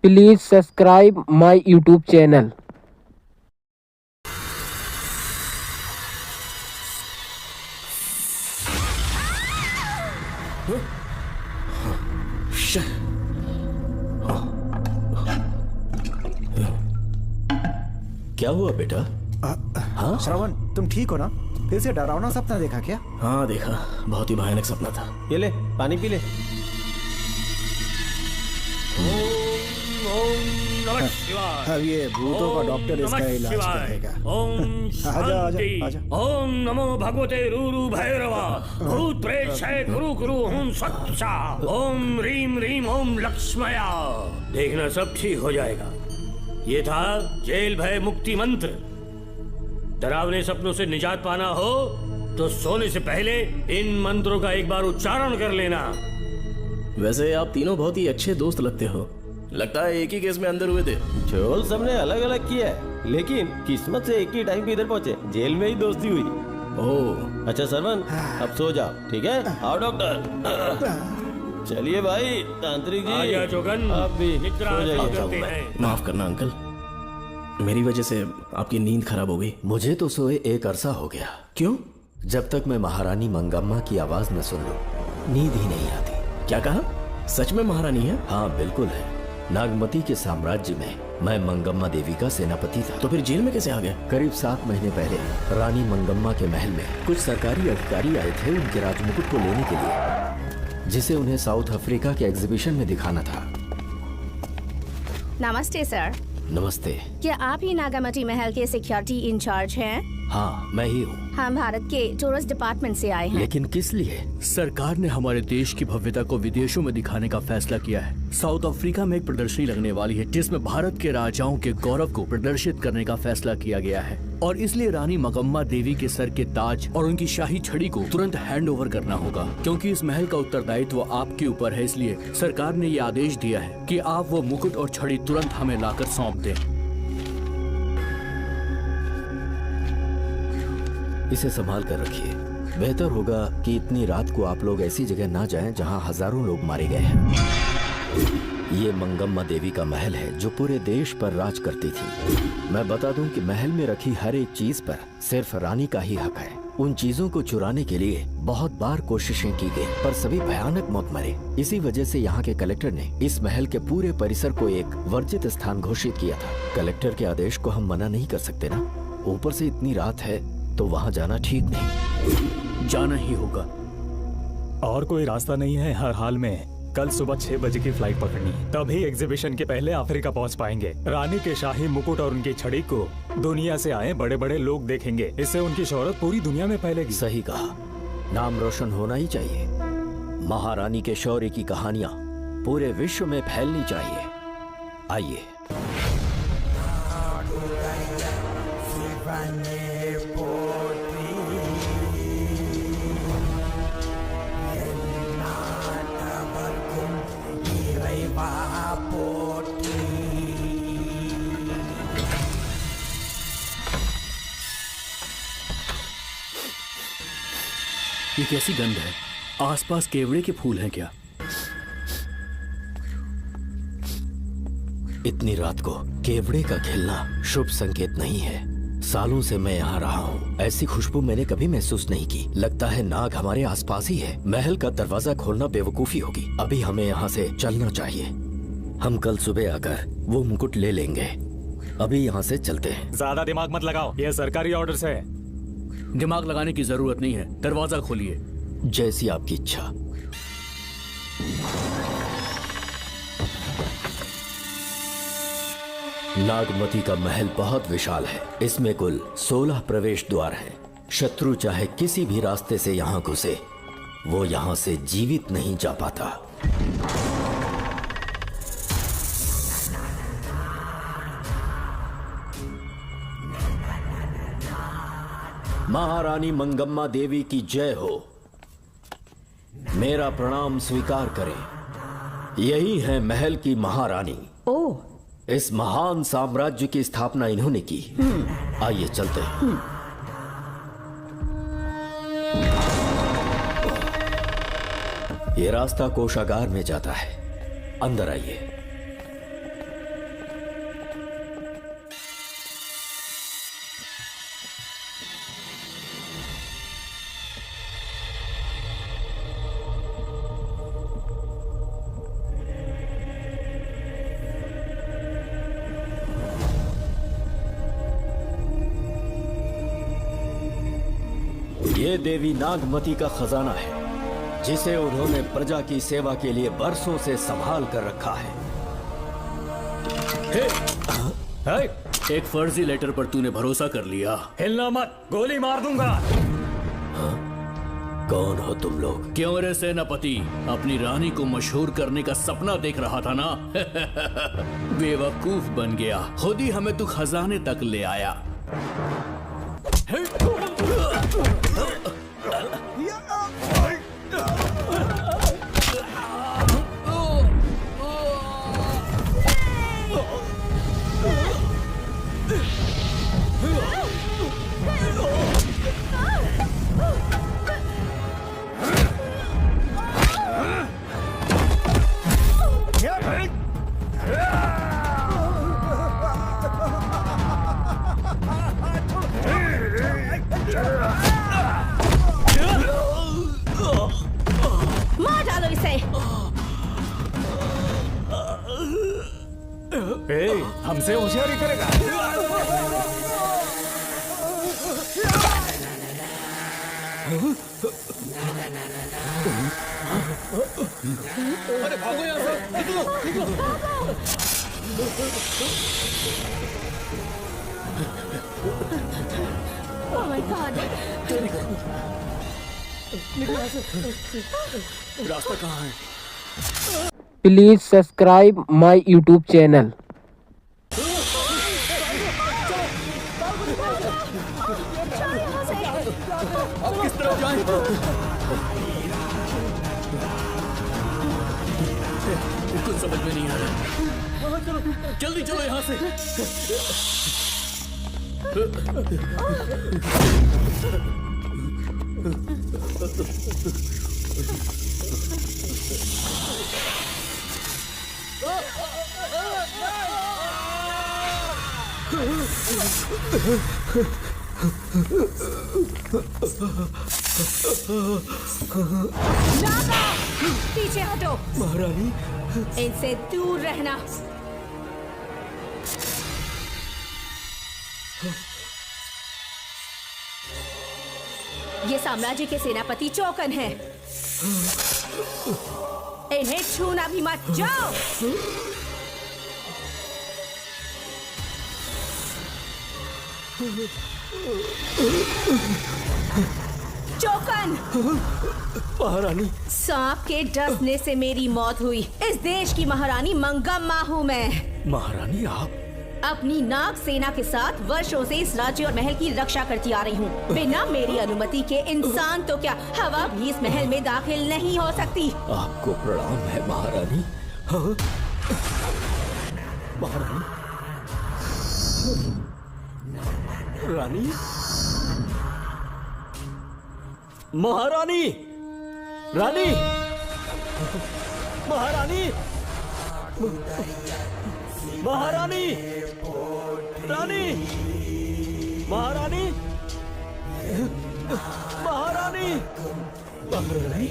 Please subscribe my YouTube channel. क्या हुआ बेटा? हाँ श्रवण, तुम ठीक हो ना? फिर से डरावना सपना देखा क्या? हाँ देखा, बहुत ही भयानक सपना था। ये ले पानी पी ले। अब ये भूतों का डॉक्टर इसका इलाज करेगा। आजा आजा आजा। ओम नमो भगवते रूरु भैरवा भूत प्रेत शय गुरु गुरु ओम सच्चा ओम रीम रीम ओम लक्ष्मया। देखना सब ठीक हो जाएगा। ये था जेल भय मुक्ति मंत्र। डरावने सपनों से निजात पाना हो तो सोने से पहले इन मंत्रों का एक बार उच्चारण कर लेना। वैसे आप तीनों बहुत ही अच्छे दोस्त लगते हो। लगता है एक ही केस में अंदर हुए थे। झोल सबने अलग अलग किया है, लेकिन किस्मत से एक ही टाइम पे इधर पहुंचे। जेल में ही दोस्ती हुई। ओह अच्छा सरवन, अब सो जाओ, ठीक है? आओ डॉक्टर। चलिए भाई तांत्रिक जी। आजा जोगन, आप भी निद्रा सो जाइए। करते हैं। माफ करना अंकल, मेरी वजह से आपकी नींद खराब हो गई। मुझे तो सोए एक अरसा हो गया। क्यों? जब तक मैं महारानी मंगम्मा की आवाज न सुन लूं, नींद ही नहीं आती। क्या कहा? सच में महारानी है? हाँ बिल्कुल है। नागमती के साम्राज्य में मैं मंगम्मा देवी का सेनापति था। तो फिर जेल में कैसे आ गए? करीब 7 महीने पहले रानी मंगम्मा के महल में कुछ सरकारी अधिकारी आए थे उनके राजमुकुट को लेने के लिए, जिसे उन्हें साउथ अफ्रीका के एग्जीबिशन में दिखाना था। नमस्ते सर। नमस्ते। क्या आप ही नागामती महल के सिक्योरिटी इंचार्ज हैं? हाँ मैं ही हूँ। हम भारत के टूरिस्ट डिपार्टमेंट से आए हैं। लेकिन किस लिए? सरकार ने हमारे देश की भव्यता को विदेशों में दिखाने का फैसला किया है। साउथ अफ्रीका में एक प्रदर्शनी लगने वाली है जिसमें भारत के राजाओं के गौरव को प्रदर्शित करने का फैसला किया गया है, और इसलिए रानी मंगम्मा देवी के सर के ताज और उनकी शाही छड़ी को तुरंत हैंड ओवर करना होगा। क्योंकि इस महल का उत्तरदायित्व आपके ऊपर है, इसलिए सरकार ने ये आदेश दिया है कि आप वो मुकुट और छड़ी तुरंत हमें लाकर सौंप दें। इसे संभाल कर रखिए। बेहतर होगा कि इतनी रात को आप लोग ऐसी जगह ना जाएं जहां हजारों लोग मारे गए हैं। ये मंगम्मा देवी का महल है जो पूरे देश पर राज करती थी। मैं बता दूं कि महल में रखी हर एक चीज पर सिर्फ रानी का ही हक है। उन चीजों को चुराने के लिए बहुत बार कोशिशें की गई, पर सभी भयानक मौत मरे। इसी वजह से यहाँ के कलेक्टर ने इस महल के पूरे परिसर को एक वर्जित स्थान घोषित किया था। कलेक्टर के आदेश को हम मना नहीं कर सकते ना। ऊपर से इतनी रात है तो वहाँ जाना ठीक नहीं। जाना ही होगा। और कोई रास्ता नहीं है। हर हाल में कल सुबह 6 बजे की फ्लाइट पकड़नी है, तभी एग्जीबिशन के पहले अफ्रीका पहुंच पाएंगे। रानी के शाही मुकुट और उनकी छड़ी को दुनिया से आए बड़े बड़े लोग देखेंगे। इससे उनकी शोहरत पूरी दुनिया में फैलेगी। सही कहा, नाम रोशन होना ही चाहिए। महारानी के शौर्य की कहानियां पूरे विश्व में फैलनी चाहिए। आइए। ये कैसी गंध है? आसपास केवड़े के फूल हैं क्या? इतनी रात को केवड़े का खिलना शुभ संकेत नहीं है। सालों से मैं यहाँ रहा हूँ, ऐसी खुशबू मैंने कभी महसूस नहीं की। लगता है नाग हमारे आसपास ही है। महल का दरवाजा खोलना बेवकूफी होगी। अभी हमें यहाँ से चलना चाहिए। हम कल सुबह आकर वो मुकुट ले लेंगे। अभी यहाँ से चलते हैं। ज्यादा दिमाग मत लगाओ, ये सरकारी ऑर्डर्स है। दिमाग लगाने की जरूरत नहीं है। दरवाजा खोलिए। जैसी आपकी इच्छा। नागमती का महल बहुत विशाल है। इसमें कुल 16 प्रवेश द्वार हैं। शत्रु चाहे किसी भी रास्ते से यहाँ घुसे, वो यहाँ से जीवित नहीं जा पाता। महारानी मंगम्मा देवी की जय हो। मेरा प्रणाम स्वीकार करें। यही है महल की महारानी। ओह, इस महान साम्राज्य की स्थापना इन्होंने की। आइए चलते हैं। ये रास्ता कोषागार में जाता है। अंदर आइए। ये देवी नागमती का खजाना है जिसे उन्होंने प्रजा की सेवा के लिए बरसों से संभाल कर रखा है। एक फर्जी लेटर पर तूने भरोसा कर लिया। हिलना मत, गोली मार दूंगा। कौन हो तुम लोग? क्यों रे सेनापति, अपनी रानी को मशहूर करने का सपना देख रहा था ना? बेवकूफ बन गया, खुद ही हमें तू खजाने तक ले आया। मार डालो इसे। हमसे होशियारी करेगा। अरे भागो यहाँ से, निकलो, निकलो। Oh my God! रास्ता कहाँ है? Please subscribe my YouTube channel. अब किस तरफ जाएं? कुछ समझ में नहीं आ रहा। जल्दी चलो यहाँ से। पीछे हटो महारानी। इनसे दूर रहना। ये साम्राज्य के सेनापति चौकन हैं। इन्हें छूना भी मत। जाओ। चौकन। महारानी। सांप के डसने से मेरी मौत हुई। इस देश की महारानी मंगम्मा हूँ मैं। महारानी आप? अपनी नाग सेना के साथ वर्षों से इस राज्य और महल की रक्षा करती आ रही हूँ। बिना मेरी अनुमति के इंसान तो क्या, हवा भी इस महल में दाखिल नहीं हो सकती। आपको प्रणाम है महारानी। हाँ? महारानी। रानी। महारानी। रानी। महारानी। महारानी। रानी। महारानी। महारानी। महारानी।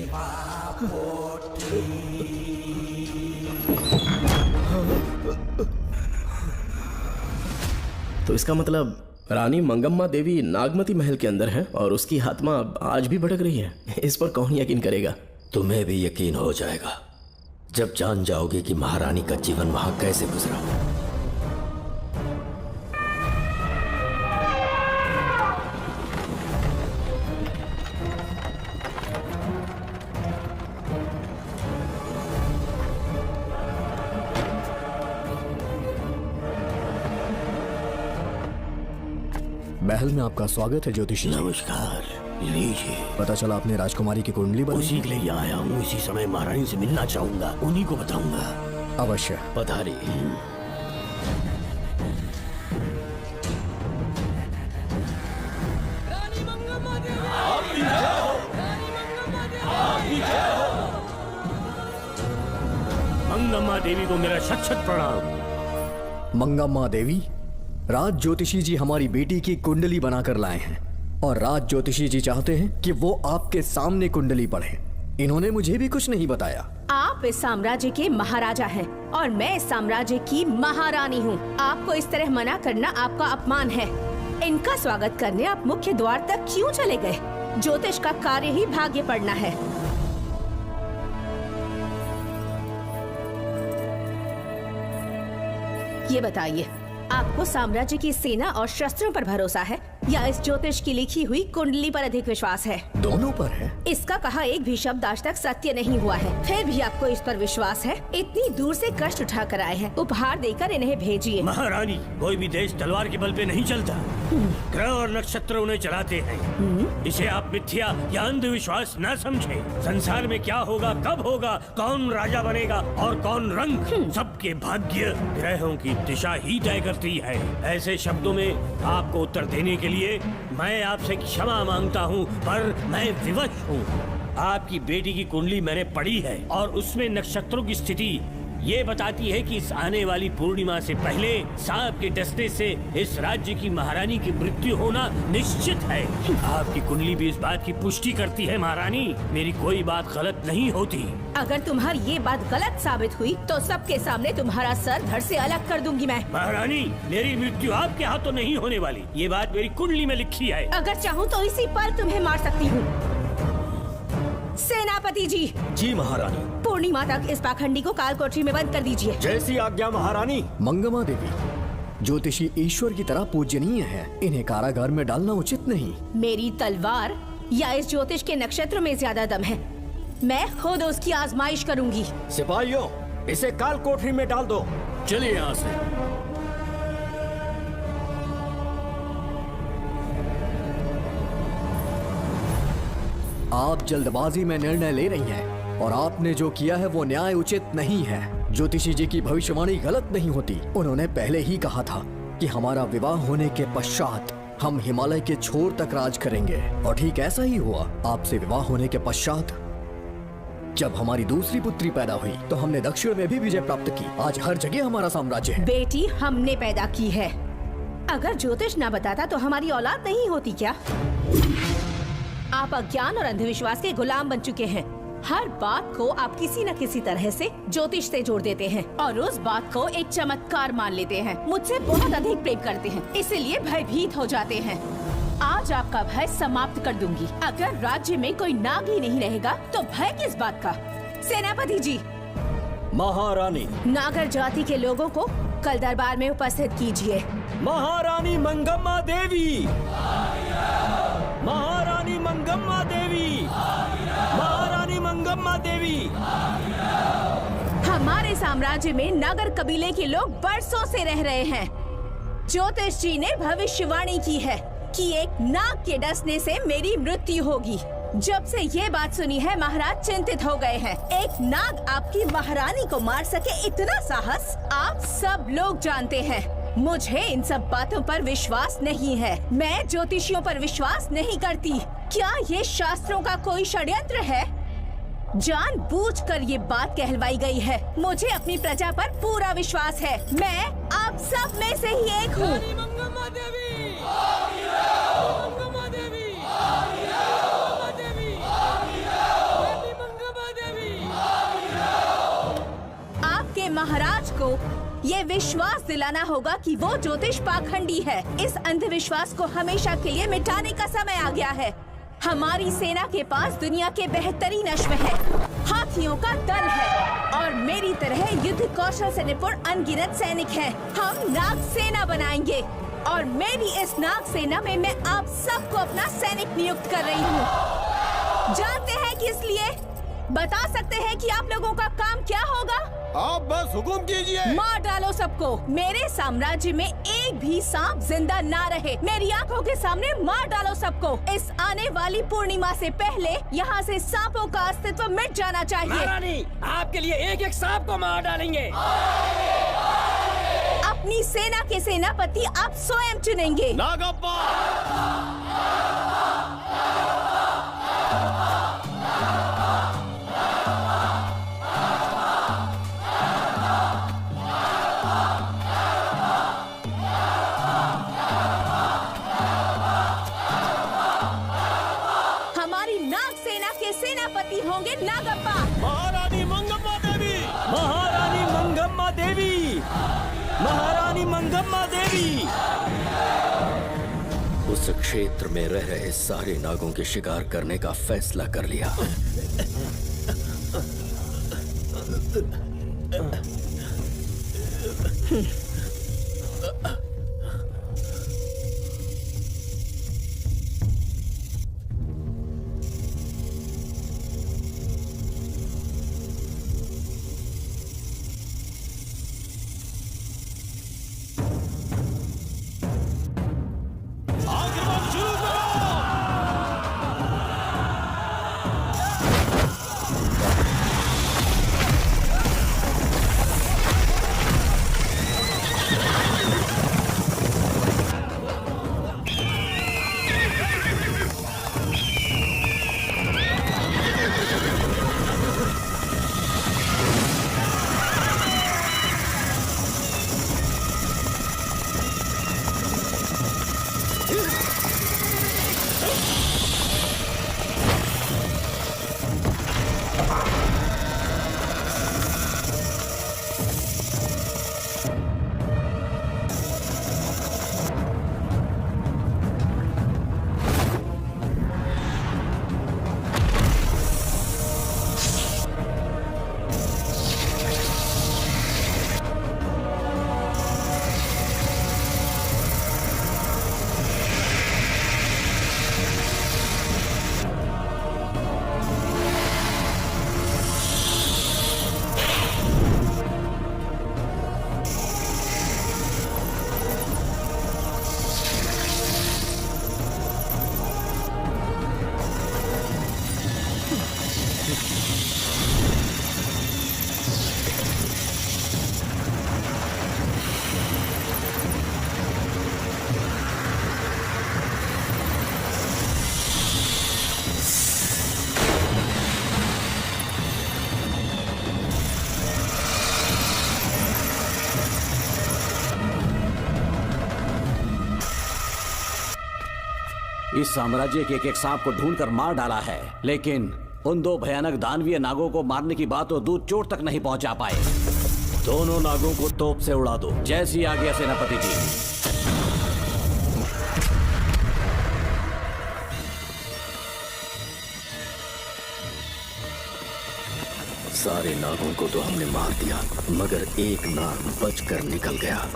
तो इसका मतलब रानी मंगम्मा देवी नागमती महल के अंदर है और उसकी आत्मा आज भी भटक रही है। इस पर कौन यकीन करेगा? तुम्हें भी यकीन हो जाएगा जब जान जाओगे कि महारानी का जीवन वहां कैसे गुजरा। महल में आपका स्वागत है ज्योतिषी। नमस्कार, लीजिए। पता चला आपने राजकुमारी की कुंडली बनाई। उसी के लिए आया हूँ। इसी समय महारानी से मिलना चाहूंगा, उन्हीं को बताऊंगा। अवश्य। पधारी। मंगम्मा देवी को मेरा शत शत प्रणाम। मंगम्मा देवी, राज ज्योतिषी जी हमारी बेटी की कुंडली बनाकर लाए हैं और राज ज्योतिषी जी चाहते हैं कि वो आपके सामने कुंडली पढ़ें। इन्होंने मुझे भी कुछ नहीं बताया। आप इस साम्राज्य के महाराजा हैं और मैं इस साम्राज्य की महारानी हूँ। आपको इस तरह मना करना आपका अपमान है। इनका स्वागत करने आप मुख्य द्वार तक क्यों चले गए? ज्योतिष का कार्य ही भाग्य पढ़ना है। ये बताइए, आपको साम्राज्य की सेना और शस्त्रों पर भरोसा है या इस ज्योतिष की लिखी हुई कुंडली पर अधिक विश्वास है? दोनों पर है। इसका कहा एक भी शब्द आज तक सत्य नहीं हुआ है, फिर भी आपको इस पर विश्वास है? इतनी दूर से कष्ट उठा कर आए हैं, उपहार देकर इन्हें भेजिए। महारानी, कोई भी देश तलवार के बल पे नहीं चलता, ग्रह और नक्षत्र उन्हें चलाते हैं। इसे आप मिथ्या या अंधविश्वास न समझे। संसार में क्या होगा, कब होगा, कौन राजा बनेगा और कौन रंग, सबके भाग्य ग्रहों की दिशा ही तय करती है। ऐसे शब्दों में आपको उत्तर देने के लिए मैं आपसे क्षमा मांगता हूँ, पर मैं विवश हूँ। आपकी बेटी की कुंडली मैंने पढ़ी है और उसमें नक्षत्रों की स्थिति ये बताती है कि इस आने वाली पूर्णिमा से पहले सांप के डसने से इस राज्य की महारानी की मृत्यु होना निश्चित है। आपकी कुंडली भी इस बात की पुष्टि करती है महारानी, मेरी कोई बात गलत नहीं होती। अगर तुम्हारी ये बात गलत साबित हुई तो सबके सामने तुम्हारा सर धड़ से अलग कर दूंगी मैं। महारानी, मेरी मृत्यु आपके हाथों नहीं होने वाली, ये बात मेरी कुंडली में लिखी है। अगर चाहूँ तो इसी पल तुम्हें मार सकती हूँ। सेनापति जी। जी महारानी। पूर्णिमा तक इस पाखंडी को काल कोठरी में बंद कर दीजिए। जैसी आज्ञा महारानी। मंगम्मा देवी ज्योतिषी ईश्वर की तरह पूजनीय है, इन्हें कारागार में डालना उचित नहीं। मेरी तलवार या इस ज्योतिष के नक्षत्र में ज्यादा दम है, मैं खुद उसकी आजमाइश करूंगी। सिपाहियों, इसे काल कोठरी में डाल दो। चलिए यहाँ से। आप जल्दबाजी में निर्णय ले रही हैं और आपने जो किया है वो न्याय उचित नहीं है। ज्योतिषी जी की भविष्यवाणी गलत नहीं होती। उन्होंने पहले ही कहा था कि हमारा विवाह होने के पश्चात हम हिमालय के छोर तक राज करेंगे, और ठीक ऐसा ही हुआ। आपसे विवाह होने के पश्चात जब हमारी दूसरी पुत्री पैदा हुई तो हमने दक्षिण में भी विजय प्राप्त की। आज हर जगह हमारा साम्राज्य है। बेटी हमने पैदा की है, अगर ज्योतिष ना बताता तो हमारी औलाद नहीं होती क्या? आप अज्ञान और अंधविश्वास के गुलाम बन चुके हैं। हर बात को आप किसी न किसी तरह से ज्योतिष से जोड़ देते हैं और उस बात को एक चमत्कार मान लेते हैं। मुझसे बहुत अधिक प्रेम करते हैं, इसीलिए भयभीत हो जाते हैं। आज आपका भय समाप्त कर दूंगी। अगर राज्य में कोई नाग ही नहीं रहेगा तो भय किस बात का? सेनापति जी। महारानी। नागर जाति के लोगों को कल दरबार में उपस्थित कीजिए। महारानी मंगम्मा देवी। महारानी मंगम्मा देवी। महारानी मंगम्मा देवी। हमारे साम्राज्य में नागर कबीले के लोग बरसों से रह रहे हैं। ज्योतिष जी ने भविष्यवाणी की है कि एक नाग के डसने से मेरी मृत्यु होगी। जब से ये बात सुनी है महाराज चिंतित हो गए हैं। एक नाग आपकी महारानी को मार सके, इतना साहस आप सब लोग जानते हैं। मुझे इन सब बातों पर विश्वास नहीं है। मैं ज्योतिषियों पर विश्वास नहीं करती। क्या ये शास्त्रों का कोई षड्यंत्र है? जानबूझकर ये बात कहलवाई गई है। मुझे अपनी प्रजा पर पूरा विश्वास है। मैं आप सब में से ही एक हूँ। आपके महाराज को ये विश्वास दिलाना होगा कि वो ज्योतिष पाखंडी है। इस अंधविश्वास को हमेशा के लिए मिटाने का समय आ गया है। हमारी सेना के पास दुनिया के बेहतरीन अश्व है, हाथियों का दल है और मेरी तरह युद्ध कौशल से निपुण अनगिनत सैनिक हैं। हम नाग सेना बनाएंगे और मेरी इस नाग सेना में मैं आप सबको अपना सैनिक नियुक्त कर रही हूँ। जानते हैं किस लिए? बता सकते हैं कि आप लोगों का काम क्या होगा? आप बस हुक्म कीजिए। मार डालो सबको। मेरे साम्राज्य में एक भी सांप जिंदा ना रहे। मेरी आंखों के सामने मार डालो सबको। इस आने वाली पूर्णिमा से पहले यहाँ से सांपों का अस्तित्व मिट जाना चाहिए। महारानी, आपके लिए एक एक सांप को मार डालेंगे। अपनी सेना के सेनापति आप स्वयं चुनेंगे। नागप्पा। सेनापति होंगे नागप्पा। महारानी मंगम्मा देवी। महारानी मंगम्मा देवी। महारानी मंगम्मा देवी। उस क्षेत्र में रह रहे सारे नागों के शिकार करने का फैसला कर लिया। इस साम्राज्य के एक सांप को ढूंढकर मार डाला है, लेकिन उन दो भयानक दानवीय नागों को मारने की बात तो दूर चोट तक नहीं पहुंचा पाए। दोनों नागों को तोप से उड़ा दो। जैसी आज्ञा सेनापति जी। सारे नागों को तो हमने मार दिया, मगर एक नाग बचकर निकल गया।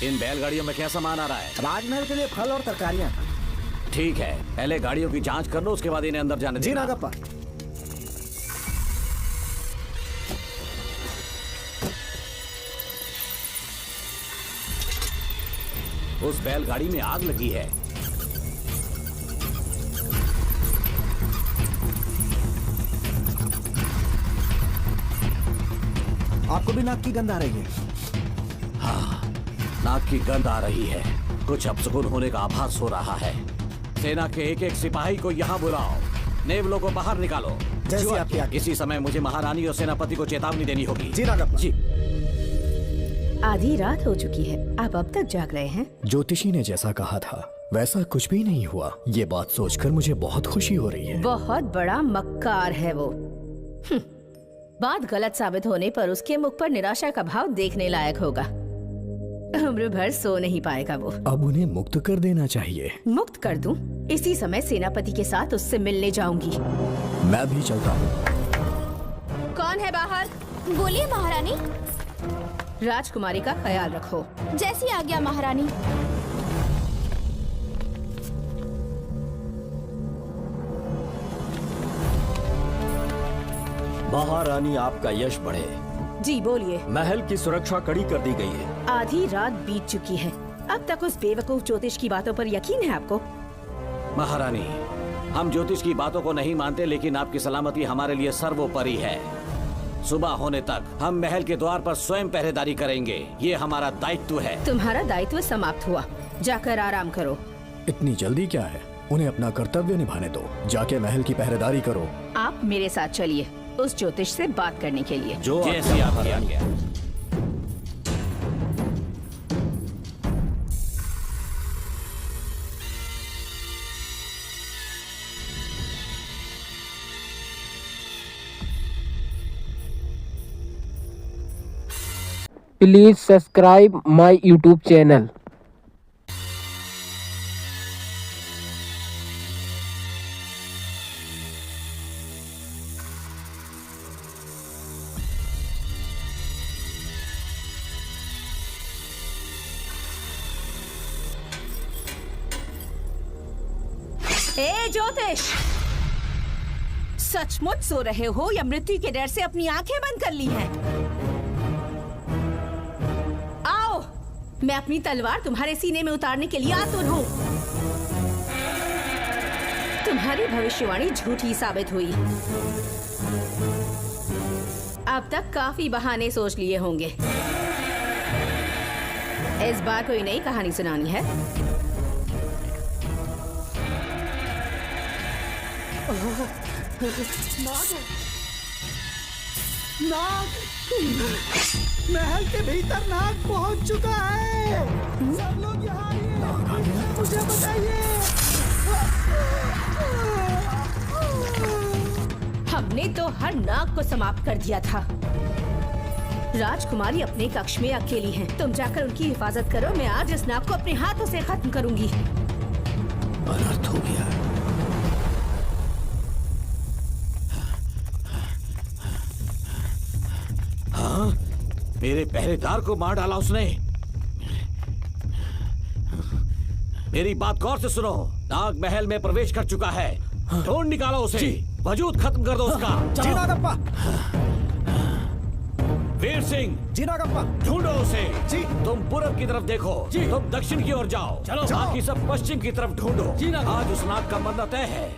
इन बैलगाड़ियों में क्या सामान आ रहा है? राजमहल के लिए फल और तरकारियां। ठीक है, पहले गाड़ियों की जांच कर लो, उसके बाद इन्हें अंदर जाने जी देना। नागप्पा। उस बैलगाड़ी में आग लगी है। आपको भी नाक की गंध आ रही है? हाँ, नाक की गंध आ रही है। कुछ अपशकुन होने का आभास हो रहा है। सेना के एक एक सिपाही को यहाँ बुलाओ, नेवलों को बाहर निकालो। जैसी आपकी आज्ञा। इसी समय मुझे महारानी और सेनापति को चेतावनी देनी होगी। जी नागप्पा। जी। आधी रात हो चुकी है, आप अब तक जाग रहे हैं? ज्योतिषी ने जैसा कहा था वैसा कुछ भी नहीं हुआ। ये बात सोचकर मुझे बहुत खुशी हो रही है। बहुत बड़ा मक्कार है वो। बात गलत साबित होने पर उसके मुख पर निराशा का भाव देखने लायक होगा। उम्र भर सो नहीं पाएगा वो। अब उन्हें मुक्त कर देना चाहिए। मुक्त कर दूं? इसी समय सेनापति के साथ उससे मिलने जाऊंगी। मैं भी चलता हूँ। कौन है बाहर? बोलिए महारानी। राजकुमारी का ख्याल रखो। जैसी आज्ञा महारानी। महारानी, आपका यश बढ़े। जी बोलिए। महल की सुरक्षा कड़ी कर दी गई है। आधी रात बीत चुकी है, अब तक उस बेवकूफ ज्योतिष की बातों पर यकीन है आपको? महारानी, हम ज्योतिष की बातों को नहीं मानते, लेकिन आपकी सलामती हमारे लिए सर्वोपरि है। सुबह होने तक हम महल के द्वार पर स्वयं पहरेदारी करेंगे, ये हमारा दायित्व है। तुम्हारा दायित्व समाप्त हुआ, जाकर आराम करो। इतनी जल्दी क्या है? उन्हें अपना कर्तव्य निभाने दो। जाके महल की पहरेदारी करो। आप मेरे साथ चलिए उस ज्योतिष से बात करने के लिए। जो जैसी आपकी आज्ञा। Please subscribe my YouTube channel. ए ज्योतिष, सचमुच सो रहे हो या मृत्यु के डर से अपनी आंखें बंद कर ली हैं? आओ, मैं अपनी तलवार तुम्हारे सीने में उतारने के लिए आतुर हूं। तुम्हारी भविष्यवाणी झूठी साबित हुई। अब तक काफी बहाने सोच लिए होंगे। इस बार कोई नई कहानी सुनानी है? नाग, महल के भीतर नाग पहुंच चुका है। सब लोग यहाँ आइए, मुझे बताइए। हमने तो हर नाग को समाप्त कर दिया था। राजकुमारी अपने कक्ष में अकेली हैं। तुम जाकर उनकी हिफाजत करो। मैं आज इस नाग को अपने हाथों से खत्म करूंगी। अनर्थ हो गया। हाँ, मेरे पहरेदार को मार डाला उसने। मेरी बात गौर से सुनो। नाग महल में प्रवेश कर चुका है। ढूंढ निकालो उसे। वजूद खत्म कर दो उसका। जी नागप्पा। वीर सिंह, जी नागप्पा। ढूंढो उसे। जी। तुम पूरब की तरफ देखो। जी। तुम दक्षिण की ओर जाओ। चलो। बाकी सब पश्चिम की तरफ ढूंढो। जी नागप्पा। आज उस नाग का मरना तय है।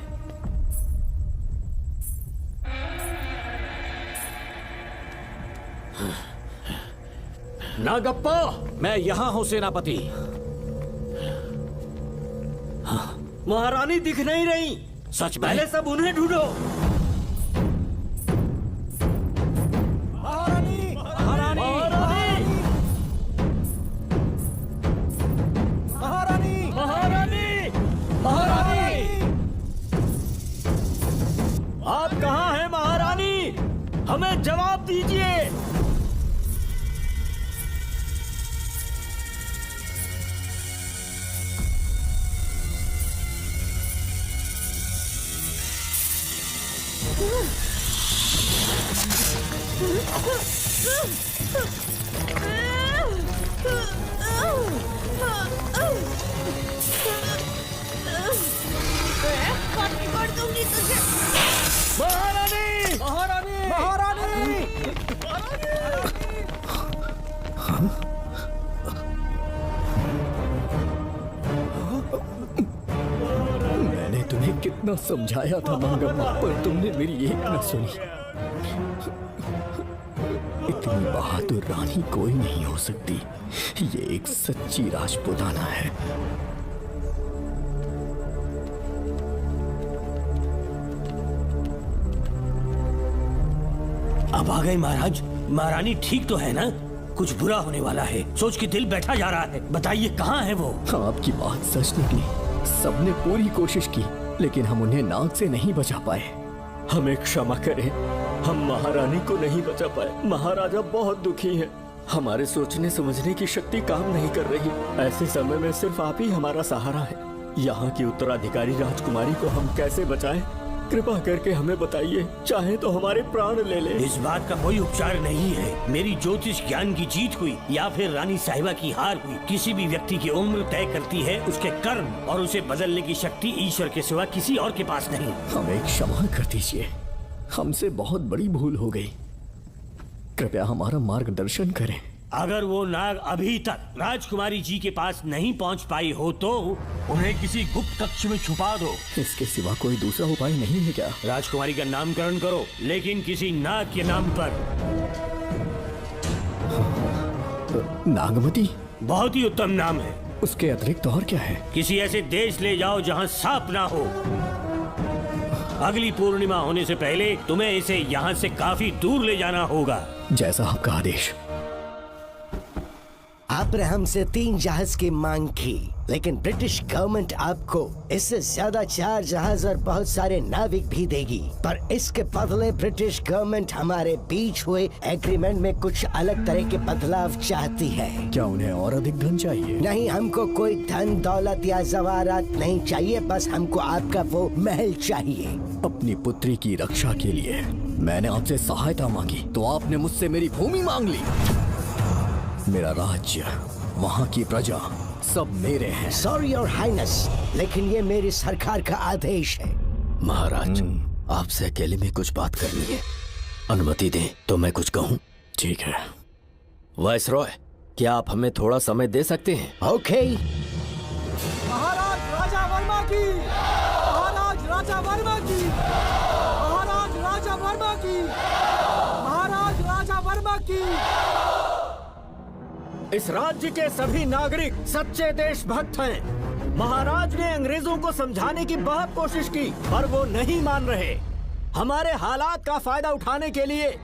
नागप्पा, मैं यहाँ हूँ सेनापति। महारानी दिख नहीं रही। सच में? पहले सब उन्हें ढूंढो। महारानी, महारानी, महारानी, महारानी, महारानी, आप कहाँ हैं महारानी? हमें जवाब दीजिए। महारानी, महारानी, महारानी। मैंने तुम्हें कितना समझाया था मंगम्मा, पर तुमने मेरी एक न सुनी। इतनी बहादुर रानी कोई नहीं हो सकती। ये एक सच्ची राजपुताना है। अब आ गए महाराज। महारानी ठीक तो है ना? कुछ बुरा होने वाला है, सोच के दिल बैठा जा रहा है। बताइए कहाँ है वो? आपकी बात सच निकली। सबने पूरी कोशिश की, लेकिन हम उन्हें नाग से नहीं बचा पाए। हमें क्षमा करें, हम महारानी को नहीं बचा पाए। महाराजा बहुत दुखी हैं। हमारे सोचने समझने की शक्ति काम नहीं कर रही। ऐसे समय में सिर्फ आप ही हमारा सहारा है। यहाँ की उत्तराधिकारी राजकुमारी को हम कैसे बचाएं? कृपा करके हमें बताइए, चाहे तो हमारे प्राण ले ले। इस बात का कोई उपचार नहीं है। मेरी ज्योतिष ज्ञान की जीत हुई या फिर रानी साहिबा की हार हुई। किसी भी व्यक्ति की उम्र तय करती है उसके कर्म, और उसे बदलने की शक्ति ईश्वर के सिवा किसी और के पास नहीं। हमें क्षमा कर दीजिए, हमसे बहुत बड़ी भूल हो गई। कृपया हमारा मार्गदर्शन करें। अगर वो नाग अभी तक राजकुमारी जी के पास नहीं पहुंच पाई हो तो उन्हें किसी गुप्त कक्ष में छुपा दो। इसके सिवा कोई दूसरा उपाय नहीं है क्या? राजकुमारी का नामकरण करो, लेकिन किसी नाग के नाम पर। नागमती बहुत ही उत्तम नाम है। उसके अतिरिक्त और क्या है? किसी ऐसे देश ले जाओ जहाँ सांप ना हो। अगली पूर्णिमा होने से पहले तुम्हें इसे यहाँ से काफी दूर ले जाना होगा। जैसा आपका आदेश। आपने हमसे 3 जहाज की मांग की। लेकिन ब्रिटिश गवर्नमेंट आपको इससे ज्यादा 4 जहाज और बहुत सारे नाविक भी देगी। पर इसके बदले ब्रिटिश गवर्नमेंट हमारे बीच हुए एग्रीमेंट में कुछ अलग तरह के बदलाव चाहती है। क्या उन्हें और अधिक धन चाहिए? नहीं, हमको कोई धन दौलत या जवाहरात नहीं चाहिए, बस हमको आपका वो महल चाहिए। अपनी पुत्री की रक्षा के लिए मैंने आपसे सहायता मांगी तो आपने मुझसे मेरी भूमि मांग ली। मेरा राज्य, वहाँ की प्रजा सब मेरे हैं। सॉरी योर हाइनेस, लेकिन ये मेरी सरकार का आदेश है। महाराज, आपसे अकेले में कुछ बात करनी है। अनुमति दें तो मैं कुछ कहूँ? ठीक है। वाइसरॉय, क्या आप हमें थोड़ा समय दे सकते हैं? ओके। महाराज राजा वर्मा की, महाराज राजा वर्मा की, महाराज राजा वर्मा की, महाराज राजा वर्मा की। इस राज्य के सभी नागरिक सच्चे देशभक्त हैं। महाराज ने अंग्रेजों को समझाने की बहुत कोशिश की पर वो नहीं मान रहे। हमारे हालात का फायदा उठाने के लिए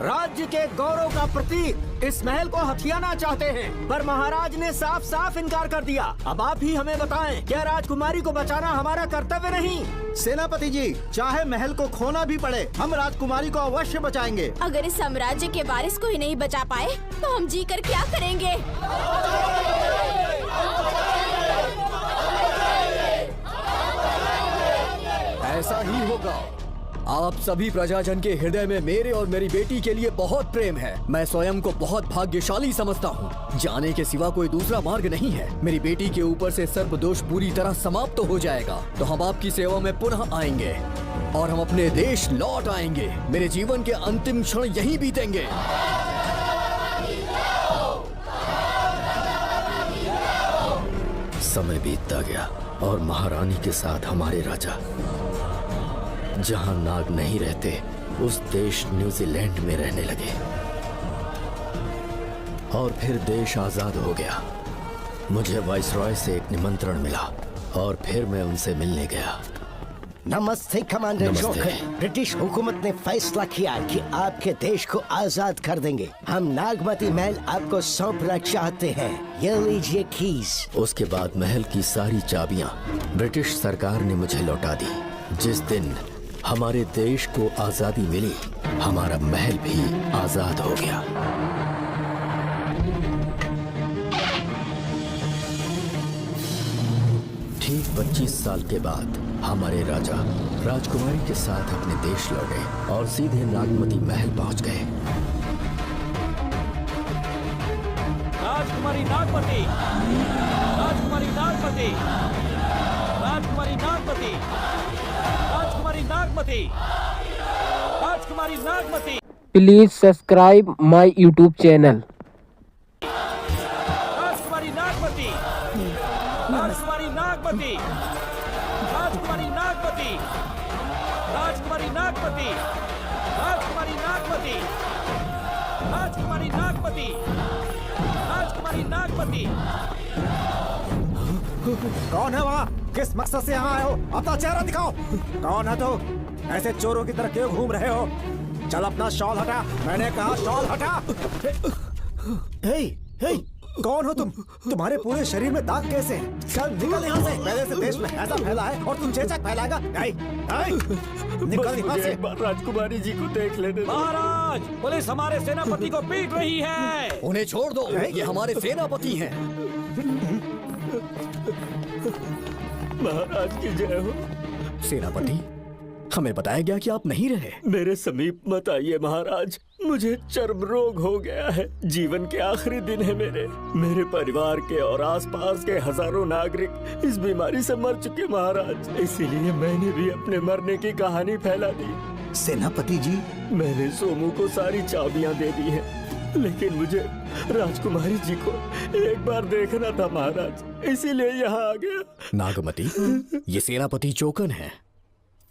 राज्य के गौरव का प्रतीक इस महल को हथियाना चाहते हैं, पर महाराज ने साफ साफ इनकार कर दिया। अब आप ही हमें बताएं, क्या राजकुमारी को बचाना हमारा कर्तव्य नहीं? सेनापति जी, चाहे महल को खोना भी पड़े, हम राजकुमारी को अवश्य बचाएंगे। अगर इस साम्राज्य के वारिस को ही नहीं बचा पाए तो हम जी कर क्या करेंगे? ऐसा ही होगा। आप सभी प्रजाजन के हृदय में मेरे और मेरी बेटी के लिए बहुत प्रेम है। मैं स्वयं को बहुत भाग्यशाली समझता हूँ। जाने के सिवा कोई दूसरा मार्ग नहीं है। मेरी बेटी के ऊपर से सर्पदोष पूरी तरह समाप्त हो जाएगा तो हम आपकी सेवा में पुनः आएंगे और हम अपने देश लौट आएंगे। मेरे जीवन के अंतिम क्षण यहीं बीतेंगे। समय बीतता गया और महारानी के साथ हमारे राजा, जहां नाग नहीं रहते उस देश न्यूजीलैंड में रहने लगे और फिर देश आजाद हो गया। मुझे वाइसरॉय से एक निमंत्रण मिला और फिर मैं उनसे मिलने गया। नमस्ते कमांडर नमस्ते। जोकर। ब्रिटिश हुकूमत ने फैसला किया कि आपके देश को आजाद कर देंगे। हम नागमती महल आपको सौंपना चाहते हैं। ये लीजिए कीज। उसके बाद महल की सारी चाबियां ब्रिटिश सरकार ने मुझे लौटा दी। जिस दिन हमारे देश को आजादी मिली, हमारा महल भी आजाद हो गया। ठीक 25 साल के बाद हमारे राजा राजकुमारी के साथ अपने देश लौटे और सीधे नागमती महल पहुंच गए। राजकुमारी नागमती, राजकुमारी नागमती, राजकुमारी नागमती, राजकुमारी नागमती, राजकुमारी Nagmati. Please subscribe my YouTube channel. राजकुमारी नागमती, राजकुमारी नागमती, राजकुमारी नागमती, राजकुमारी नागमती, राजकुमारी नागमती, राजकुमारी नागमती, राजकुमारी नागमती। कौन है वहाँ? किस मकसद से यहाँ आए हो? अपना चेहरा दिखाओ। कौन है तो? ऐसे चोरों की तरह क्यों घूम रहे हो? चल अपना शॉल हटा। मैंने कहा शॉल हटा। हे, हे, कौन हो तुम? तुम्हारे पूरे शरीर में दाग कैसे हैं? चल निकल यहाँ से। पहले से देश में ऐसा फैला है और तुम चेचक फैलाएगा? निकल यहाँ से। राजकुमारी जी को देख लेने दो। महाराज, पुलिस हमारे सेनापति को पीट रही है। उन्हें छोड़ दो, ये हमारे सेनापति हैं। महाराज की जय हो। सेनापति, हमें बताया गया कि आप नहीं रहे। मेरे समीप मत आइए महाराज, मुझे चर्म रोग हो गया है। जीवन के आखिरी दिन है मेरे परिवार के और आसपास के हजारों नागरिक इस बीमारी से मर चुके महाराज। इसीलिए मैंने भी अपने मरने की कहानी फैला दी। सेनापति जी, मैंने सोमू को सारी चाबियां दे दी हैं, लेकिन मुझे राजकुमारी जी को एक बार देखना था महाराज, इसीलिए यहाँ आ गया। नागमती, ये सेनापति चोकन है।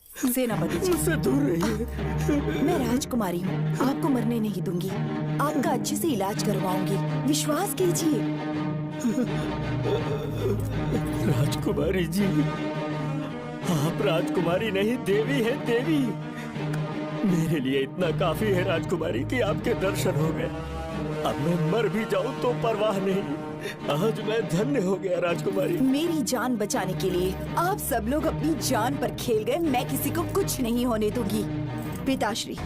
सेनापति जी, मुझसे दूर रहिए। मैं राजकुमारी हूँ, आपको मरने नहीं दूंगी। आपका अच्छे से इलाज करवाऊंगी, विश्वास कीजिए। राजकुमारी जी, आप राजकुमारी नहीं देवी है, देवी। मेरे लिए इतना काफी है राजकुमारी कि आपके दर्शन हो गए। अब मैं मर भी जाऊं तो परवाह नहीं। आज मैं धन्य हो गया राजकुमारी। मेरी जान बचाने के लिए आप सब लोग अपनी जान पर खेल गए। मैं किसी को कुछ नहीं होने दूंगी। पिताश्री,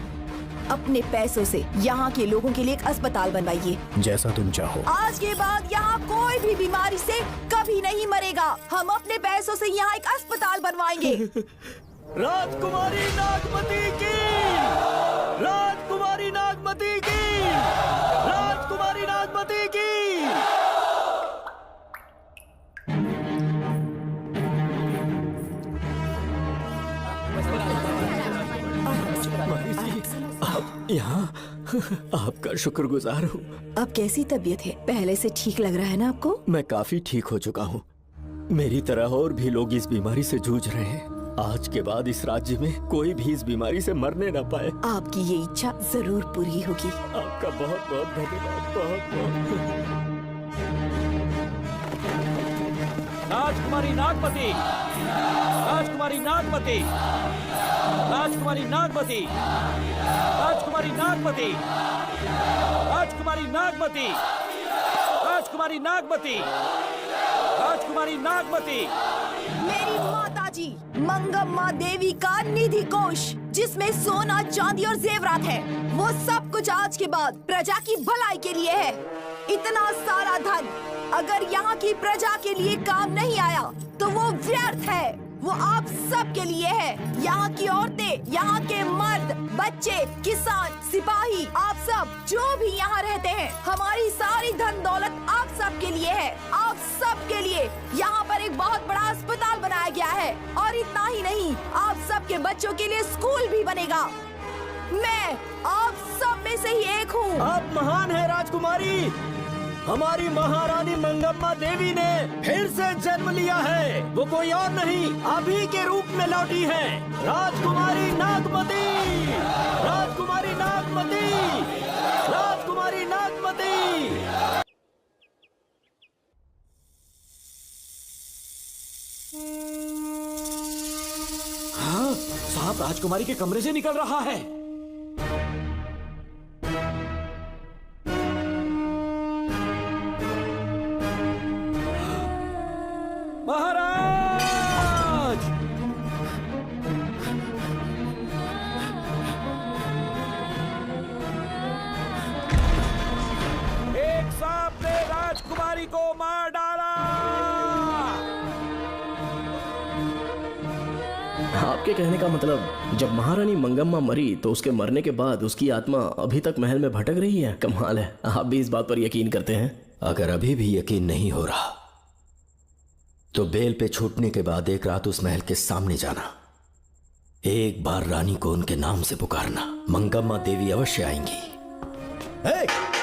अपने पैसों से यहाँ के लोगों के लिए एक अस्पताल बनवाइए। जैसा तुम चाहो। आज के बाद यहाँ कोई भी बीमारी से कभी नहीं मरेगा। हम अपने पैसों से यहाँ एक अस्पताल बनवाएंगे। राजकुमारी नागमती की, राजकुमारी नागमती की, राजकुमारी नागमती की। आप यहाँ, आपका शुक्रगुजार हूँ। अब कैसी तबीयत है? पहले से ठीक लग रहा है ना आपको? मैं काफी ठीक हो चुका हूँ। मेरी तरह और भी लोग इस बीमारी से जूझ रहे हैं। आज के बाद इस राज्य में कोई भी इस बीमारी से मरने न पाए। आपकी ये इच्छा जरूर पूरी होगी। आपका बहुत बहुत धन्यवाद। बहुत बहुत। राजकुमारी नागमती, राजकुमारी नागमती, राजकुमारी नागमती, राजकुमारी नागमती, राजकुमारी नागमती, राजकुमारी नागमती, राजकुमारी नागमती। मेरी माताजी मंगम्मा देवी का निधि कोष, जिसमें सोना, चांदी और जेवरात है, वो सब कुछ आज के बाद प्रजा की भलाई के लिए है। इतना सारा धन अगर यहाँ की प्रजा के लिए काम नहीं आया तो वो व्यर्थ है। वो आप सब के लिए है। यहाँ की औरतें, यहाँ के मर्द, बच्चे, किसान, सिपाही, आप सब जो भी यहाँ रहते हैं, हमारी सारी धन दौलत आप सब के लिए है। आप सब के लिए यहाँ पर एक बहुत बड़ा अस्पताल बनाया गया है। और इतना ही नहीं, आप सब के बच्चों के लिए स्कूल भी बनेगा। मैं आप सब में से ही एक हूँ। आप महान है राजकुमारी। हमारी महारानी मंगम्मा देवी ने फिर से जन्म लिया है। वो कोई और नहीं, अभी के रूप में लौटी है। राजकुमारी नागमती, राजकुमारी नागमती, राजकुमारी नागमती। हाँ, साहब राजकुमारी के कमरे से निकल रहा है। महाराज! एक सांप ने राजकुमारी को मार डाला। आपके कहने का मतलब, जब महारानी मंगम्मा मरी तो उसके मरने के बाद उसकी आत्मा अभी तक महल में भटक रही है? कमाल है, आप भी इस बात पर यकीन करते हैं? अगर अभी भी यकीन नहीं हो रहा तो बेल पे छूटने के बाद एक रात उस महल के सामने जाना, एक बार रानी को उनके नाम से पुकारना। मंगम्मा देवी अवश्य आएंगी।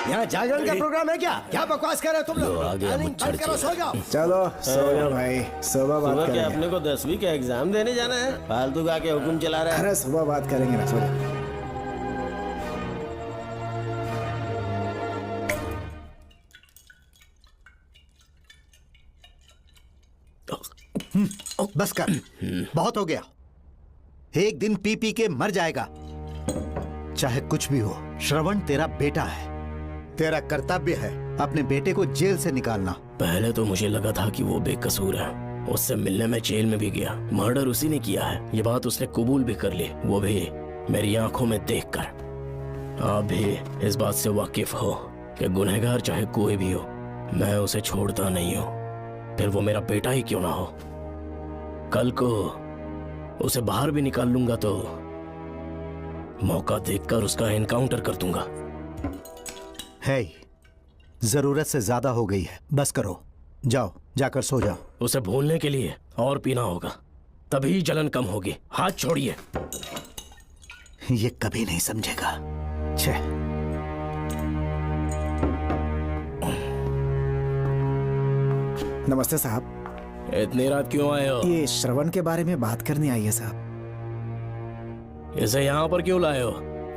यहाँ जागरण का प्रोग्राम है क्या? क्या बकवास कर रहे हो तुम लोग? आगे बंद करो, सो जाओ। चलो सो जाओ भाई, सुबह बात सुबह के करेंगे। अपने को 10वीं का एग्जाम देने जाना है, फालतू का के हुक्म चला रहा है। अरे सुबह बात करेंगे ना, सो जाओ। बस कर, बहुत हो गया। एक दिन पी पी के मर जाएगा। चाहे कुछ भी हो, श्रवण तेरा बेटा है। तेरा कर्तव्य है अपने बेटे को जेल से निकालना। पहले तो मुझे लगा था कि वो बेकसूर है। उससे मिलने में जेल में भी गया। मर्डर उसी ने किया है, ये बात उसने कबूल भी कर ली, वो भी मेरी आंखों में देखकर। आप भी इस बात से वाकिफ हो कि गुनहगार चाहे कोई भी हो, मैं उसे छोड़ता नहीं हूँ, फिर वो मेरा बेटा ही क्यों ना हो। कल को उसे बाहर भी निकाल लूंगा तो मौका देखकर उसका एनकाउंटर कर दूंगा। है, जरूरत से ज्यादा हो गई है, बस करो, जाओ जाकर सो जाओ। उसे भूलने के लिए और पीना होगा, तभी जलन कम होगी। हाथ छोड़िए। ये कभी नहीं समझेगा। छे। नमस्ते साहब। इतनी रात क्यों आए हो? ये श्रवण के बारे में बात करनी आई है साहब। इसे यहाँ पर क्यों लाए हो?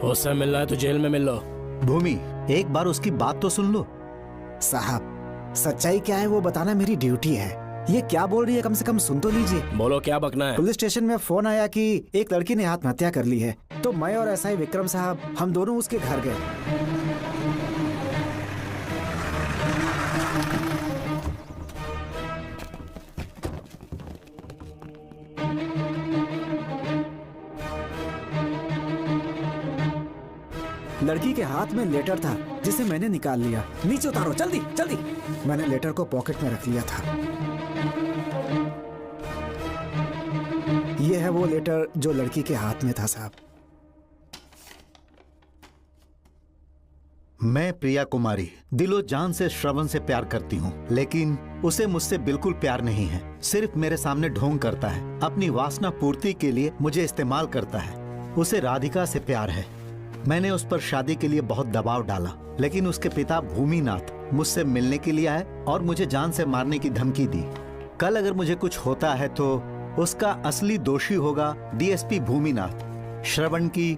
उससे मिलना है तो जेल में मिल लो। भूमि, एक बार उसकी बात तो सुन लो। साहब, सच्चाई क्या है वो बताना मेरी ड्यूटी है। ये क्या बोल रही है, कम से कम सुन तो लीजिए। बोलो, क्या बकना है? पुलिस स्टेशन में फोन आया कि एक लड़की ने आत्महत्या कर ली है, तो मैं और एसआई विक्रम साहब हम दोनों उसके घर गए। लड़की के हाथ में लेटर था जिसे मैंने निकाल लिया। नीचे उतारो जल्दी जल्दी। मैंने लेटर को पॉकेट में रख लिया था। ये है वो लेटर जो लड़की के हाथ में था साहब। मैं प्रिया कुमारी दिलो जान से श्रवण से प्यार करती हूँ, लेकिन उसे मुझसे बिल्कुल प्यार नहीं है। सिर्फ मेरे सामने ढोंग करता है, अपनी वासना पूर्ति के लिए मुझे इस्तेमाल करता है। उसे राधिका से प्यार है। मैंने उस पर शादी के लिए बहुत दबाव डाला, लेकिन उसके पिता भूमिनाथ मुझसे मिलने के लिए आए और मुझे जान से मारने की धमकी दी। कल अगर मुझे कुछ होता है तो उसका असली दोषी होगा डीएसपी भूमिनाथ। श्रवण की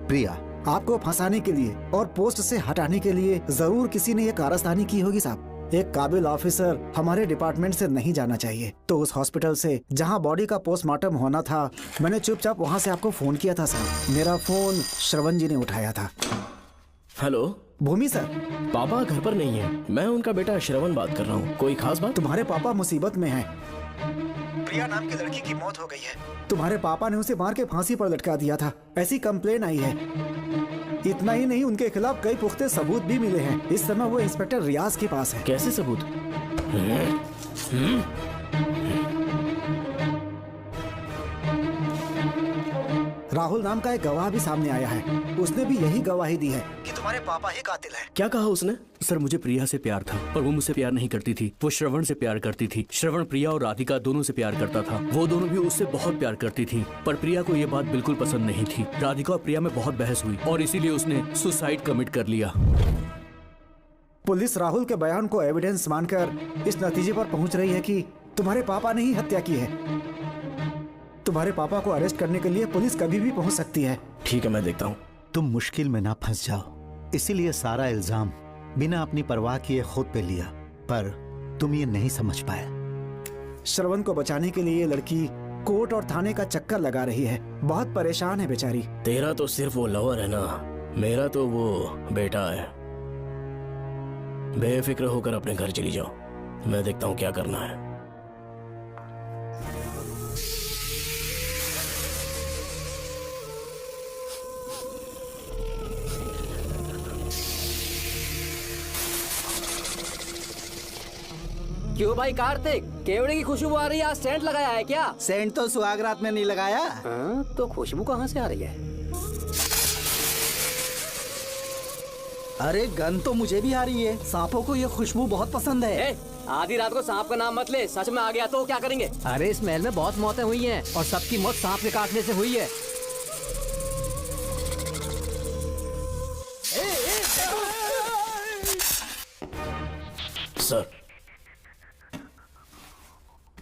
प्रिया। आपको फंसाने के लिए और पोस्ट से हटाने के लिए जरूर किसी ने ये कारस्तानी की होगी साहब। एक काबिल ऑफिसर हमारे डिपार्टमेंट से नहीं जाना चाहिए। तो उस हॉस्पिटल से जहां बॉडी का पोस्टमार्टम होना था, मैंने चुपचाप वहां से आपको फोन किया था साहब। मेरा फोन श्रवण जी ने उठाया था। हेलो भूमि सर। पापा घर पर नहीं है, मैं उनका बेटा श्रवण बात कर रहा हूँ। कोई खास बात? तुम्हारे पापा मुसीबत में हैं। प्रिया नाम की लड़की की मौत हो गई है। तुम्हारे पापा ने उसे मार के फांसी पर लटका दिया था, ऐसी कंप्लेन आई है। इतना ही नहीं, उनके खिलाफ कई पुख्ते सबूत भी मिले हैं। इस समय वो इंस्पेक्टर रियाज के पास है। कैसे सबूत? राहुल नाम का एक गवाह भी सामने आया है। उसने भी यही गवाही दी है कि तुम्हारे पापा ही कातिल हैं। क्या कहा उसने? सर मुझे प्रिया से प्यार था और वो मुझसे प्यार नहीं करती थी। वो श्रवण से प्यार करती थी। श्रवण प्रिया और राधिका दोनों से प्यार करता था। वो दोनों भी उससे बहुत प्यार करती थी, पर प्रिया को ये बात बिल्कुल पसंद नहीं थी। राधिका और प्रिया में बहुत बहस हुई और इसीलिए उसने सुसाइड कमिट कर लिया। पुलिस राहुल के बयान को एविडेंस मानकर इस नतीजे पर पहुंच रही है कि तुम्हारे पापा ने ही हत्या की है। तुम्हारे पापा को अरेस्ट करने के लिए पुलिस कभी भी पहुंच सकती है। ठीक है, मैं देखता हूँ। तुम मुश्किल में ना फंस जाओ, इसीलिए सारा इल्जाम बिना अपनी परवाह किए खुद पे लिया, पर तुम ये नहीं समझ पाए। श्रवण को बचाने के लिए लड़की कोर्ट और थाने का चक्कर लगा रही है। बहुत परेशान है बेचारी। तेरा तो सिर्फ वो लवर है ना, मेरा तो वो बेटा है। बेफिक्र होकर अपने घर चली जाओ, मैं देखता हूँ क्या करना है। क्यों भाई कार्तिक, केवड़े की खुशबू आ रही है? आज सेंट लगाया है क्या? सेंट तो सुहाग रात में नहीं लगाया। तो खुशबू कहाँ से आ रही है? अरे गन तो मुझे भी आ रही है। सांपों को ये खुशबू बहुत पसंद है। आधी रात को सांप का नाम मत ले, सच में आ गया तो क्या करेंगे? अरे इस महल में बहुत मौतें हुई हैं और सबकी मौत सांप के काटने से हुई है। सर,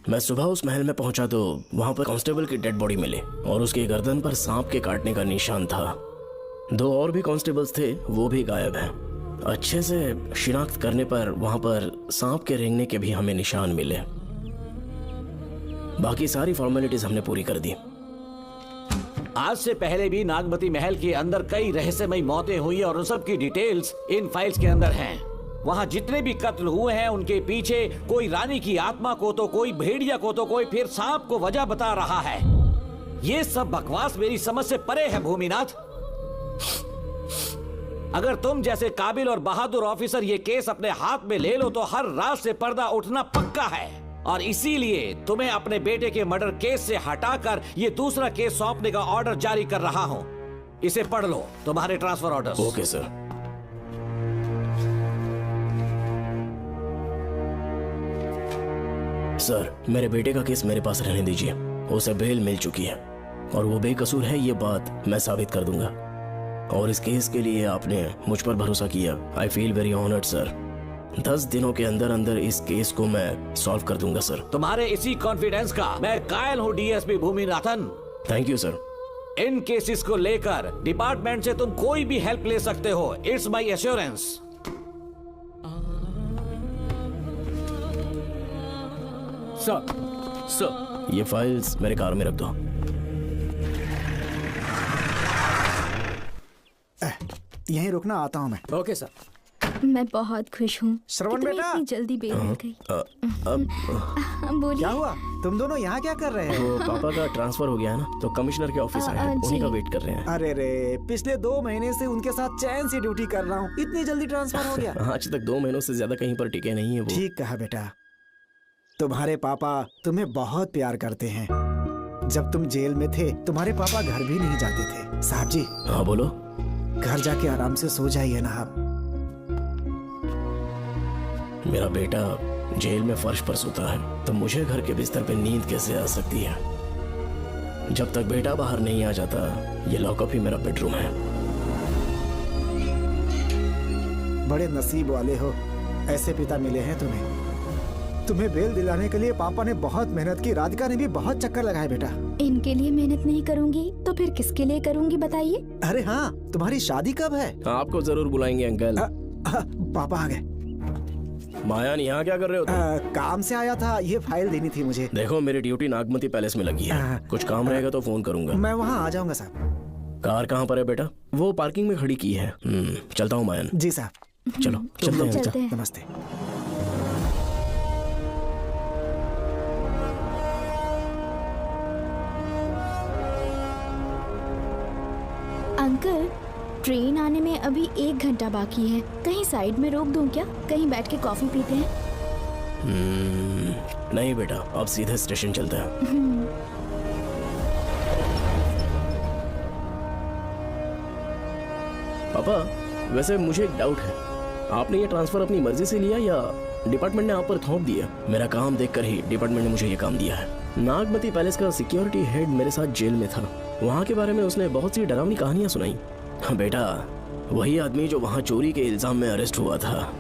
मैं सुबह उस महल में पहुंचा तो वहां पर कांस्टेबल की डेड बॉडी मिली और उसके गर्दन पर सांप के काटने का निशान था। 2 और भी कांस्टेबल्स थे, वो भी गायब हैं। अच्छे से शिनाख्त करने पर वहां पर सांप के रेंगने के भी हमें निशान मिले। बाकी सारी फॉर्मेलिटीज हमने पूरी कर दी। आज से पहले भी नागमती महल के अंदर कई रहस्यमयी मौतें हुई और उन सब की डिटेल्स इन फाइल्स के अंदर हैं। वहाँ जितने भी कत्ल हुए हैं उनके पीछे कोई रानी की आत्मा को तो कोई भेड़िया को तो कोई फिर सांप को वजह बता रहा है। ये सब बकवास मेरी समझ से परे है भूमिनाथ। अगर तुम जैसे काबिल और बहादुर ऑफिसर ये केस अपने हाथ में ले लो तो हर रात से पर्दा उठना पक्का है, और इसीलिए तुम्हें अपने बेटे के मर्डर केस से हटाकर ये दूसरा केस सौंपने का ऑर्डर जारी कर रहा हूं। इसे पढ़ लो, तुम्हारे transfer order. Okay sir. Sir, मेरे बेटे का केस मेरे पास रहने दीजिए। उसे बेल मिल चुकी है और वो बेकसूर है, ये बात मैं साबित कर दूंगा। और इस केस के लिए आपने मुझ पर भरोसा किया। I feel very honoured sir. 10 दिनों के अंदर अंदर इस केस को मैं सॉल्व कर दूंगा सर। तुम्हारे इसी कॉन्फिडेंस का मैं कायल हूँ DSP Bhuminathan. Thank you sir. In cases को लेकर डिपार्टमेंट से तुम कोई भी हेल्प ले सकते हो। It's my assurance. सर, ये फाइल्स मेरे कार में रख दो। यहीं रुकना, आता हूं मैं। Okay sir. मैं बहुत खुश हूँ। श्रवण बेटा, इतनी जल्दी बेल मिल गई। बोलिए। क्या हुआ? तुम दोनों यहाँ क्या कर रहे वो हो? पापा का ट्रांसफर हो गया है ना, तो कमिश्नर के ऑफिस आए हैं, उन्हीं का वेट कर रहे हैं। अरे रे, पिछले 2 महीने से उनके साथ चैन से ड्यूटी कर रहा हूँ, इतनी जल्दी ट्रांसफर हो गया? आज तक 2 महीनों से ज्यादा कहीं पर टिके नहीं है वो। ठीक कहा बेटा, तुम्हारे पापा तुम्हें बहुत प्यार करते हैं। जब तुम जेल में थे तुम्हारे पापा घर भी नहीं जाते थे। साहब जी। हाँ बोलो। घर जाके आराम से सो जाइए ना आप। मेरा बेटा जेल में फर्श पर सोता है तो मुझे घर के बिस्तर पे नींद कैसे आ सकती है? जब तक बेटा बाहर नहीं आ जाता, ये लॉकअप ही मेरा बेडरूम है। बड़े नसीब वाले हो, ऐसे पिता मिले हैं तुम्हें। तुम्हें बेल दिलाने के लिए पापा ने बहुत मेहनत की, राधिका ने भी बहुत चक्कर लगाए बेटा। इनके लिए मेहनत नहीं करूंगी तो फिर किसके लिए करूंगी बताइए? अरे हाँ, तुम्हारी शादी कब है? आपको जरूर बुलाएंगे अंकल। पापा आ गए। मायान, यहाँ क्या कर रहे हो तुम? काम से आया था, ये फाइल देनी थी मुझे। देखो मेरी ड्यूटी नागमती पैलेस में लगी है, कुछ काम रहेगा तो फोन करूंगा। मैं वहाँ आ जाऊंगा साहब। कार कहाँ पर है बेटा? वो पार्किंग में खड़ी की है। चलता हूँ मायन। जी साहब। चलो चलते हैं। नमस्ते। अंकल, ट्रेन आने में अभी 1 घंटा बाकी है, कहीं साइड में रोक दूं क्या? कहीं बैठ के कॉफी पीते हैं? नहीं बेटा, अब सीधे स्टेशन चलते हैं। पापा, वैसे मुझे एक डाउट है, आपने ये ट्रांसफर अपनी मर्जी से लिया या डिपार्टमेंट ने आप पर थोप दिया? मेरा काम देखकर ही डिपार्टमेंट ने मुझे ये काम दिया है। नागमती पैलेस का सिक्योरिटी हेड मेरे साथ जेल में था, वहाँ के बारे में उसने बहुत सी डरावनी कहानियां सुनाई। हाँ बेटा, वही आदमी जो वहाँ चोरी के इल्जाम में अरेस्ट हुआ था,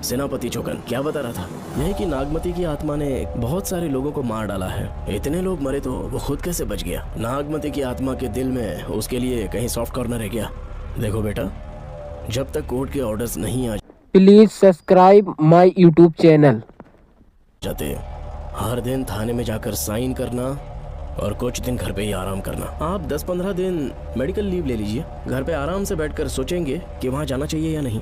सेनापति चौकन, क्या बता रहा था? यही कि नागमती की आत्मा ने बहुत सारे लोगों को मार डाला है। इतने लोग मरे तो वो खुद कैसे बच गया? नागमती की आत्मा के दिल में उसके लिए कहीं सॉफ्ट कॉर्नर है क्या? देखो बेटा, जब तक कोर्ट के ऑर्डर्स नहीं आ please subscribe my YouTube channel जाते, हर दिन थाने में जाकर साइन करना और कुछ दिन घर पे ही आराम करना। आप 10-15 दिन मेडिकल लीव ले लीजिए, घर पे आराम से बैठकर सोचेंगे कि वहाँ जाना चाहिए या नहीं।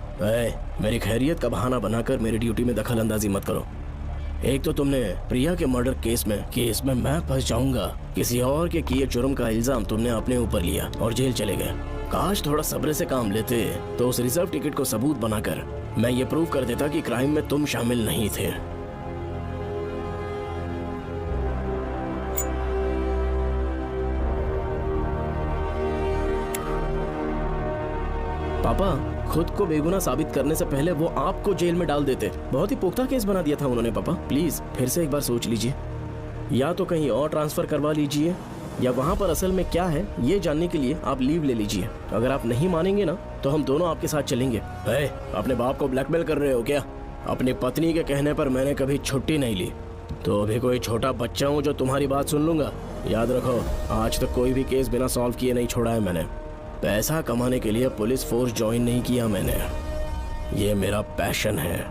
मेरी खैरियत का बहाना बनाकर मेरी ड्यूटी में दखल अंदाजी मत करो। एक तो तुमने प्रिया के मर्डर केस में कि इसमें मैं फंस जाऊंगा, किसी और के किए जुर्म का इल्जाम तुमने अपने ऊपर लिया और जेल चले गए। काश थोड़ा सब्र से काम लेते तो उस रिजर्व टिकट को सबूत बनाकर मैं ये प्रूव कर देता कि क्राइम में तुम शामिल नहीं थे। पापा, खुद को बेगुनाह साबित करने से पहले वो आपको जेल में डाल देते। बहुत ही पुख्ता केस बना दिया था उन्होंने। पापा प्लीज फिर से एक बार सोच लीजिए, या तो कहीं और ट्रांसफर करवा लीजिए या वहाँ पर असल में क्या है ये जानने के लिए आप लीव ले लीजिए। अगर आप नहीं मानेंगे ना तो हम दोनों आपके साथ चलेंगे। अपने बाप को ब्लैकमेल कर रहे हो क्या? अपनी पत्नी के कहने पर मैंने कभी छुट्टी नहीं ली, तो अभी कोई छोटा बच्चा हूँ जो तुम्हारी बात सुन लूंगा? याद रखो, आज तक कोई भी केस बिना सॉल्व किए नहीं छोड़ा है मैंने। पैसा कमाने के लिए पुलिस फोर्स ज्वाइन नहीं किया मैंने, ये मेरा पैशन है।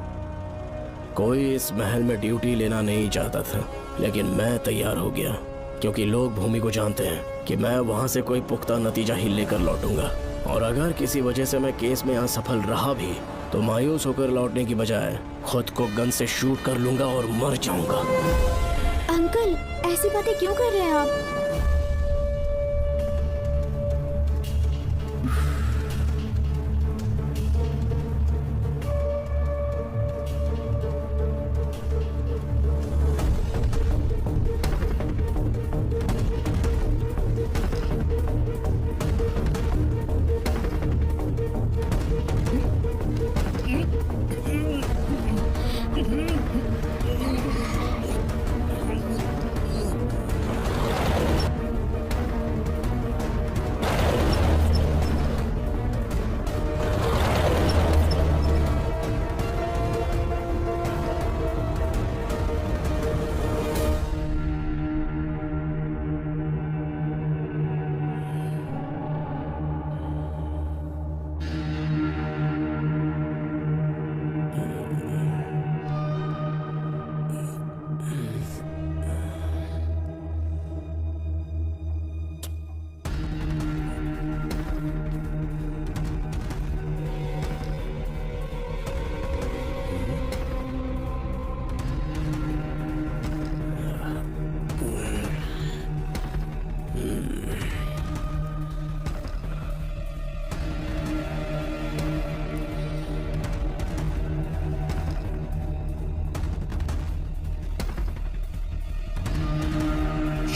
कोई इस महल में ड्यूटी लेना नहीं चाहता था, लेकिन मैं तैयार हो गया क्योंकि लोग भूमि को जानते हैं कि मैं वहां से कोई पुख्ता नतीजा ही लेकर लौटूंगा। और अगर किसी वजह से मैं केस में असफल रहा भी तो मायूस होकर लौटने की बजाय खुद को गन से शूट कर लूंगा और मर जाऊंगा। अंकल, ऐसी बातें क्यों कर रहे हैं आप?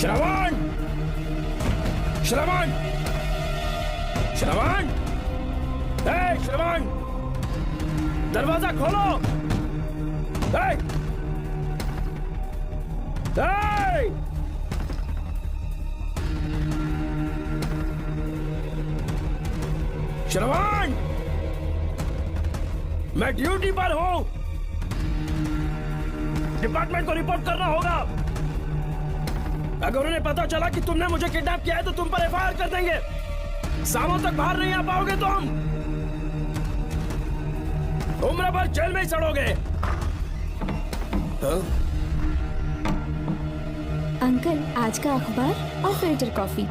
श्रवण, श्रवण, श्रवण, श्रवण, दरवाजा खोलो। श्रवण, मैं ड्यूटी पर हूं। डिपार्टमेंट को रिपोर्ट करना होगा। अगर उन्हें पता चला कि तुमने मुझे किडनैप किया है तो तुम पर एफआईआर कर देंगे। शामों तक बाहर नहीं आ पाओगे तुम। उम्र भर जेल में ही सड़ोगे। अंकल, आज का अखबार और फिल्टर कॉफी।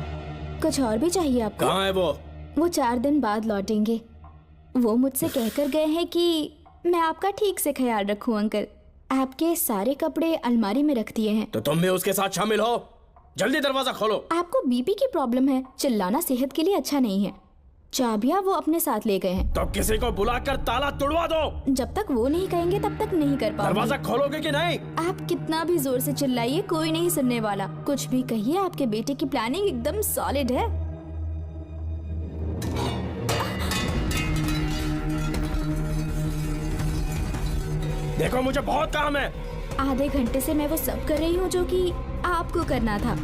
कुछ और भी चाहिए आपको? कहाँ है वो? वो 4 दिन बाद लौटेंगे। वो मुझसे कहकर गए हैं कि मैं आपका ठीक से ख्याल रखूं। अंकल, आपके सारे कपड़े अलमारी में रख दिए हैं। तो तुम भी उसके साथ शामिल हो। जल्दी दरवाजा खोलो। आपको बीपी की प्रॉब्लम है, चिल्लाना सेहत के लिए अच्छा नहीं है। चाबियां वो अपने साथ ले गए हैं। तो किसी को बुलाकर ताला तोड़वा दो। जब तक वो नहीं कहेंगे तब तक नहीं कर पाओगे। दरवाजा खोलोगे कि नहीं? आप कितना भी जोर से चिल्लाइए, कोई नहीं सुनने वाला। कुछ भी कहिए, आपके बेटे की प्लानिंग एकदम सॉलिड है। देखो, मुझे बहुत काम है। आधे घंटे से मैं वो सब कर रही हूँ जो कि आपको करना था।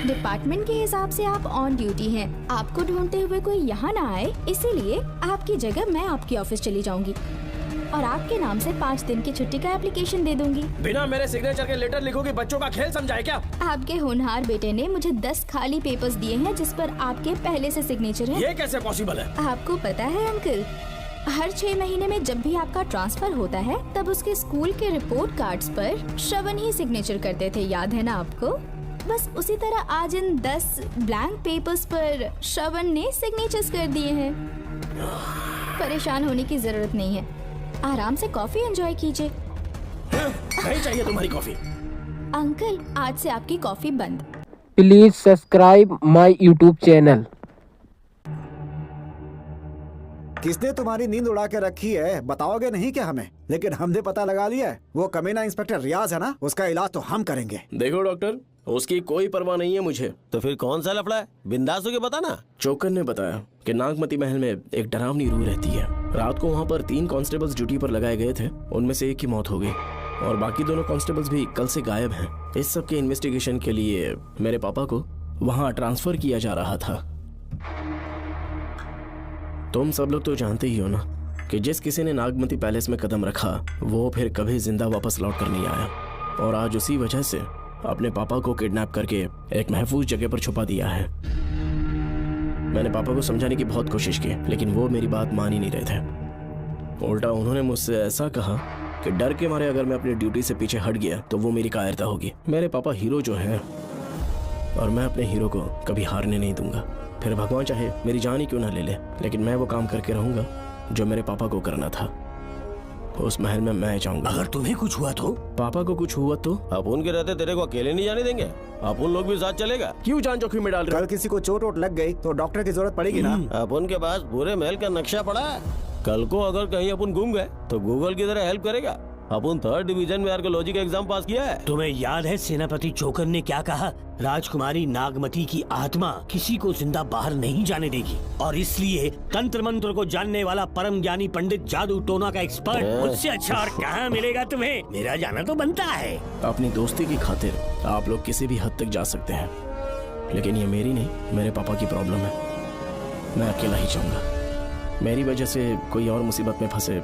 डिपार्टमेंट के हिसाब से आप ऑन ड्यूटी हैं। आपको ढूंढते हुए कोई यहाँ ना आए, इसीलिए आपकी जगह मैं आपकी ऑफिस चली जाऊंगी और आपके नाम से 5 दिन की छुट्टी का एप्लीकेशन दे दूंगी। बिना मेरे सिग्नेचर के लेटर लिखोगी? बच्चों का खेल समझाए क्या? आपके होनहार बेटे ने मुझे 10 खाली पेपर्स दिए हैं जिस पर आपके पहले से सिग्नेचर है। ये कैसे पॉसिबल है? आपको पता है अंकल, हर 6 महीने में जब भी आपका ट्रांसफर होता है तब उसके स्कूल के रिपोर्ट कार्ड्स पर श्रवण ही सिग्नेचर करते थे, याद है ना आपको? बस उसी तरह आज इन 10 ब्लैंक पेपर्स पर श्रवण ने सिग्नेचर्स कर दिए हैं। परेशान होने की जरूरत नहीं है, आराम से कॉफी एंजॉय कीजिए। नहीं चाहिए तुम्हारी कॉफी। अंकल, आज से आपकी कॉफी बंद। Please subscribe my YouTube channel. किसने तुम्हारी नींद उड़ा के रखी है, बताओगे नहीं क्या हमें? लेकिन हमने पता लगा लिया है, वो कमीना इंस्पेक्टर रियाज है ना, उसका इलाज तो हम करेंगे। देखो डॉक्टर, उसकी कोई परवाह नहीं है मुझे। तो फिर कौन सा लफड़ा है? बिंदास होके बता ना। चोकर ने बताया कि नागमती महल में एक डरावनी रूह रहती है। रात को वहाँ पर 3 कांस्टेबल्स ड्यूटी पर लगाए गए थे, उनमें से एक की मौत हो गई और बाकी दोनों कांस्टेबल्स भी कल से गायब हैं। इस सब के इन्वेस्टिगेशन के लिए मेरे पापा को वहाँ ट्रांसफर किया जा रहा था। तुम सब लोग तो जानते ही हो ना कि जिस किसी ने नागमती पैलेस में कदम रखा वो फिर कभी जिंदा वापस लौट कर नहीं आया, और आज उसी वजह से अपने पापा को किडनैप करके एक महफूज जगह पर छुपा दिया है। मैंने पापा को समझाने की बहुत कोशिश की, लेकिन वो मेरी बात मान ही नहीं रहे थे। उल्टा उन्होंने मुझसे ऐसा कहा कि डर के मारे अगर मैं अपनी ड्यूटी से पीछे हट गया तो वो मेरी कायरता होगी। मेरे पापा हीरो जो हैं, और मैं अपने हीरो को कभी हारने नहीं दूंगा। फिर भगवान चाहे मेरी जान ही क्यों ना ले ले, लेकिन मैं वो काम करके रहूंगा जो मेरे पापा को करना था। उस महल में मैं जाऊंगा। अगर तुम्हें कुछ हुआ तो? पापा को कुछ हुआ तो? अपन के रहते तेरे को अकेले नहीं जाने देंगे, अपन लोग भी साथ चलेगा। क्यों जान जोखिम में डाल रहे? कल किसी को चोट वोट लग गई तो डॉक्टर की जरूरत पड़ेगी ना। अपन के पास पूरे महल का नक्शा पड़ा है। कल को अगर कहीं अपन घूम गए तो गूगल की तरह हेल्प करेगा। अपन 3rd डिवीजन में आर्कियोलॉजी का एग्जाम पास किया है। तुम्हें याद है सेनापति चोकर ने क्या कहा? राजकुमारी नागमती की आत्मा किसी को जिंदा बाहर नहीं जाने देगी, और इसलिए तंत्र मंत्र को जानने वाला परम ज्ञानी पंडित जादू टोना का एक्सपर्ट मुझसे अच्छा और कहाँ मिलेगा तुम्हें? मेरा जाना तो बनता है। अपनी दोस्ती की खातिर आप लोग किसी भी हद तक जा सकते हैं, लेकिन ये मेरी नहीं, मेरे पापा की प्रॉब्लम है। मैं अकेला ही जाऊंगा। मेरी वजह से कोई और मुसीबत में फंसे,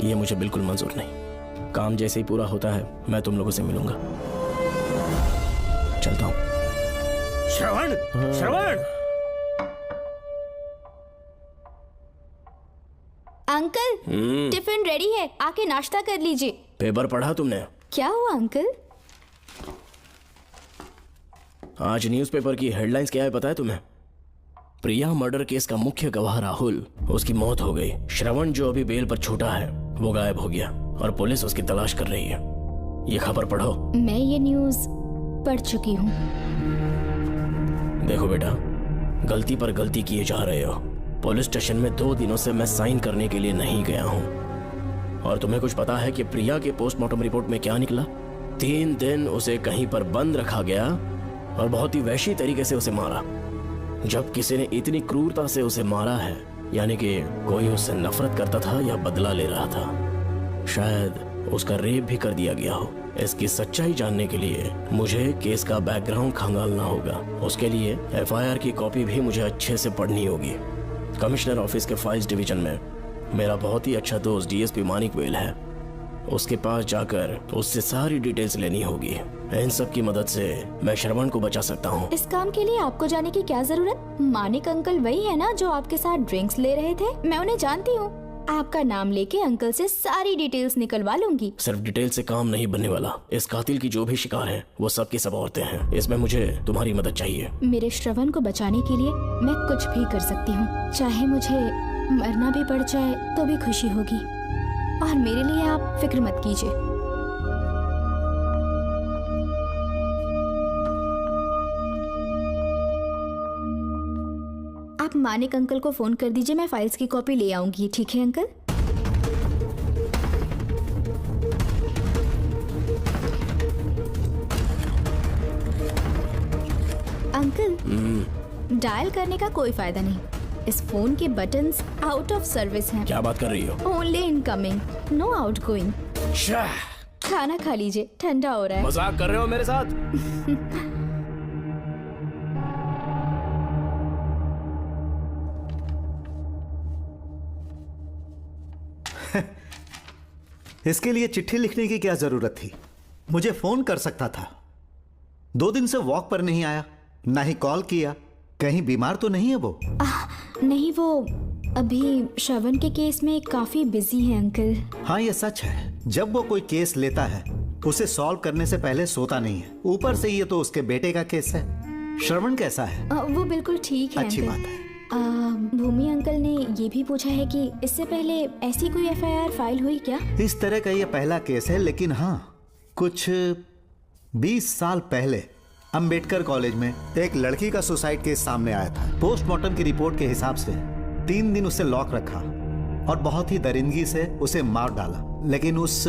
ये मुझे बिल्कुल मंजूर नहीं। काम जैसे ही पूरा होता है मैं तुम लोगों से मिलूंगा। चलता हूँ। श्रवण, श्रवण। अंकल, टिफिन रेडी है, आके नाश्ता कर लीजिए। पेपर पढ़ा तुमने? क्या हुआ अंकल? आज न्यूज़पेपर की हेडलाइंस क्या है पता है तुम्हें? प्रिया मर्डर केस का मुख्य गवाह राहुल, उसकी मौत हो गई। श्रवण जो अभी बेल पर छूटा है वो गायब हो गया और पुलिस उसकी तलाश कर रही है। ये खबर पढ़ो। मैं ये न्यूज़ पढ़ चुकी हूँ। देखो बेटा, गलती पर गलती किए जा रहे हो। पुलिस स्टेशन में 2 दिनों से मैं साइन करने के लिए नहीं गया हूँ। और तुम्हें कुछ पता है कि प्रिया के पोस्टमार्टम रिपोर्ट में क्या निकला? 3 दिन उसे कहीं पर बंद रखा गया और बहुत ही वैशी तरीके से उसे मारा। जब किसी ने इतनी क्रूरता से उसे मारा है, यानी कि कोई उससे नफरत करता था या बदला ले रहा था। शायद उसका रेप भी कर दिया गया हो। इसकी सच्चाई जानने के लिए मुझे केस का बैकग्राउंड खंगालना होगा। उसके लिए एफआईआर की कॉपी भी मुझे अच्छे से पढ़नी होगी। कमिश्नर ऑफिस के फाइल्स डिवीजन में मेरा बहुत ही अच्छा दोस्त डीएसपी मानिक वेल है। उसके पास जाकर उससे सारी डिटेल्स लेनी होगी। इन सब की मदद से मैं श्रवण को बचा सकता हूँ। इस काम के लिए आपको जाने की क्या जरूरत? मानिक अंकल वही है ना जो आपके साथ ड्रिंक्स ले रहे थे? मैं उन्हें जानती हूँ। आपका नाम लेके अंकल से सारी डिटेल्स निकलवा लूंगी। सिर्फ डिटेल से काम नहीं बनने वाला। इस कातिल की जो भी शिकार है वो सब की सब औरतें हैं। इसमें मुझे तुम्हारी मदद चाहिए। मेरे श्रवण को बचाने के लिए मैं कुछ भी कर सकती हूँ। चाहे मुझे मरना भी पड़ जाए तो भी खुशी होगी। और मेरे लिए आप फिक्र मत कीजिए। आप मानिक अंकल को फोन कर दीजिए, मैं फाइल्स की कॉपी ले आऊंगी। ठीक है अंकल? अंकल, डायल करने का कोई फायदा नहीं। इस फोन के बटन्स आउट ऑफ सर्विस हैं। क्या बात कर रही हो? Only incoming, no outgoing. खाना खा लीजिए, ठंडा हो रहा है। मजाक कर रहे हो मेरे साथ? इसके लिए चिट्ठी लिखने की क्या जरूरत थी? मुझे फोन कर सकता था। 2 दिन से वॉक पर नहीं आया, ना ही कॉल किया। कहीं बीमार तो नहीं है वो? नहीं, वो अभी श्रवण के केस में काफी बिजी है अंकल। हाँ, ये सच है। जब वो कोई केस लेता है उसे सॉल्व करने से पहले सोता नहीं है। ऊपर से ये तो उसके बेटे का केस है। श्रवण कैसा है? वो बिल्कुल ठीक है। अच्छी अंकल। बात है। भूमि अंकल ने ये भी पूछा है कि इससे पहले ऐसी कोई एफआईआर फाइल हुई क्या? इस तरह का ये पहला केस है, लेकिन हाँ, कुछ 20 साल पहले अंबेडकर कॉलेज में एक लड़की का सुसाइड केस सामने आया था। पोस्टमार्टम की रिपोर्ट के हिसाब से 3 दिन उसे लॉक रखा और बहुत ही दरिंदगी से उसे मार डाला, लेकिन उस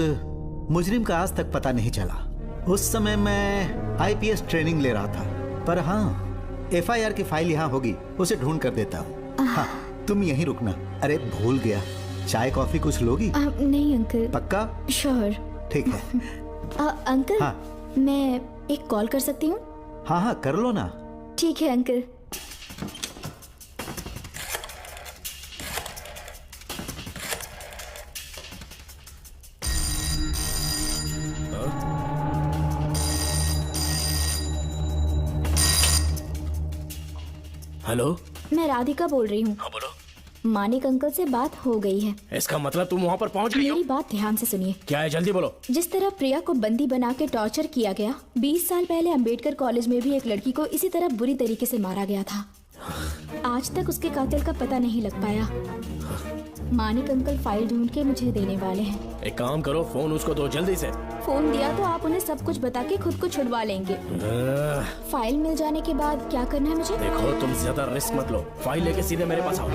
मुजरिम का आज तक पता नहीं चला। उस समय मैं आईपीएस ट्रेनिंग ले रहा था। पर हाँ, एफआईआर की फाइल यहाँ होगी, उसे ढूंढ कर देता हूँ। हाँ, तुम यहीं रुकना। अरे भूल गया, चाय कॉफी कुछ लोगी? नहीं अंकल। पक्का? श्योर। ठीक है। अंकल, हाँ। मैं एक कॉल कर सकती हूँ? हाँ हाँ, कर लो ना। ठीक है अंकल। हेलो, मैं राधिका बोल रही हूँ। हाँ बोलो। मानिक अंकल से बात हो गई है। इसका मतलब तुम वहाँ पर पहुँच गई हो? मेरी बात ध्यान से सुनिए। क्या है, जल्दी बोलो। जिस तरह प्रिया को बंदी बना के टॉर्चर किया गया, 20 साल पहले अंबेडकर कॉलेज में भी एक लड़की को इसी तरह बुरी तरीके से मारा गया था। आज तक उसके कातिल का पता नहीं लग पाया। मानिक अंकल फाइल ढूंढ के मुझे देने वाले हैं। एक काम करो, फोन उसको दो जल्दी से। फोन दिया तो आप उन्हें सब कुछ बता के खुद को छुड़वा लेंगे। फाइल मिल जाने के बाद क्या करना है मुझे? देखो, तुम ज्यादा रिस्क मत लो। फाइल लेके सीधे मेरे पास आओ।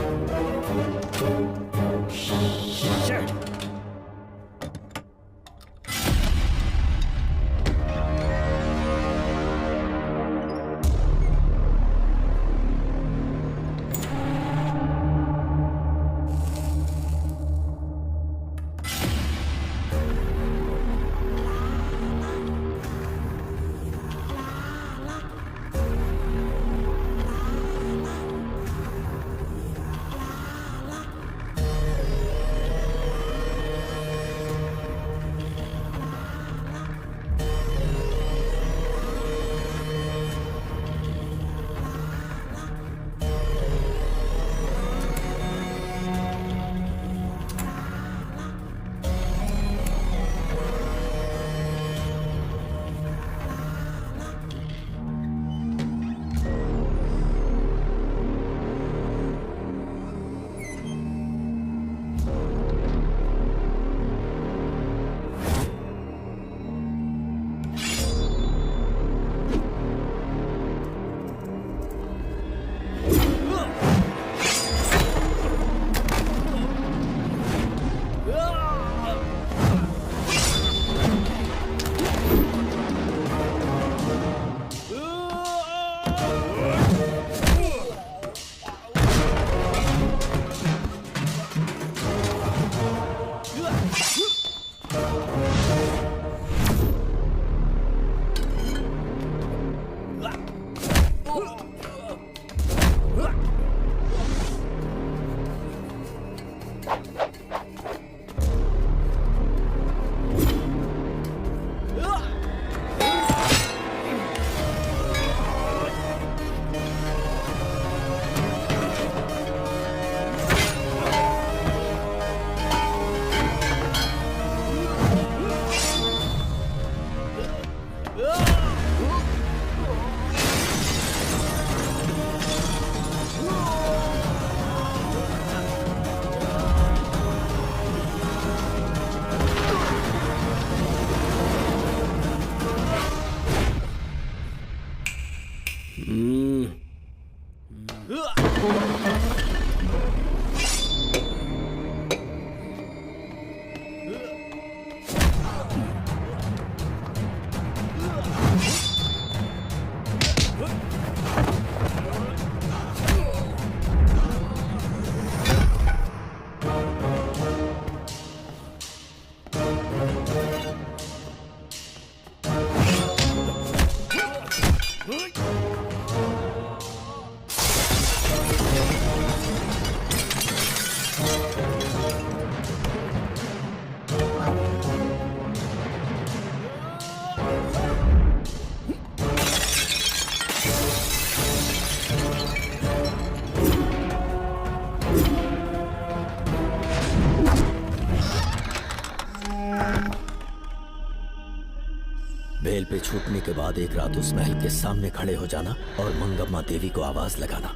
बेल पे छूटने के बाद एक रात उस महल के सामने खड़े हो जाना और मंगम्मा देवी को आवाज लगाना।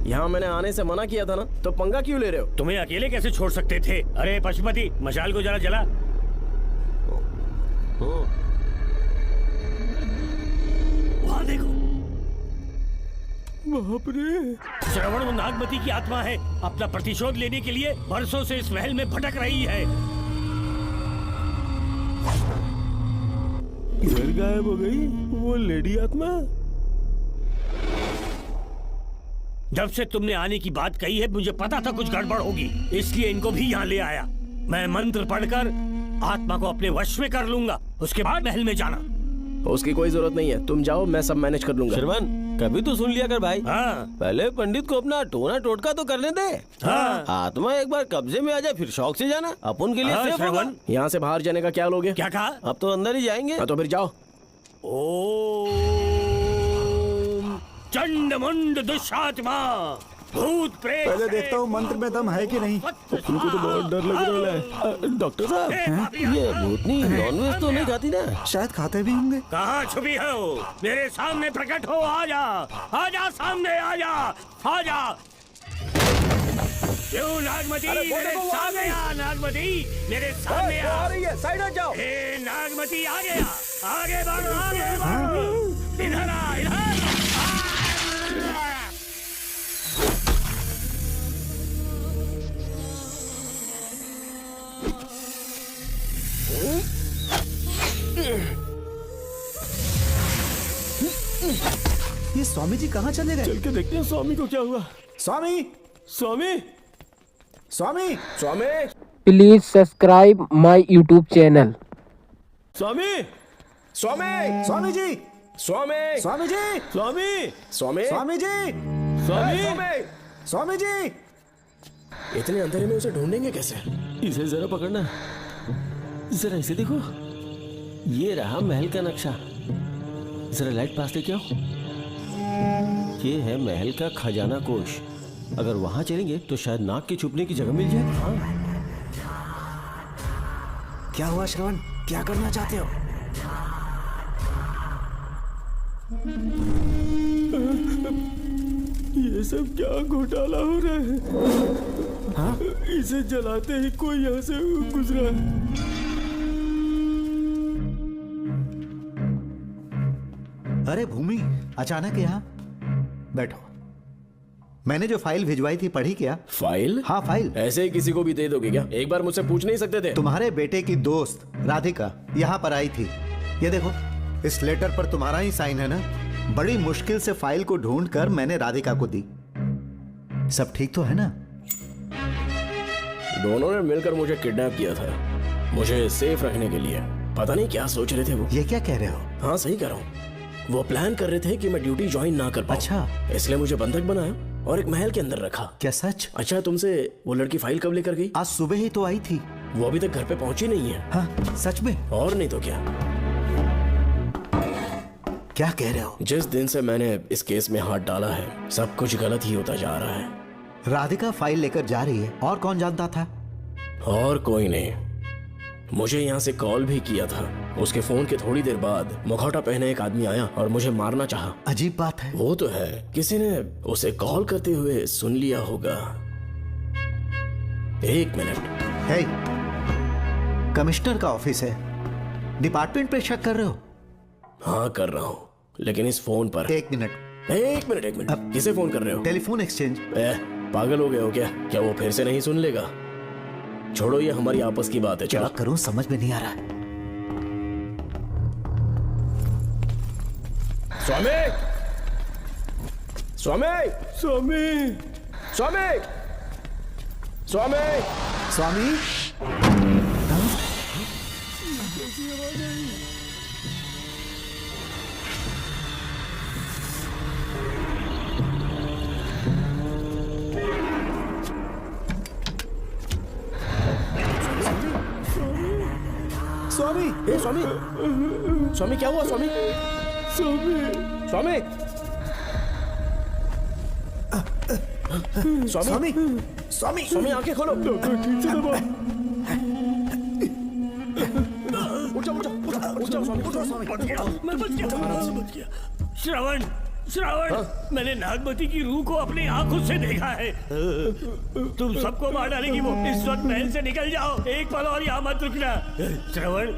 यहाँ मैंने आने से मना किया था ना, तो पंगा क्यों ले रहे हो? तुम्हें अकेले कैसे छोड़ सकते थे? अरे पशुपति, मशाल को जरा जला। वहाँ देखो, बाप रे। श्रवण वो नागमती की आत्मा है, अपना प्रतिशोध लेने के लिए बरसों से इस महल में भटक रही है। घर गायब हो गई वो लेडी आत्मा। जब से तुमने आने की बात कही है मुझे पता था कुछ गड़बड़ होगी, इसलिए इनको भी यहाँ ले आया। मैं मंत्र पढ़कर आत्मा को अपने वश में कर लूंगा, उसके बाद महल में जाना। उसकी कोई जरूरत नहीं है, तुम जाओ, मैं सब मैनेज कर लूंगा। श्रवण, कभी तो सुन लिया कर भाई। हाँ। पहले पंडित को अपना टोना टोटका तो करने दे। हाँ। आत्मा एक बार कब्जे में आ जाए फिर शौक से जाना, अपन के लिए हाँ, सेफ होगा। श्रवण। यहाँ से बाहर जाने का क्या लोगे? क्या कहा? अब तो अंदर ही जाएंगे। तो फिर जाओ। ओम चंड मुंड दुष्टात्मा भूत प्रेत। पहले देखता हूँ मंत्र में दम है कि नहीं। उनको तो बहुत डर लग रहा है। डॉक्टर साहब, ये भूतनी नॉनवेज तो नहीं खाती ना? शायद खाते भी होंगे। कहाँ छुपी हो? मेरे सामने प्रकट हो, आजा, आजा सामने, आजा, आजा। क्यों नागमती, मेरे सामने आ, नागमती, मेरे सामने आ। आ रही है, साइड हट जाओ। ए नागमती, आ गया, आगे बढ़ो, आगे बढ़ो। इधर आ, इधर। ये स्वामी जी कहाँ चले गए? चल के देखते हैं स्वामी को क्या हुआ। Swami, Swami, Swami, Swami, please subscribe my YouTube channel. Swami, Swami, Swami ji, Swami, Swami ji, Swami, Swami, Swami ji, Swami, Swami ji. इतने अंधेरे में उसे ढूंढेंगे कैसे? इसे जरा पकड़ना, जरा इसे देखो, ये रहा महल का नक्शा। जरा लाइट पास लेके आओ। ये है महल का खजाना कोष। अगर वहां चलेंगे तो शायद नाग के छुपने की जगह मिल जाए। हाँ। क्या हुआ श्रवण, क्या करना चाहते हो? ये सब क्या घोटाला हो रहा है? हाँ? इसे जलाते ही कोई यहाँ से गुजरा है। अरे भूमि, अचानक यहाँ? बैठो। मैंने जो फाइल भिजवाई थी पढ़ी क्या? फाइल? हाँ फाइल। ऐसे ही किसी को भी दे दोगे क्या? एक बार मुझसे पूछ नहीं सकते थे? तुम्हारे बेटे की दोस्त राधिका यहाँ पर आई थी। ये देखो, इस लेटर पर तुम्हारा ही साइन है ना? बड़ी मुश्किल से फाइल को ढूंढकर मैंने राधिका को दी। सब ठीक तो है ना? दोनों ने मिलकर मुझे किडनैप किया था, मुझे सेफ रखने के लिए। पता नहीं क्या सोच रहे थे वो। ये क्या कह रहे हो? हाँ सही कह रहा हूँ। वो प्लान कर रहे थे कि मैं ड्यूटी ज्वाइन ना कर पाऊं। अच्छा। इसलिए मुझे बंधक बनाया और एक महल के अंदर रखा। क्या सच? अच्छा, तुमसे वो लड़की फाइल कब लेकर गई? आज सुबह ही तो आई थी। वो अभी तक घर पे पहुंची नहीं है। हाँ सच में? और नहीं तो क्या। क्या कह रहे हो? जिस दिन से मैंने इस केस में हाथ डाला है सब कुछ गलत ही होता जा रहा है। राधिका फाइल लेकर जा रही है, और कौन जानता था? और कोई नहीं। मुझे यहाँ से कॉल भी किया था। उसके फोन के थोड़ी देर बाद मुखौटा पहने एक आदमी आया और मुझे मारना चाहा। अजीब बात है। वो तो है, किसी ने उसे कॉल करते हुए सुन लिया होगा। एक मिनट। हे, कमिश्नर का ऑफिस है, डिपार्टमेंट पे शक कर रहे हो? हाँ कर रहा हूँ, लेकिन इस फोन पर। एक मिनट। एक मिनट। अब किसे फोन कर रहे हो? Telephone exchange. पागल हो गए हो क्या? क्या वो फिर से नहीं सुन लेगा? छोड़ो, ये हमारी आपस की बात है। क्या करूं समझ में नहीं आ रहा है। स्वामी, स्वामी, स्वामी, स्वामी, स्वामी, स्वामी। स्वामी, स्वामी, हे स्वामी, स्वामी क्या हुआ स्वामी? स्वामी, स्वामी, स्वामी, स्वामी, स्वामी आंखें खोलो। डॉक्टर ठीक से दबा। उठो, उठो, उठो, उठो स्वामी, उठो स्वामी। बच गया, मैं बच गया, आराम से बच गया। श्रवण, श्रवण, मैंने नागमती की रूह को अपनी आंखों से देखा है। तुम सबको मार डालेगी वो। इस वक्त महल से निकल जाओ, एक पल और यहाँ मत रुकना। श्रवण,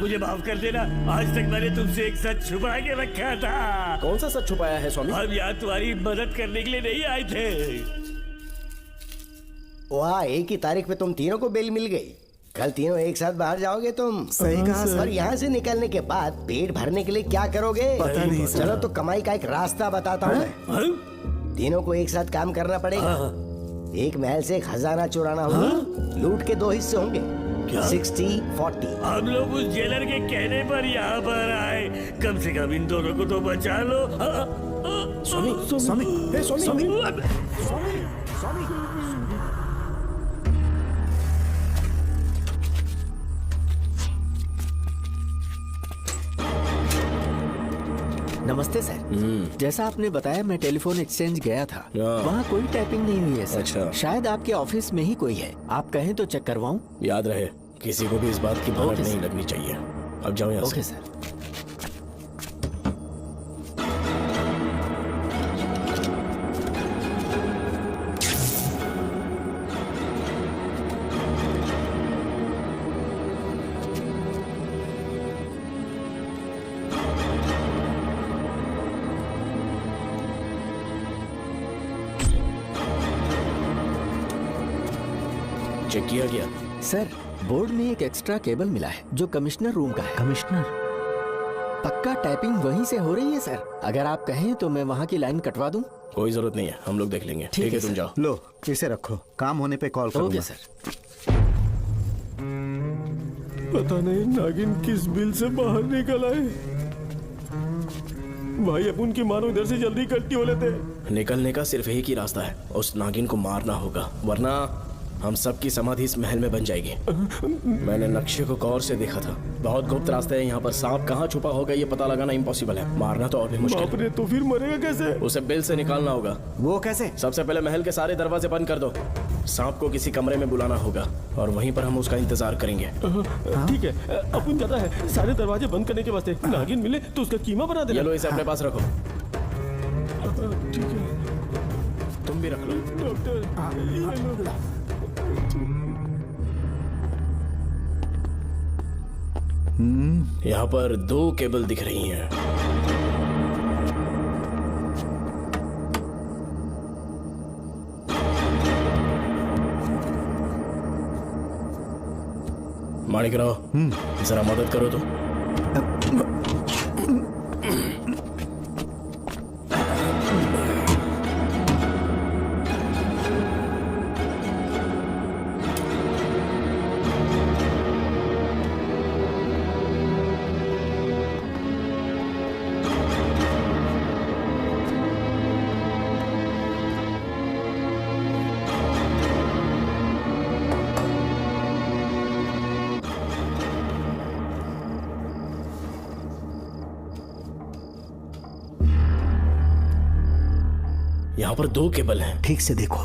मुझे माफ कर देना, आज तक मैंने तुमसे एक सच छुपा के रखा था। कौन सा सच छुपाया है स्वामी? हम यहाँ तुम्हारी मदद करने के लिए नहीं आए थे। वाह, एक ही तारीख पे तुम तीनों को बेल मिल गई। कल तीनों एक साथ बाहर जाओगे तुम। सही कहा सर। और यहाँ से निकलने के बाद पेट भरने के लिए क्या करोगे? पता नहीं सर। चलो तो कमाई का एक रास्ता बताता हूँ मैं। तीनों को एक साथ काम करना पड़ेगा। एक महल से एक खजाना चुराना होगा। लूट के 2 हिस्से होंगे, 60-40। हम लोग उस जेलर के कहने पर यहाँ पर आए। कम से कम इन दोनों को तो बचा लो। स्वामी, स्वामी, हे स्वामी, स्वामी। नमस्ते सर। जैसा आपने बताया मैं टेलीफोन एक्सचेंज गया था, वहाँ कोई टाइपिंग नहीं हुई है सर। अच्छा। शायद आपके ऑफिस में ही कोई है, आप कहें तो चेक करवाऊं? याद रहे, किसी को भी इस बात की भनक नहीं लगनी चाहिए। अब जाओ यहाँ से। Okay sir. चेक किया गया सर। बोर्ड में एक एक्स्ट्रा केबल मिला है जो कमिश्नर रूम का है। कमिश्नर? पक्का टाइपिंग वहीं से हो रही है सर। अगर आप कहें तो मैं वहाँ की लाइन कटवा दूं? कोई जरूरत नहीं है, हम लोग देख लेंगे। ठीक है, तुम जाओ। लो इसे रखो, काम होने पे कॉल करूंगा। Okay sir. पता नहीं नागिन किस बिल से बाहर निकल आए। भाई अपन की मानो इधर से जल्दी इकट्ठी हो लेते। निकलने का सिर्फ एक ही रास्ता है, उस नागिन को मारना होगा, वरना हम सबकी समाधि इस महल में बन जाएगी। मैंने नक्शे को गौर से देखा था, बहुत गुप्त रास्ते हैं यहाँ पर। सांप कहाँ छुपा होगा ये पता लगाना इम्पॉसिबल है, मारना तो और भी मुश्किल। बाप रे, तो फिर मरेगा कैसे? उसे बिल से निकालना होगा। वो कैसे? सबसे पहले महल के सारे दरवाजे बंद कर दो। सांप को किसी कमरे में बुलाना होगा और वहीं पर हम उसका इंतजार करेंगे। ठीक है, अपन जाता है सारे दरवाजे बंद करने के वास्ते। नागिन मिले तो उसका कीमा बना देना। ये लो, इसे अपने पास रखो। ठीक है, तुम भी रख लो। डॉक्टर, यहाँ पर 2 केबल दिख रही हैं। माणिकराव, जरा मदद करो तो। यहाँ पर 2 केबल हैं। ठीक से देखो।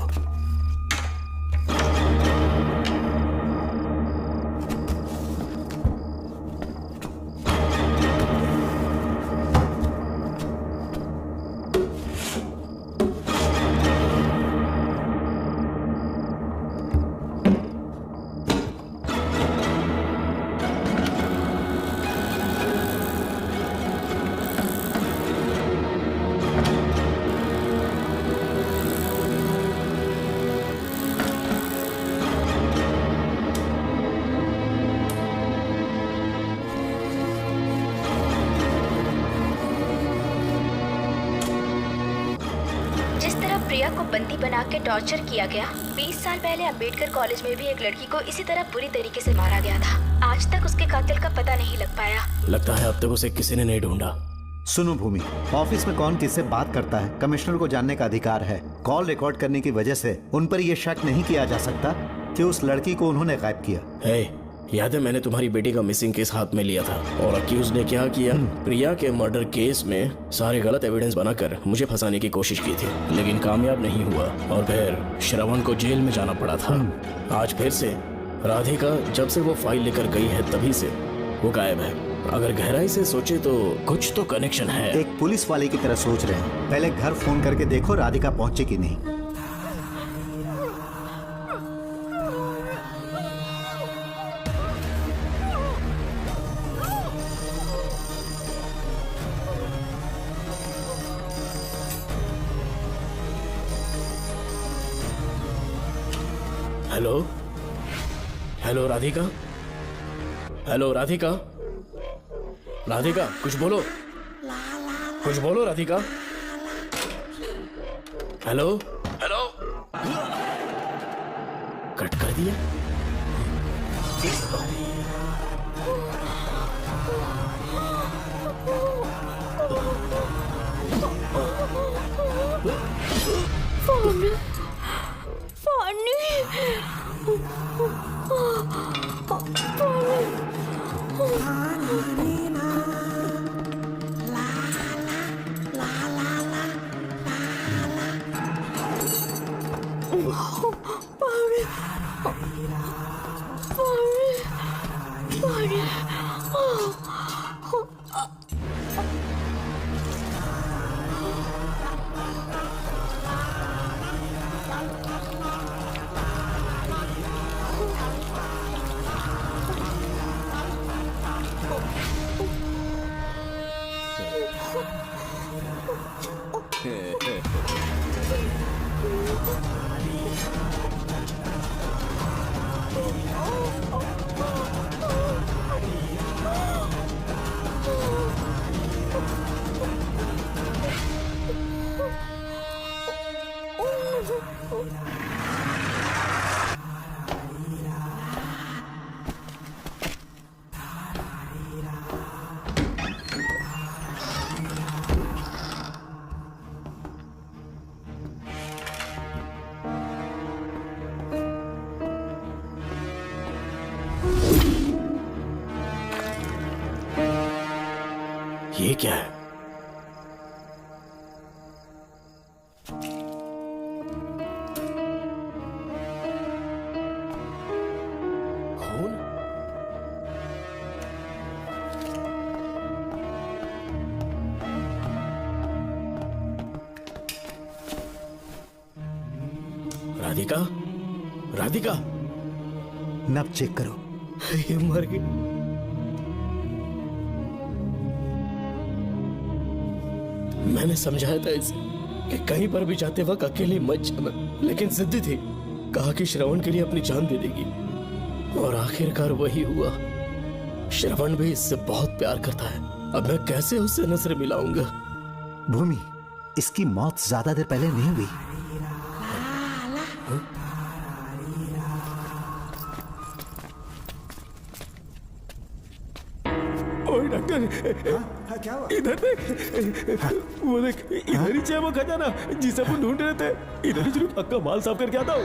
प्रिया को बंदी बना के टॉर्चर किया गया। 20 साल पहले अंबेडकर कॉलेज में भी एक लड़की को इसी तरह बुरी तरीके से मारा गया था। आज तक उसके कातिल का पता नहीं लग पाया। लगता है अब तक उसे किसी ने नहीं ढूंढा। सुनो भूमि, ऑफिस में कौन किससे बात करता है कमिश्नर को जानने का अधिकार है। कॉल रिकॉर्ड करने की वजह से उन पर यह शक नहीं किया जा सकता कि उस लड़की को उन्होंने गायब किया। हे, याद है मैंने तुम्हारी बेटी का मिसिंग केस हाथ में लिया था और अक्यूज ने क्या किया, प्रिया के मर्डर केस में सारे गलत एविडेंस बनाकर मुझे फंसाने की कोशिश की थी, लेकिन कामयाब नहीं हुआ और फिर श्रवण को जेल में जाना पड़ा था। आज फिर से राधिका जब से वो फाइल लेकर गई है तभी से वो गायब है। अगर गहराई से सोचे तो कुछ तो कनेक्शन है। एक पुलिस वाले की तरह सोच रहे हैं। पहले घर फोन करके देखो राधिका पहुंचे कि नहीं। Hello hello Radhika, hello Radhika, Radhika कुछ बोलो, कुछ बोलो राधिका। हेलो हेलो, कट कर दिया। ये क्या है? खून? राधिका, राधिका, नब चेक करो। ये मर गई। मैंने समझाया था इसे कि कहीं पर भी जाते वक्त अकेले मत जाना, लेकिन जिद्दी थी, कहा कि श्रवण के लिए अपनी जान दे देगी और आखिरकार वही हुआ। श्रवण भी इससे बहुत प्यार करता है। अब मैं कैसे उससे नजर मिलाऊंगा? भूमि, इसकी मौत ज्यादा देर पहले नहीं हुई। ओए डॉक्टर, क्या हुआ? इधर देख, वो देख, इधर ही है वो खजाना जिसे अपन ढूंढ रहे थे। इधर ही जरूर पक्का माल साफ करके आता हूँ।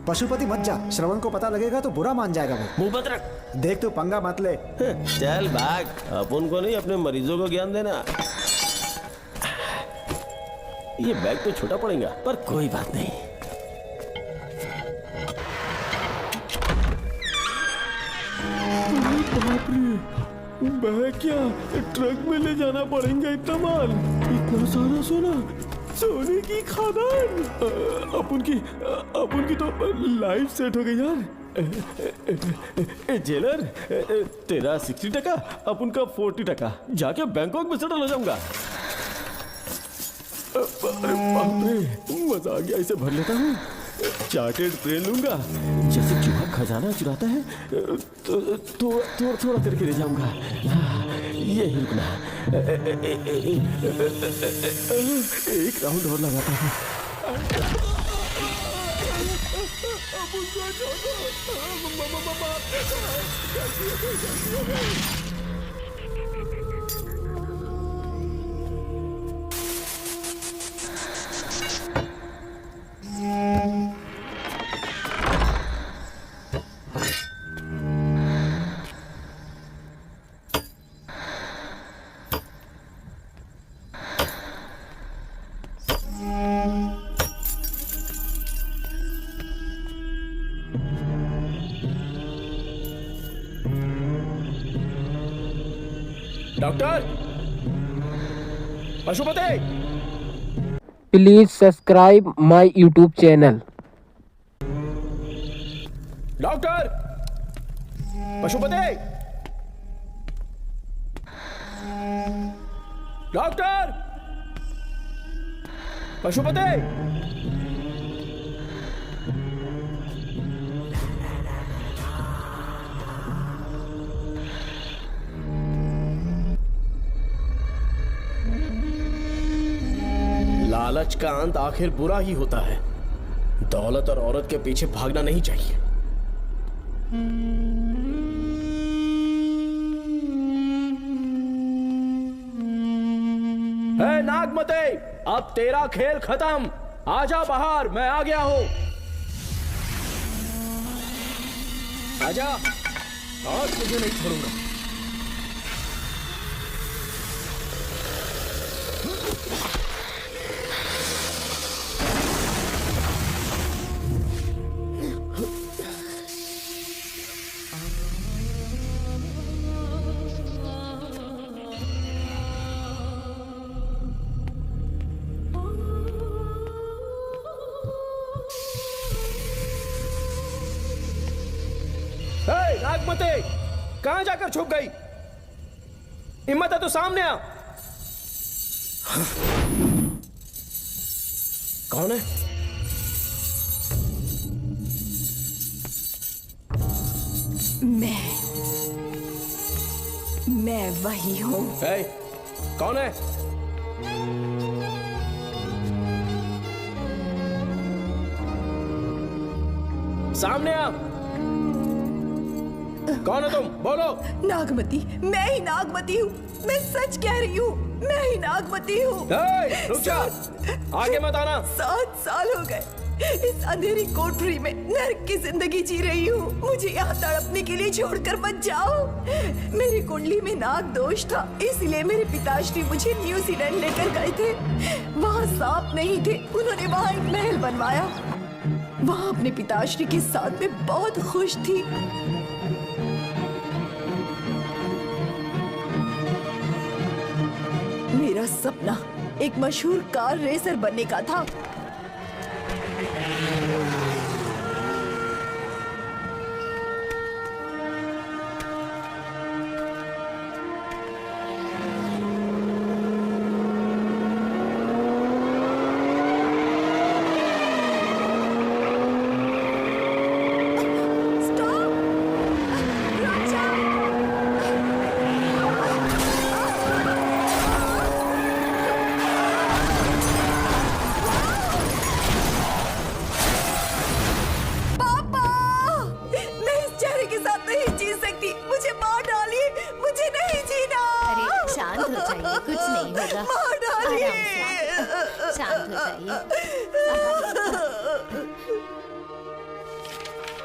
पशुपति मत जा, श्रवण को पता लगेगा तो बुरा मान जाएगा वो। मुंह बंद रख। देख तू पंगा मत ले। चल भाग, अपन को नहीं अपने मरीजों को ज्ञान देना। ये बैग तो छोटा पड़ेगा पर कोई बात नहीं। बाप रे, बैग क्या ट्रक में ले जाना पड़ेगा इतना माल, इतना सारा सोना, सोने की खादान। अपन की तो लाइफ सेट हो गई यार। जेलर, तेरा 60%, अपन का 40%। जाके बैंकॉक में सेटल हो जाऊंगा। अरे बाप रे, मजा आ गया, इसे भर लेता हूँ। चार्टेड प्लेन लूंगा, जैसे चूहा खजाना चुराता है तो थोड़ा करके ले जाऊंगा। यही रुकना, एक राउंड और लगाता हूँ। Doctor Pashupati, please subscribe my YouTube channel. Doctor Pashupati, doctor Pashupati. लालच का अंत आखिर बुरा ही होता है। दौलत और औरत के पीछे भागना नहीं चाहिए। हे नागमते, अब तेरा खेल खत्म। आजा बाहर, मैं आ गया हूं। आजा, आज तुझे नहीं छोड़ूंगा। नागमते, कहां जाकर छुप गई? हिम्मत है तो सामने आ। कौन है? मैं वही हूँ। कौन है? सामने आ। कौन हो तुम? बोलो। नागमती, मैं ही नागमती हूँ। मैं सच कह रही हूँ, मैं ही नागमती हूँ। रुक जा, आगे मत आना। 7 साल हो गए इस अंधेरी कोठरी में नर्क की जिंदगी जी रही हूँ। मुझे यहाँ तड़पने के लिए छोड़कर मत जाओ। मेरी कुंडली में नाग दोष था, इसलिए मेरे पिताश्री मुझे न्यूजीलैंड लेकर गए थे। वहाँ सांप नहीं थे, उन्होंने वहाँ एक महल बनवाया। वहाँ अपने पिताश्री के साथ में बहुत खुश थी। मेरा सपना एक मशहूर कार रेसर बनने का था।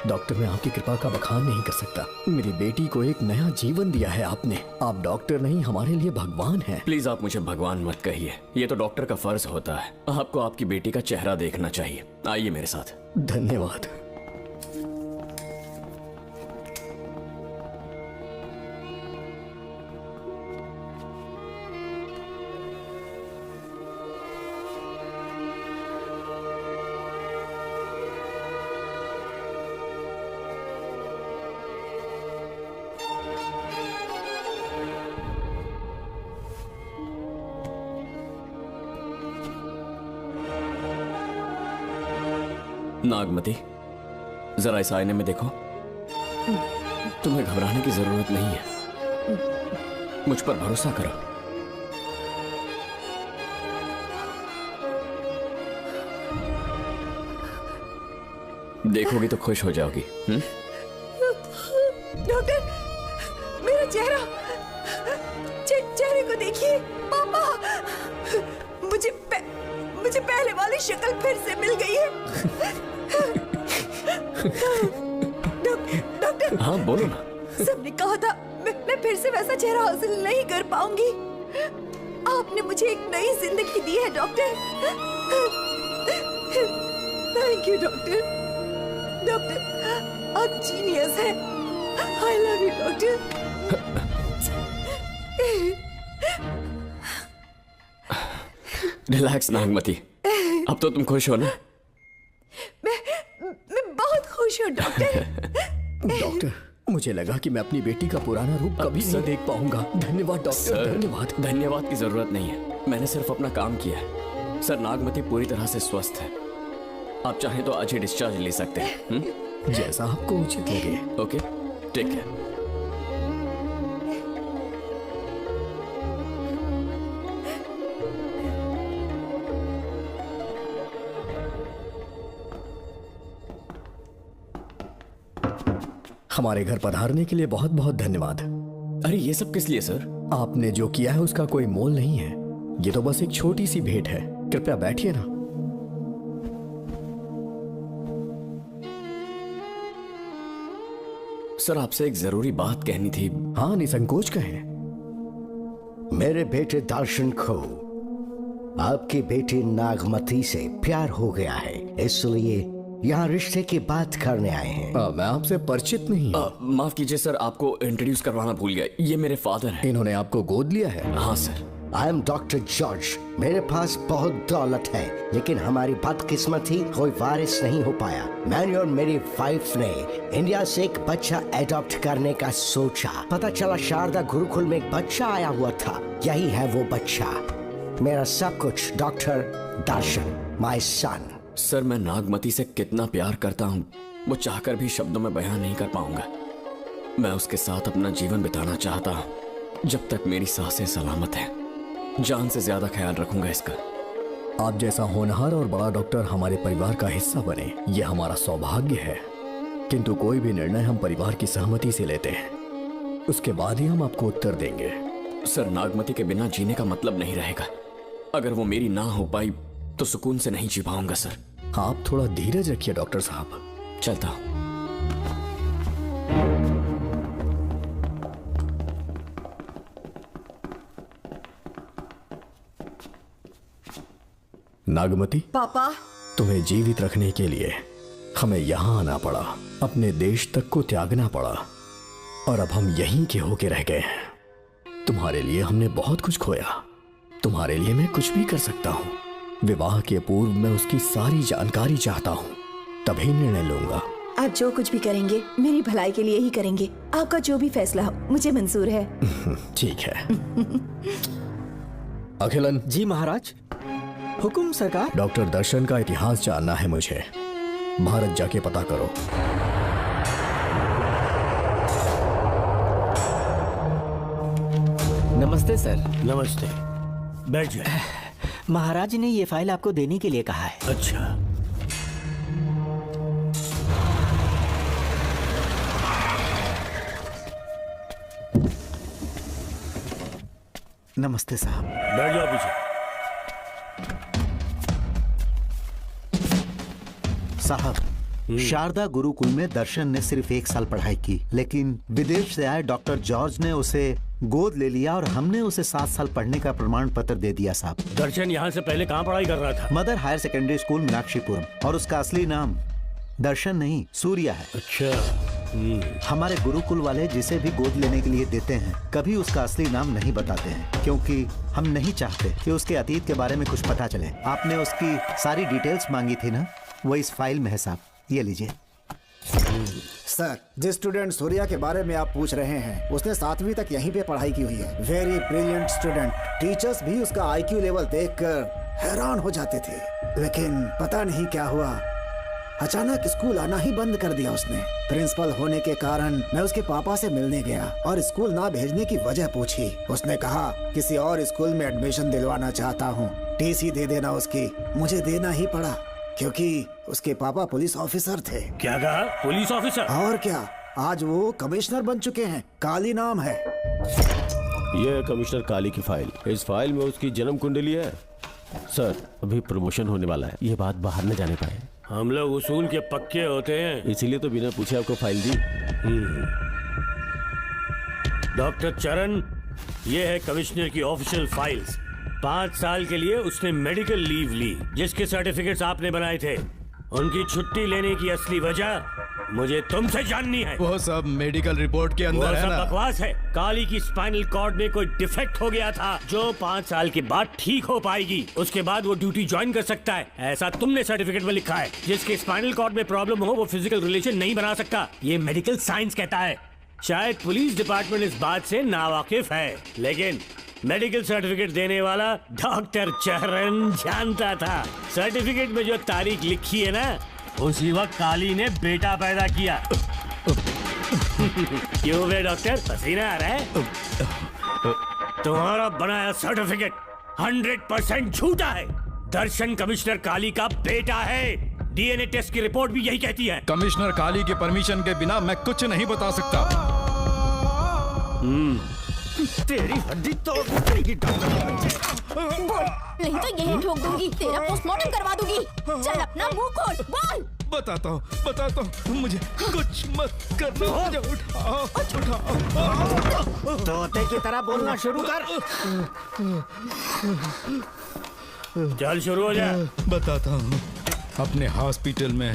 डॉक्टर, मैं आपकी कृपा का बखान नहीं कर सकता। मेरी बेटी को एक नया जीवन दिया है आपने। आप डॉक्टर नहीं, हमारे लिए भगवान हैं। प्लीज आप मुझे भगवान मत कहिए, ये तो डॉक्टर का फर्ज होता है। आपको आपकी बेटी का चेहरा देखना चाहिए। आइए मेरे साथ। धन्यवाद। नागमती, जरा इस आईने में देखो। तुम्हें घबराने की जरूरत नहीं है, मुझ पर भरोसा करो। देखोगी तो खुश हो जाओगी। डॉक्टर, मेरा चेहरा, चेहरे को देखिए। पापा, मुझे पहले वाली शक्ल फिर से मिल गई है। डॉक्टर, हाँ बोलो ना। सबने कहा था मैं फिर से वैसा चेहरा हासिल नहीं कर पाऊंगी। आपने मुझे एक नई जिंदगी दी है doctor. Thank you doctor. Doctor, आप जीनियस हैं। I love you doctor. Relax Nagmati, अब तो तुम खुश हो ना? मैं बहुत खुश हूँ डॉक्टर। डॉक्टर, मुझे लगा कि मैं अपनी बेटी का पुराना रूप कभी नहीं देख पाऊंगा। धन्यवाद डॉक्टर, धन्यवाद। धन्यवाद की जरूरत नहीं है, मैंने सिर्फ अपना काम किया है। सर, नागमती पूरी तरह से स्वस्थ है। आप चाहें तो आज ही डिस्चार्ज ले सकते हैं। जैसा आपको उचित लगे। Okay, take care. हमारे घर पधारने के लिए बहुत बहुत धन्यवाद। अरे ये सब किस लिए सर? आपने जो किया है उसका कोई मोल नहीं है। ये तो बस एक छोटी सी भेंट है। कृपया बैठिए ना। सर, आपसे एक जरूरी बात कहनी थी। हाँ, निसंकोच कहें। मेरे बेटे दर्शन को आपकी बेटी नागमती से प्यार हो गया है, इसलिए यहाँ रिश्ते की बात करने आए हैं। मैं आपसे परिचित नहीं। माफ कीजिए सर, आपको इंट्रोड्यूस करवाना भूल गया। ये मेरे फादर हैं। इन्होंने आपको गोद लिया है? हाँ sir. I am doctor George. मेरे पास बहुत दौलत है, लेकिन हमारी बदकिस्मती कोई वारिस नहीं हो पाया। मैंने और मेरी वाइफ ने इंडिया से एक बच्चा एडॉप्ट करने का सोचा। पता चला शारदा गुरुकुल में एक बच्चा आया हुआ था। यही है वो बच्चा, मेरा सब कुछ, doctor Darshan, my son. Sir, मैं नागमती से कितना प्यार करता हूँ वो चाहकर भी शब्दों में बयान नहीं कर पाऊंगा। मैं उसके साथ अपना जीवन बिताना चाहता हूँ जब तक मेरी सांसें सलामत हैं। जान से ज्यादा ख्याल रखूंगा इसका। आप जैसा होनहार और बड़ा डॉक्टर हमारे परिवार का हिस्सा बने, ये हमारा सौभाग्य है। किंतु कोई भी निर्णय हम परिवार की सहमति से लेते हैं, उसके बाद ही हम आपको उत्तर देंगे। सर, नागमती के बिना जीने का मतलब नहीं रहेगा। अगर वो मेरी ना हो पाई तो सुकून से नहीं जी पाऊंगा सर। आप थोड़ा धीरज रखिए डॉक्टर साहब। चलता हूं। नागमती, पापा, तुम्हें जीवित रखने के लिए हमें यहाँ आना पड़ा, अपने देश तक को त्यागना पड़ा, और अब हम यहीं के होके रह गए हैं। तुम्हारे लिए हमने बहुत कुछ खोया। तुम्हारे लिए मैं कुछ भी कर सकता हूँ। विवाह के पूर्व मैं उसकी सारी जानकारी चाहता हूँ, तभी निर्णय लूंगा। आप जो कुछ भी करेंगे मेरी भलाई के लिए ही करेंगे। आपका जो भी फैसला हो मुझे मंजूर है। ठीक है। अखिलन। जी महाराज। हुकुम सरकार। डॉक्टर दर्शन का इतिहास जानना है मुझे। भारत जाके पता करो। नमस्ते सर। नमस्ते, बैठ जाए। महाराज ने ये फाइल आपको देने के लिए कहा है। अच्छा, नमस्ते साहब। बैठ जाओ पीछे। साहब, शारदा गुरुकुल में दर्शन ने सिर्फ 1 साल पढ़ाई की, लेकिन विदेश से आए डॉक्टर जॉर्ज ने उसे गोद ले लिया और हमने उसे 7 साल पढ़ने का प्रमाण पत्र दे दिया साहब। दर्शन यहाँ से पहले कहाँ पढ़ाई कर रहा था? Mother higher secondary school Meenakshipuram, और उसका असली नाम दर्शन नहीं सूर्या है। अच्छा। हमारे गुरुकुल वाले जिसे भी गोद लेने के लिए देते हैं कभी उसका असली नाम नहीं बताते हैं, क्योंकि हम नहीं चाहते कि उसके अतीत के बारे में कुछ पता चले। आपने उसकी सारी डिटेल्स मांगी थी ना, वो इस फाइल में है साहब, ये लीजिए। सर, जिस स्टूडेंट सूर्या के बारे में आप पूछ रहे हैं उसने 7वीं तक यहीं पे पढ़ाई की हुई है। Very brilliant student. टीचर्स भी उसका IQ लेवल देखकर हैरान हो जाते थे, लेकिन पता नहीं क्या हुआ, अचानक स्कूल आना ही बंद कर दिया उसने। प्रिंसिपल होने के कारण मैं उसके पापा से मिलने गया और स्कूल ना भेजने की वजह पूछी। उसने कहा किसी और स्कूल में एडमिशन दिलवाना चाहता हूँ, TC दे देना उसकी। मुझे देना ही पड़ा क्योंकि उसके पापा पुलिस ऑफिसर थे। क्या कहा? Police officer? और क्या, आज वो कमिश्नर बन चुके हैं। काली नाम है। ये है कमिश्नर काली की फाइल। इस फाइल में उसकी जन्म कुंडली है। सर, अभी प्रमोशन होने वाला है, ये बात बाहर न जाने पाए। हम लोग उसूल के पक्के होते हैं, इसीलिए तो बिना पूछे आपको फाइल दी। डॉक्टर चरण, ये है कमिश्नर की ऑफिशियल फाइल्स। 5 साल के लिए उसने मेडिकल लीव ली, जिसके सर्टिफिकेट्स आपने बनाए थे। उनकी छुट्टी लेने की असली वजह मुझे तुमसे जाननी है। वो सब मेडिकल रिपोर्ट के अंदर वो है सब ना। बकवास है। काली की स्पाइनल कॉर्ड में कोई डिफेक्ट हो गया था जो 5 साल के बाद ठीक हो पाएगी। उसके बाद वो ड्यूटी ज्वाइन कर सकता है, ऐसा तुमने सर्टिफिकेट में लिखा है। जिसके स्पाइनल कॉर्ड में प्रॉब्लम हो वो फिजिकल रिलेशन नहीं बना सकता, ये मेडिकल साइंस कहता है। शायद पुलिस डिपार्टमेंट इस बात से नावाकिफ है, लेकिन मेडिकल सर्टिफिकेट देने वाला डॉक्टर चरण जानता था। सर्टिफिकेट में जो तारीख लिखी है ना, उसी वक्त काली ने बेटा पैदा किया। क्यों बे डॉक्टर, पसीना आ रहा है? तुम्हारा बनाया सर्टिफिकेट 100% झूठा है। दर्शन कमिश्नर काली का बेटा है। डीएनए टेस्ट की रिपोर्ट भी यही कहती है। कमिश्नर काली के परमिशन के बिना मैं कुछ नहीं बता सकता। तेरी हड्डी तोड़ देगी बोल, नहीं तो यही ठोक दूंगी, तेरा पोस्टमार्टम करवा दूंगी। चल अपना मुंह खोल, बोल। बताता हूँ, मुझे कुछ मत करना, मुझे उठाओ। तोते की तरह बोलना शुरू कर। चल शुरू हो जा। बताता हूँ, अपने हॉस्पिटल में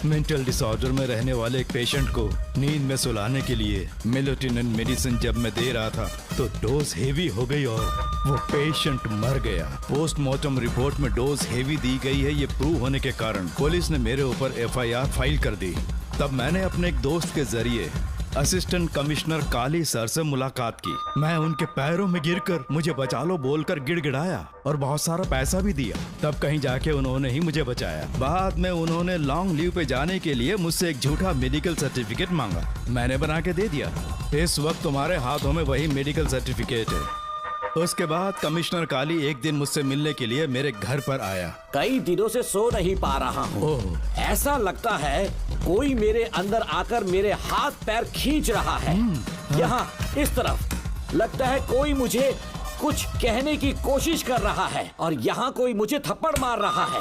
मेंटल डिसऑर्डर में रहने वाले एक पेशेंट को नींद में सुलाने के लिए मेलेटोनिन मेडिसिन जब मैं दे रहा था तो डोज हेवी हो गई और वो पेशेंट मर गया। पोस्टमार्टम रिपोर्ट में डोज हेवी दी गई है, ये प्रूव होने के कारण पुलिस ने मेरे ऊपर एफआईआर फाइल कर दी। तब मैंने अपने एक दोस्त के जरिए असिस्टेंट कमिश्नर काली सर से मुलाकात की। मैं उनके पैरों में गिरकर मुझे बचा लो बोलकर गिड़गिड़ाया और बहुत सारा पैसा भी दिया। तब कहीं जाके उन्होंने ही मुझे बचाया। बाद में उन्होंने लॉन्ग लीव पे जाने के लिए मुझसे एक झूठा मेडिकल सर्टिफिकेट मांगा, मैंने बना के दे दिया। इस वक्त तुम्हारे हाथों में वही मेडिकल सर्टिफिकेट है। उसके बाद कमिश्नर काली एक दिन मुझसे मिलने के लिए मेरे घर पर आया। कई दिनों से सो नहीं पा रहा हूँ। ऐसा लगता है कोई मेरे अंदर आकर मेरे हाथ पैर खींच रहा है। यहाँ इस तरफ लगता है कोई मुझे कुछ कहने की कोशिश कर रहा है और यहाँ कोई मुझे थप्पड़ मार रहा है।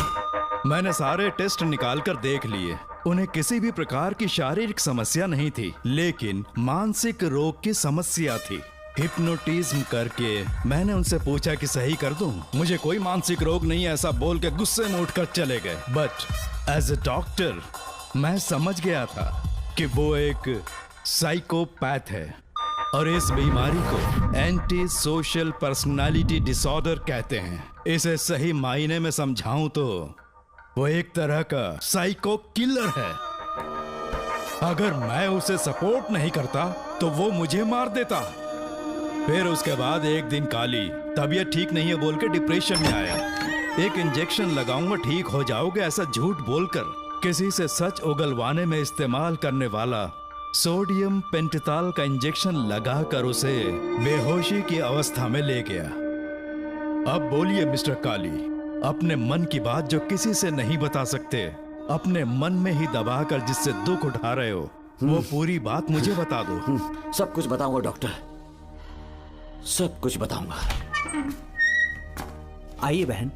मैंने सारे टेस्ट निकाल कर देख लिए, उन्हें किसी भी प्रकार की शारीरिक समस्या नहीं थी, लेकिन मानसिक रोग की समस्या थी। हिप्नोटिज्म करके मैंने उनसे पूछा कि सही कर दूं, मुझे कोई मानसिक रोग नहीं है, ऐसा बोल के गुस्से में उठकर चले गए। बट एज ए डॉक्टर मैं समझ गया था कि वो एक साइकोपैथ है और इस बीमारी को एंटी सोशल पर्सनालिटी डिसऑर्डर कहते हैं। इसे सही मायने में समझाऊं तो वो एक तरह का साइको किलर है। अगर मैं उसे सपोर्ट नहीं करता तो वो मुझे मार देता। फिर उसके बाद एक दिन काली तबीयत ठीक नहीं है बोल के डिप्रेशन में आया। एक इंजेक्शन लगाऊंगा ठीक हो जाओगे ऐसा झूठ बोलकर किसी से सच उगलवाने में इस्तेमाल करने वाला सोडियम पेंटोथॉल का इंजेक्शन लगाकर उसे बेहोशी की अवस्था में ले गया। अब बोलिए मिस्टर काली, अपने मन की बात जो किसी से नहीं बता सकते, अपने मन में ही दबाकर जिससे दुख उठा रहे हो, वो पूरी बात मुझे बता दो। सब कुछ बताऊंगा डॉक्टर, सब कुछ बताऊंगा। आइए बहन।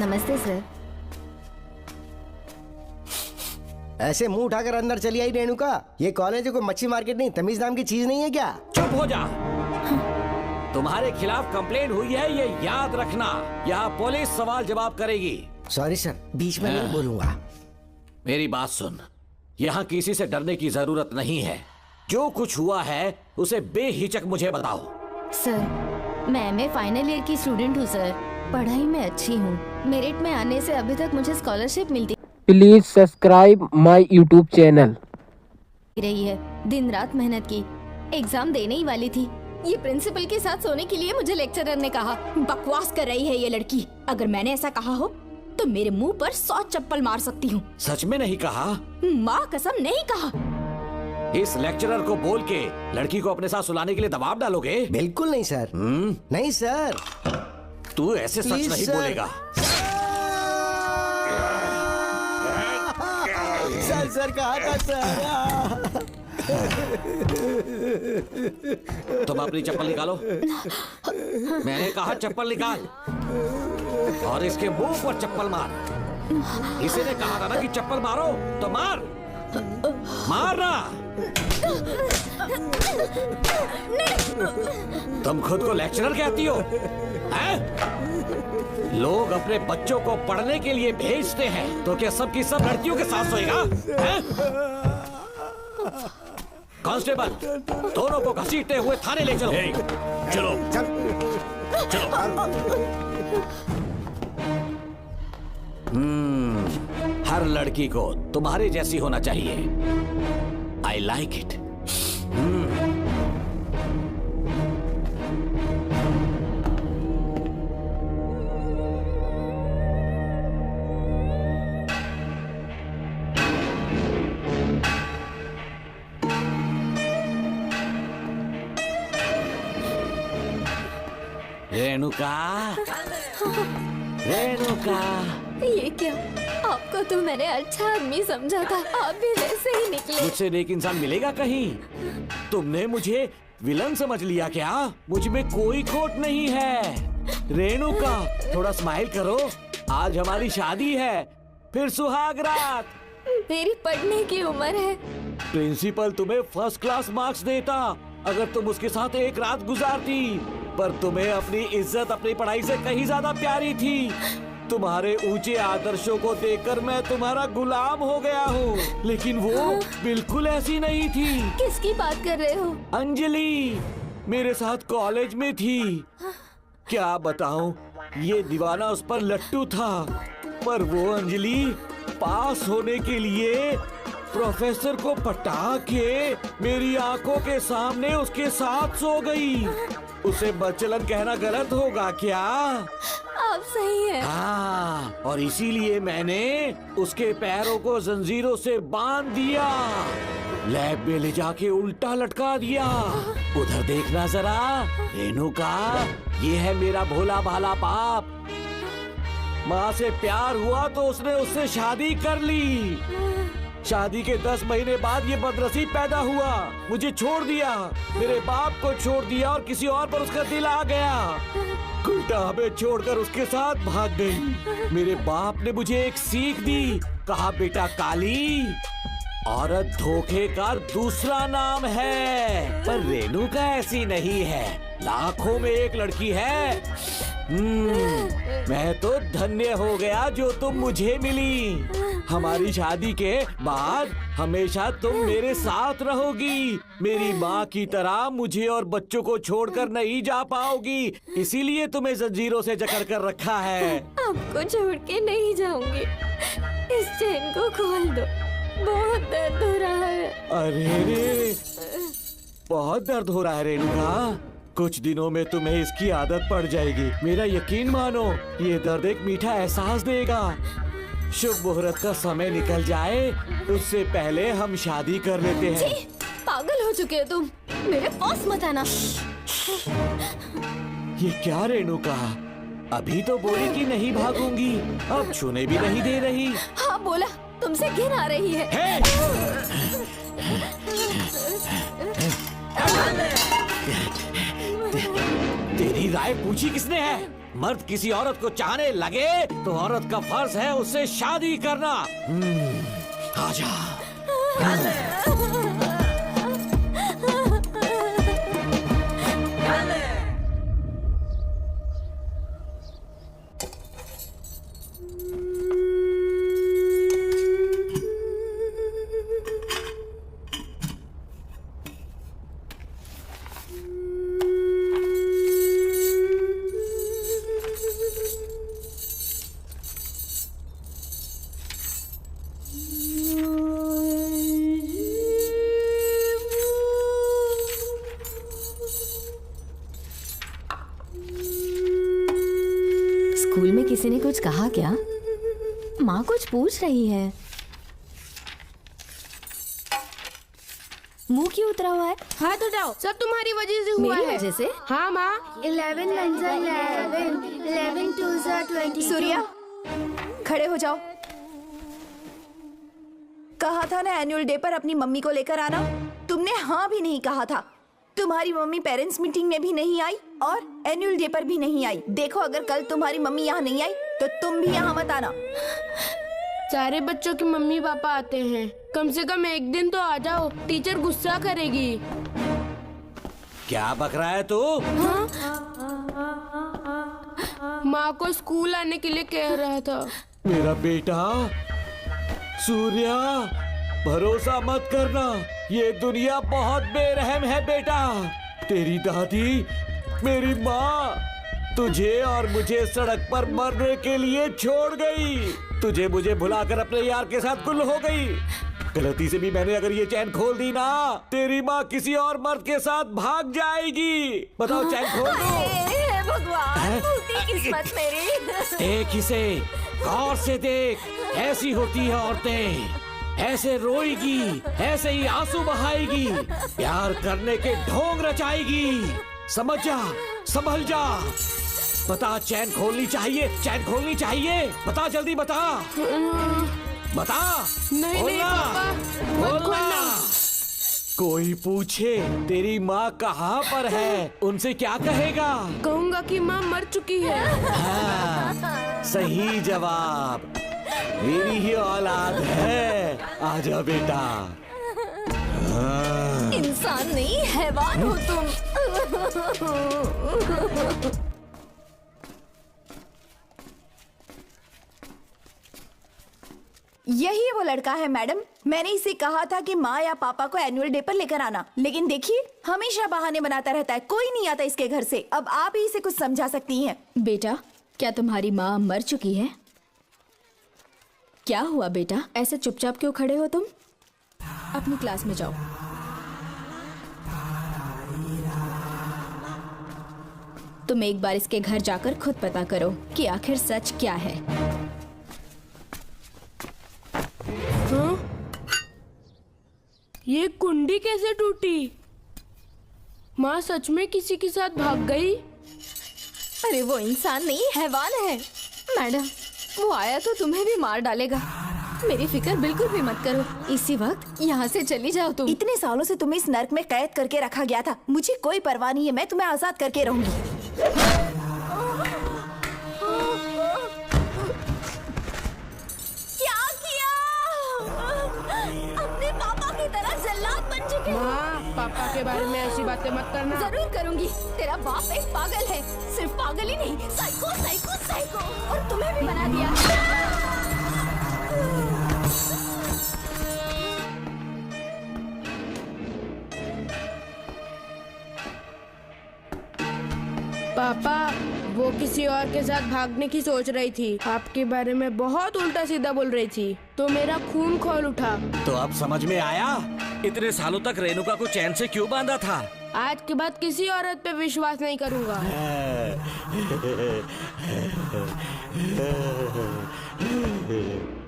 नमस्ते सर। ऐसे मुंह उठाकर अंदर चली आई रेणुका। ये कॉलेज कोई मच्छी मार्केट नहीं, तमीज नाम की चीज नहीं है क्या? चुप हो जा। तुम्हारे खिलाफ कंप्लेंट हुई है ये याद रखना। यहाँ पुलिस सवाल जवाब करेगी। सॉरी सर, बीच में नहीं बोलूंगा। मेरी बात सुन, यहाँ किसी से डरने की जरूरत नहीं है। जो कुछ हुआ है उसे बेहिचक मुझे बताओ। सर मैं एमए फाइनल ईयर की स्टूडेंट हूँ सर, पढ़ाई में अच्छी हूँ। मेरिट में आने से अभी तक मुझे स्कॉलरशिप मिलती please subscribe my YouTube channel. रही है। दिन रात मेहनत की, एग्जाम देने ही वाली थी। ये प्रिंसिपल के साथ सोने के लिए मुझे लेक्चरर ने कहा। बकवास कर रही है ये लड़की। अगर मैंने ऐसा कहा हो तो मेरे मुंह पर 100 चप्पल मार सकती हूँ। सच में नहीं कहा? माँ कसम नहीं कहा। इस लेक्चरर को बोल के लड़की को अपने साथ सुलाने के लिए दबाव डालोगे? बिल्कुल नहीं सर। नहीं सर। तू ऐसे सच नहीं बोलेगा। सर कहा था सर। तुम अपनी चप्पल निकालो। मैंने कहा चप्पल निकाल और इसके मुंह पर चप्पल मार। इसी ने कहा था ना कि चप्पल मारो तो मार। मारना। तुम खुद को लेक्चरर कहती हो, हैं? लोग अपने बच्चों को पढ़ने के लिए भेजते हैं, तो क्या सबकी सब लड़कियों के साथ सोएगा? हैं? कांस्टेबल, दोनों को घसीटते हुए थाने ले चलो। चलो हर लड़की को तुम्हारे जैसी होना चाहिए। I like it. Renuka, Renuka. ये क्या? आपको तो मैंने अच्छा आदमी समझा था, आप भी वैसे ही निकले। मुझसे नेक इंसान मिलेगा कहीं? तुमने मुझे विलन समझ लिया क्या? मुझ में कोई खोट नहीं है। रेणुका, थोड़ा स्माइल करो। आज हमारी शादी है, फिर सुहाग रात। मेरी पढ़ने की उम्र है। प्रिंसिपल तुम्हें फर्स्ट क्लास मार्क्स देता अगर तुम उसके साथ एक रात गुजारती, पर तुम्हें अपनी इज्जत अपनी पढ़ाई से कहीं ज्यादा प्यारी थी। तुम्हारे ऊंचे आदर्शों को देखकर मैं तुम्हारा गुलाम हो गया हूँ, लेकिन वो बिल्कुल ऐसी नहीं थी। किसकी बात कर रहे हो? अंजलि मेरे साथ कॉलेज में थी। क्या बताऊं, ये दीवाना उस पर लट्टू था, पर वो अंजलि पास होने के लिए प्रोफेसर को पटा के मेरी आंखों के सामने उसके साथ सो गई। उसे बदचलन कहना गलत होगा क्या? आप सही हैं। हाँ, और इसीलिए मैंने उसके पैरों को जंजीरों से बांध दिया, लैब में ले जाके उल्टा लटका दिया। उधर देखना जरा रेणुका, ये है मेरा भोला भाला बाप। माँ से प्यार हुआ तो उसने उससे शादी कर ली। शादी के 10 महीने बाद ये बदनसीब पैदा हुआ, मुझे छोड़ दिया, मेरे बाप को छोड़ दिया और किसी और पर उसका दिल आ गया। उल्टा हमें छोड़कर उसके साथ भाग गई। मेरे बाप ने मुझे एक सीख दी, कहा बेटा काली, औरत धोखे का दूसरा नाम है। पर रेणुका ऐसी नहीं है, लाखों में एक लड़की है। मैं तो धन्य हो गया जो तुम मुझे मिली। हमारी शादी के बाद हमेशा तुम मेरे साथ रहोगी। मेरी माँ की तरह मुझे और बच्चों को छोड़कर नहीं जा पाओगी, इसीलिए तुम्हें जंजीरों से जकड़ कर रखा है। आपको छोड़ के नहीं जाऊंगी। इस चेन को खोल दो, बहुत दर्द हो रहा है। अरे रे, बहुत दर्द हो रहा है रेणुका। कुछ दिनों में तुम्हें इसकी आदत पड़ जाएगी। मेरा यकीन मानो, ये दर्द एक मीठा एहसास देगा। शुभ मुहूर्त का समय निकल जाए उससे पहले हम शादी कर लेते हैं। जी, पागल हो चुके हो तुम, मेरे पास मत आना। ये क्या रेणुका, अभी तो बोली कि नहीं भागूंगी, अब छूने भी नहीं दे रही। हाँ बोला, तुमसे घिन आ रही है। तेरी राय पूछी किसने है? मर्द किसी औरत को चाहने लगे तो औरत का फर्ज है उससे शादी करना। आजा। स्कूल में किसी ने कुछ कहा क्या? माँ कुछ पूछ रही है। मुंह क्यों उतरा हुआ है? हाथ उठाओ, सब तुम्हारी वजह से हुआ मेरी है। वजह से? हाँ माँ। 11 1 11 11 2 22। सूर्या, खड़े हो जाओ। कहा था ना एनुअल डे पर अपनी मम्मी को लेकर आना, तुमने हाँ भी नहीं कहा था। तुम्हारी मम्मी पेरेंट्स मीटिंग में भी नहीं आई और एनुअल डे पर भी नहीं आई। देखो, अगर कल तुम्हारी मम्मी यहाँ नहीं आई तो तुम भी यहाँ मत आना। सारे बच्चों के मम्मी पापा आते हैं, कम से कम एक दिन तो आ जाओ, टीचर गुस्सा करेगी। क्या बक रहा है तू? माँ को स्कूल आने के लिए कह रहा था। मेरा बेटा सूर्या, भरोसा मत करना, ये दुनिया बहुत बेरहम है बेटा। तेरी दादी, मेरी माँ तुझे और मुझे सड़क पर मरने के लिए छोड़ गई। तुझे मुझे भुलाकर अपने यार के साथ गुल हो गई। गलती से भी मैंने अगर ये चैन खोल दी ना, तेरी माँ किसी और मर्द के साथ भाग जाएगी। बताओ चैन खोल दो। भगवान, फूटी किस्मत मेरी। देख इसे, गौर से देख, ऐसी होती है औरतें। ऐसे रोएगी, ऐसे ही आंसू बहाएगी, प्यार करने के ढोंग रचाएगी। समझ जा, संभल जा। बता, चैन खोलनी चाहिए, चैन खोलनी चाहिए। बता, जल्दी बता, बता। नहीं नहीं पापा, मत खोलना। कोई पूछे तेरी माँ कहाँ पर है, उनसे क्या कहेगा? कहूँगा कि माँ मर चुकी है। हाँ, सही जवाब। मेरी ही औलाद है। आजा बेटा। हाँ। इंसान नहीं, हैवान हो तुम। यही वो लड़का है मैडम। मैंने इसे कहा था कि माँ या पापा को एनुअल डे पर लेकर आना, लेकिन देखिए हमेशा बहाने बनाता रहता है। कोई नहीं आता इसके घर से। अब आप ही इसे कुछ समझा सकती हैं। बेटा, क्या तुम्हारी माँ मर चुकी है? क्या हुआ बेटा, ऐसे चुपचाप क्यों खड़े हो तुम? अपनी क्लास में जाओ। तुम एक बार इसके घर जाकर खुद पता करो कि आखिर सच क्या है। हाँ? ये कुंडी कैसे टूटी? माँ सच में किसी के साथ भाग गई? अरे वो इंसान नहीं, हैवान है। मैडम, वो आया तो तुम्हें भी मार डालेगा। मेरी फिक्र बिल्कुल भी मत करो। इसी वक्त यहाँ से चली जाओ तुम। इतने सालों से तुम्हें इस नर्क में कैद करके रखा गया था। मुझे कोई परवाह नहीं है, मैं तुम्हें आजाद करके रहूंगी। क्या किया? अपने पापा की तरह जल्लाद बन चुके हो। माँ, पापा के बारे में ऐसी बातें मत करना। जरूर करूंगी। तेरा बाप एक पागल है, सिर्फ पागल ही नहीं, साइको साइको साइको। और तुम्हें भी बना दिया। पापा, वो किसी और के साथ भागने की सोच रही थी। आपके बारे में बहुत उल्टा सीधा बोल रही थी, तो मेरा खून खौल उठा। तो अब समझ में आया इतने सालों तक रेणुका को चैन से क्यों बांधा था। आज के बाद किसी औरत पे विश्वास नहीं करूंगा।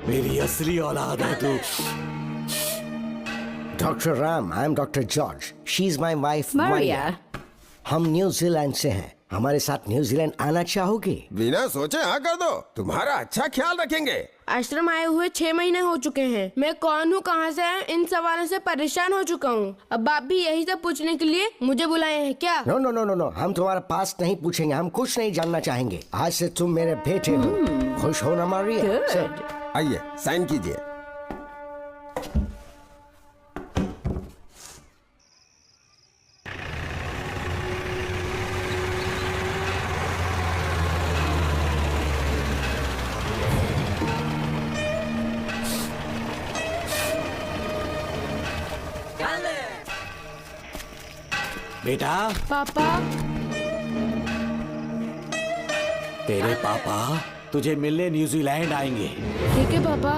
मेरी असली औलाद है तू। Doctor Ram, I am doctor George. She is my wife Maria. हम न्यूजीलैंड से हैं। हमारे साथ न्यूजीलैंड आना चाहोगे? बिना सोचे हाँ कर दो, तुम्हारा अच्छा ख्याल रखेंगे। आश्रम आए हुए 6 महीने हो चुके हैं। मैं कौन हूँ, कहाँ से आया, इन सवालों से परेशान हो चुका हूँ। अब आप भी यही सब पूछने के लिए मुझे बुलाए हैं क्या? No no no no no, हम तुम्हारा पास्ट नहीं पूछेंगे, हम कुछ नहीं जानना चाहेंगे। आज से तुम मेरे बेटे हो। खुश हो ना मारिया? आइए साइन कीजिए। बेटा। पापा। तेरे पापा तुझे मिलने न्यूजीलैंड आएंगे। ठीक है पापा।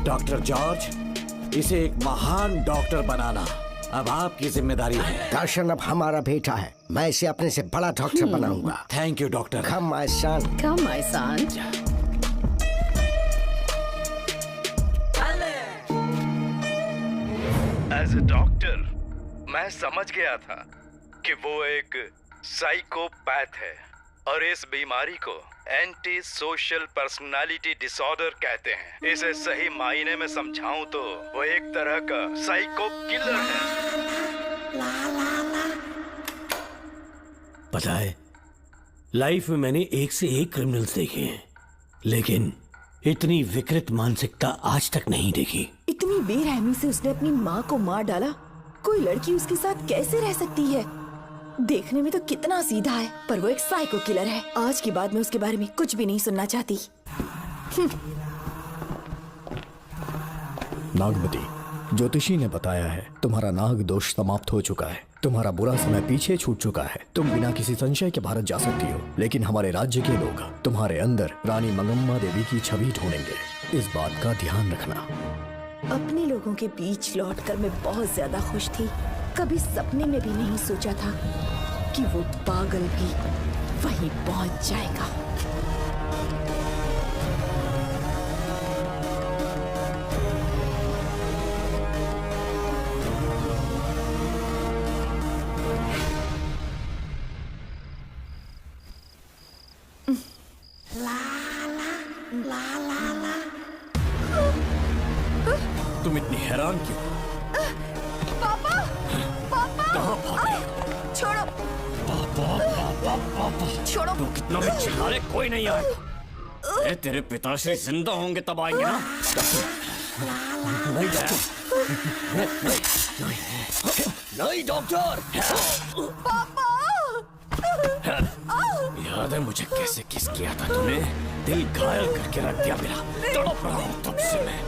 डॉक्टर जॉर्ज, इसे एक महान डॉक्टर बनाना अब आपकी जिम्मेदारी है। दर्शन अब हमारा बेटा है, मैं इसे अपने से बड़ा डॉक्टर बनाऊंगा। Thank you doctor. Come my son. Come my son. As a doctor मैं समझ गया था कि वो एक साइकोपैथ है और इस बीमारी को एंटी सोशल पर्सनालिटी डिसऑर्डर कहते हैं। इसे सही मायने में समझाऊं तो वो एक तरह का साइको किलर है। पता है, लाइफ में मैंने एक से एक क्रिमिनल्स देखे हैं, लेकिन इतनी विकृत मानसिकता आज तक नहीं देखी। इतनी बेरहमी से उसने अपनी माँ को मार डाला। कोई लड़की उसके साथ कैसे रह सकती है? देखने में तो कितना सीधा है, पर वो एक साइको किलर है। आज के बाद मैं उसके बारे में कुछ भी नहीं सुनना चाहती। नागमती, ज्योतिषी ने बताया है तुम्हारा नाग दोष समाप्त हो चुका है। तुम्हारा बुरा समय पीछे छूट चुका है। तुम बिना किसी संशय के भारत जा सकती हो, लेकिन हमारे राज्य के लोग तुम्हारे अंदर रानी मंगम्मा देवी की छवि ढूंढेंगे। इस बात का ध्यान रखना। अपने लोगों के बीच लौटकर मैं बहुत ज्यादा खुश थी। कभी सपने में भी नहीं सोचा था कि वो पागल भी वहीं पहुंच जाएगा। तुम इतनी हैरान क्यों? पापा, पापा, कहाँ भाग रही हो? छोड़ो, पापा, छोड़ो। तू कितना भी चिल्ला ले, कोई नहीं आएगा। तेरे पिताश्री जिंदा होंगे तब आएंगे ना। नहीं नहीं डॉक्टर। पापा, याद है मुझे कैसे किस किया था तूने? दिल घायल करके रख दिया मेरा। तड़प रहा हूँ तब से मैं।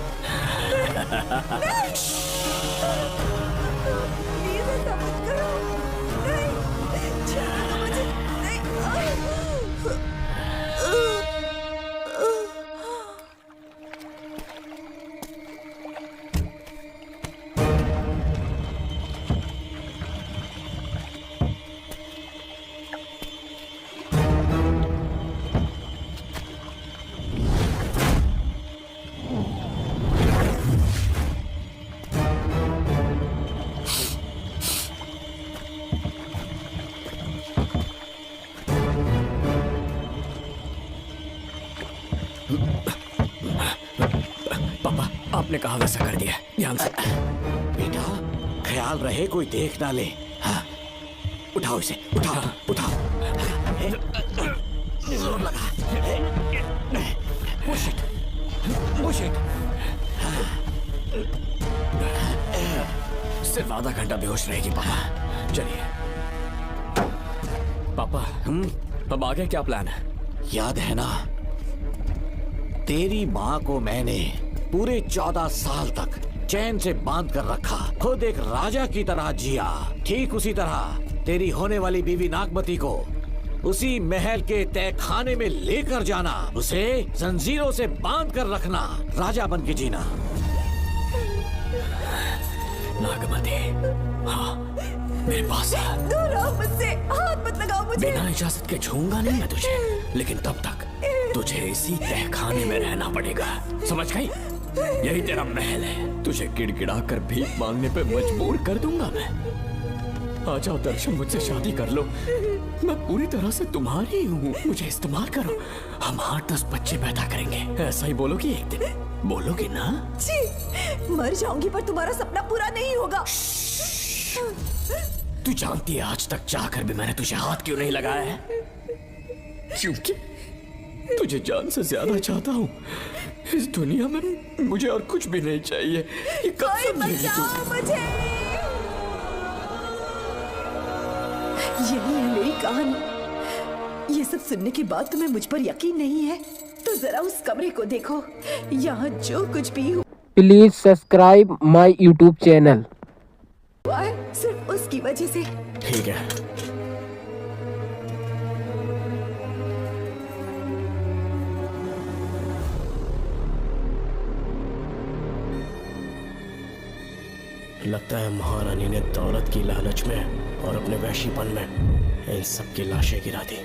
आपने कहा वैसा कर दिया, ध्यान से। बेटा, ख्याल रहे कोई देख ना ले। हाँ, उठाओ इसे, उठाओ, उठाओ। जोर लगा। Push it, push it। सिर्फ आधा घंटा बेहोश रहेगी पापा। चलिए पापा, अब आगे क्या प्लान है? याद है ना, तेरी माँ को मैंने पूरे 14 साल तक चैन से बांध कर रखा। खुद एक राजा की तरह जिया। ठीक उसी तरह तेरी होने वाली बीवी नागमती को उसी महल के तहखाने में लेकर जाना, उसे जंजीरों से बांध कर रखना, राजा बन के जीना। नागमती, हाँ, मेरे पास है। दूर रहो मुझसे, हाथ मत लगाओ मुझे। बिना इजाजत के छूंगा नहीं मैं तुझे, लेकिन तब तक तुझे इसी तहखाने में रहना पड़ेगा, समझ गई? यही तेरा महल है। तुझे गिड़गिड़ा कर भीख मांगने पे मजबूर कर दूंगा मैं। आ जाओ दर्शन, मुझसे शादी कर लो। मैं पूरी तरह से तुम्हारी हूँ, मुझे इस्तेमाल करो। हम 8-10 बच्चे पैदा करेंगे। ऐसा ही बोलोगी एक दिन? बोलोगी ना? जी, मर जाऊंगी पर तुम्हारा सपना पूरा नहीं होगा। तू जानती है आज तक चाहकर भी मैंने तुझे हाथ क्यों नहीं लगाया है? क्योंकि तुझे जान से ज्यादा चाहता हूँ। इस दुनिया में मुझे और कुछ भी नहीं चाहिए। ये कब समझेगी तू? मुझे यही है मेरी कहानी। ये सब सुनने के बाद तुम्हें मुझ पर यकीन नहीं है तो जरा उस कमरे को देखो। यहाँ जो कुछ भी please subscribe my YouTube channel. हुआ है सिर्फ उसकी वजह से। ठीक है, लगता है महारानी ने दौलत की लालच में और अपने वैशीपन में इन सब की लाशें गिरा दी।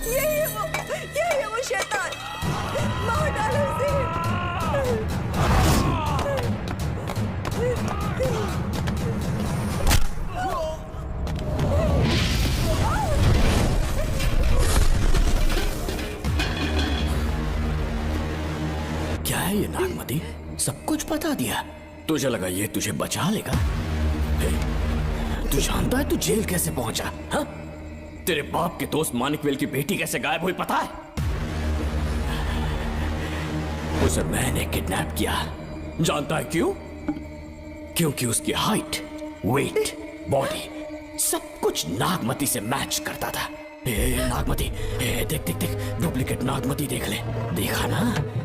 यही है वो शैतान। मार डालो उसे। नागमती, सब कुछ बता दिया। तुझे लगा ये तुझे बचा लेगा? तू जानता है तू जेल कैसे पहुंचा? हाँ? तेरे बाप के दोस्त मानिकवेल की बेटी कैसे गायब हुई पता है? उसे मैंने किडनैप किया। जानता है क्यों? क्योंकि उसकी हाइट, वेट, बॉडी सब कुछ नागमती से मैच करता था। नागमती, देख देख देख, डुप्लीकेट नागमती देख ले। देखा ना?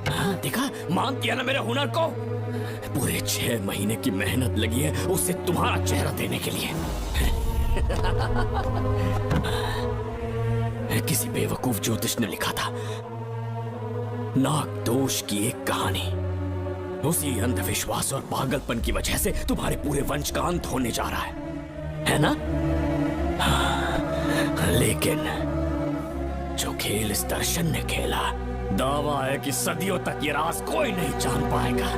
हाँ देखा? मान दिया ना मेरे हुनर को? पूरे 6 महीने की मेहनत लगी है उसे तुम्हारा चेहरा देने के लिए। किसी बेवकूफ ज्योतिष ने लिखा था, नागदोष की एक कहानी। उसी अंधविश्वास और पागलपन की वजह से तुम्हारे पूरे वंश का अंत होने जा रहा है ना? लेकिन जो खेल इस दर्शन ने खेला, दावा है कि सदियों तक ये राज कोई नहीं जान पाएगा।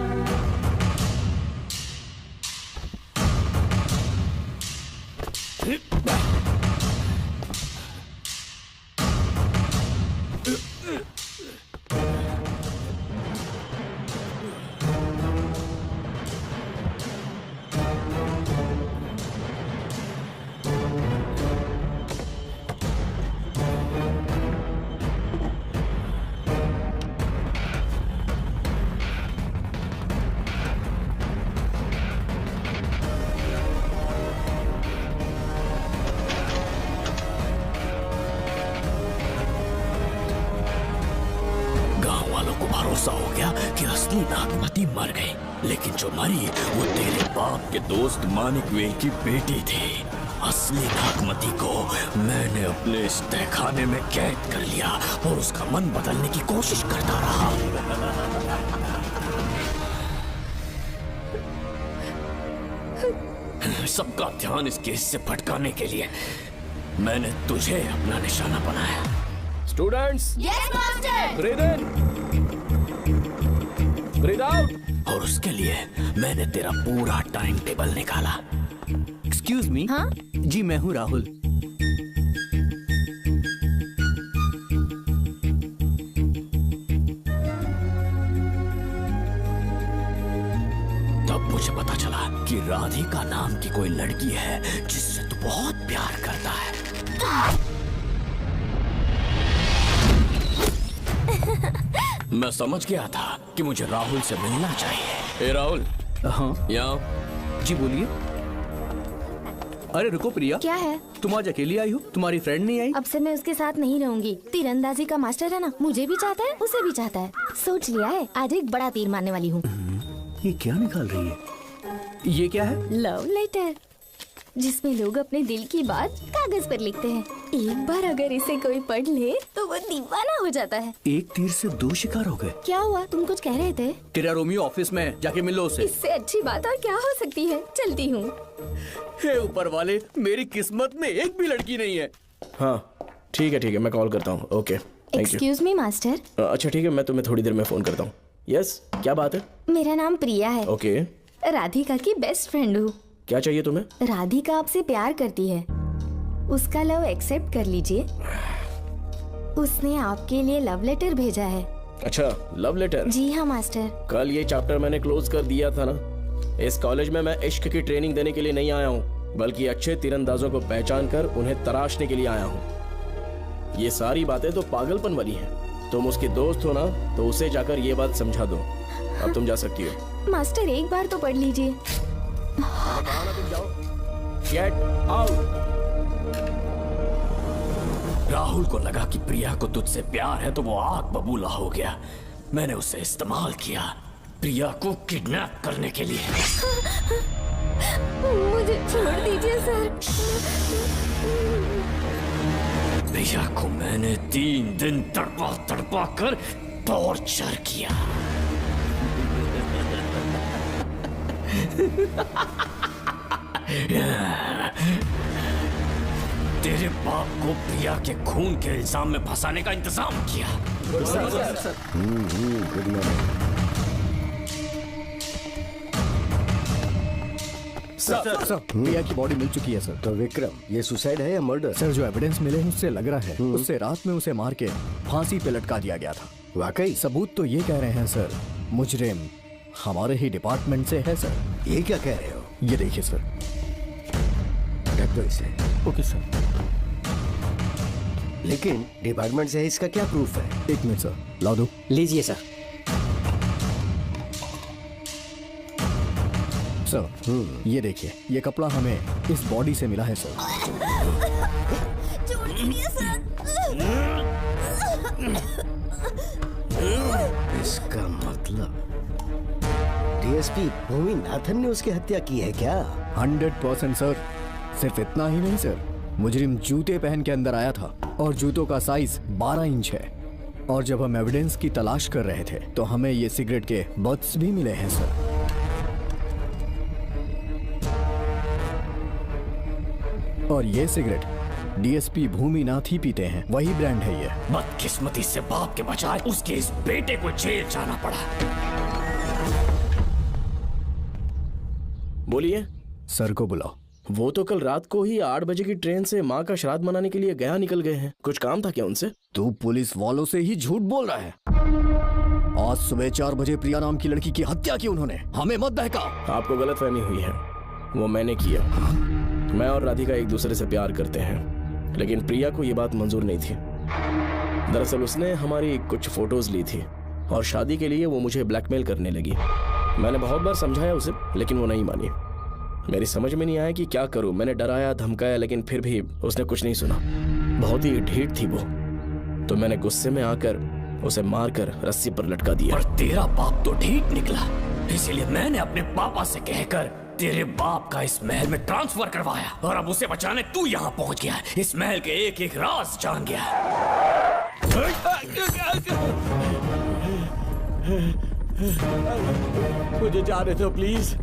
भरोसा हो गया कि असली नागमती मर गई, लेकिन जो मरी वो तेरे बाप के दोस्त मानिकवेल की बेटी थी। असली नागमती को मैंने अपने इस तहखाने में कैद कर लिया और उसका मन बदलने की कोशिश करता रहा। सबका ध्यान इस केस से भटकाने के लिए मैंने तुझे अपना निशाना बनाया। Students, yes master. ब्रीथ इन, ब्रीथ आउट। और उसके लिए मैंने तेरा पूरा टाइम टेबल निकाला। Excuse me. हाँ? जी मैं हूँ राहुल। तब मुझे पता चला कि राधिका नाम की कोई लड़की है जिससे तू बहुत प्यार करता है। मैं समझ गया था कि मुझे राहुल से मिलना चाहिए। ए राहुल। हाँ यहाँ। जी बोलिए। अरे रुको प्रिया। क्या है? तुम आज अकेली आई हो, तुम्हारी फ्रेंड नहीं आई? अब से मैं उसके साथ नहीं रहूंगी। तीरंदाजी का मास्टर है ना, मुझे भी चाहता है, उसे भी चाहता है। सोच लिया है, आज एक बड़ा तीर मारने वाली हूँ। ये क्या निकाल रही है? ये क्या है? लव लेटर, जिसमें लोग अपने दिल की बात कागज पर लिखते हैं। एक बार अगर इसे कोई पढ़ ले तो वो दीवाना हो जाता है। एक तीर से 2 शिकार हो गए। क्या हुआ? तुम कुछ कह रहे थे? तेरा रोमियो ऑफिस में, जाके मिलो उससे। इससे अच्छी बात और क्या हो सकती है। चलती हूँ। हे ऊपर वाले, मेरी किस्मत में एक भी लड़की नहीं है। हाँ ठीक है मैं कॉल करता हूँ। Okay thank you. Excuse me master. अच्छा ठीक है, मैं तुम्हें थोड़ी देर में फोन करता हूँ। यस क्या बात है? मेरा नाम प्रिया है। ओके। राधिका की बेस्ट फ्रेंड हूँ। क्या चाहिए तुम्हें? राधिका आपसे प्यार करती है, उसका लव एक्सेप्ट कर लीजिए। उसने आपके लिए लव लेटर भेजा है। अच्छा लव लेटर? जी हाँ मास्टर। कल ये चैप्टर मैंने क्लोज कर दिया था ना। इस कॉलेज में मैं इश्क की ट्रेनिंग देने के लिए नहीं आया हूँ, बल्कि अच्छे तीरंदाजों को पहचान कर उन्हें तराशने के लिए आया हूँ। ये सारी बातें तो पागलपन वाली हैं। तुम उसकी दोस्त हो ना, तो उसे जाकर ये बात समझा दो। अब तुम जा सकती हो। मास्टर एक बार तो पढ़ लीजिए। Get out! राहुल को लगा कि प्रिया को तुझसे प्यार है तो वो आग बबूला हो गया। मैंने उसे इस्तेमाल किया प्रिया को किडनैप करने के लिए। मुझे छोड़ दीजिए सर। प्रिया को मैंने 3 दिन तड़पा कर टॉर्चर किया। तेरे बाप को प्रिया के खून के इल्जाम में फंसाने का इंतजाम किया। सर, प्रिया की बॉडी मिल चुकी है सर। तो विक्रम, ये सुसाइड है या मर्डर? सर जो एविडेंस मिले हैं उससे लग रहा है उससे रात में उसे मार के फांसी पे लटका दिया गया था। वाकई? सबूत तो ये कह रहे हैं सर मुजरिम हमारे ही डिपार्टमेंट से है सर। ये क्या कह रहे हो? ये देखिए सर। रख दो इसे। Okay sir. लेकिन डिपार्टमेंट से है, इसका क्या प्रूफ है? एक मिनट सर, ला दो। लीजिए सर। सर ये देखिए, ये कपड़ा हमें इस बॉडी से मिला है सर। इसका मतलब डीएसपी भूमि नाथन ने उसकी हत्या की है क्या? 100% सर। सिर्फ इतना ही नहीं सर, मुजरिम जूते पहन के अंदर आया था और जूतों का साइज 12 इंच है। और जब हम एविडेंस की तलाश कर रहे थे तो हमें ये सिगरेट के बट्स भी मिले हैं सर। और ये सिगरेट डीएसपी भूमिनाथ ही पीते हैं, वही ब्रांड है ये। बदकिस्मती से बाप के बजाय उसके इस बेटे को जेल जाना पड़ा। बोलिए। सर को बुलाओ। वो तो कल रात को ही 8 बजे की ट्रेन से माँ का श्राद्ध मनाने के लिए गया निकल गए हैं। कुछ काम था क्या उनसे? तू पुलिस वालों से ही झूठ बोल रहा है। आज सुबह 4 बजे प्रिया नाम की लड़की की हत्या की उन्होंने। हमें मत बहका। आपको गलतफहमी हुई है, वो मैंने किया। मैं और राधिका एक दूसरे से प्यार करते हैं, लेकिन प्रिया को ये बात मंजूर नहीं थी। दरअसल उसने हमारी कुछ फोटोज ली थी और शादी के लिए वो मुझे ब्लैकमेल करने लगी। मैंने बहुत बार समझाया उसे, लेकिन वो नहीं मानी। मेरी समझ में नहीं आया कि क्या करूं। मैंने डराया धमकाया, लेकिन फिर भी उसने कुछ नहीं सुना। बहुत ही ढीठ थी वो, तो मैंने गुस्से में आकर उसे मारकर रस्सी पर लटका दिया। और तेरा बाप तो ढीठ निकला, इसीलिए मैंने अपने पापा से कहकर तेरे बाप का इस महल में ट्रांसफर करवाया। और अब उसे बचाने तू यहाँ पहुँच गया है। इस महल के एक एक राज जान गया है। मुझे जाने दो प्लीज।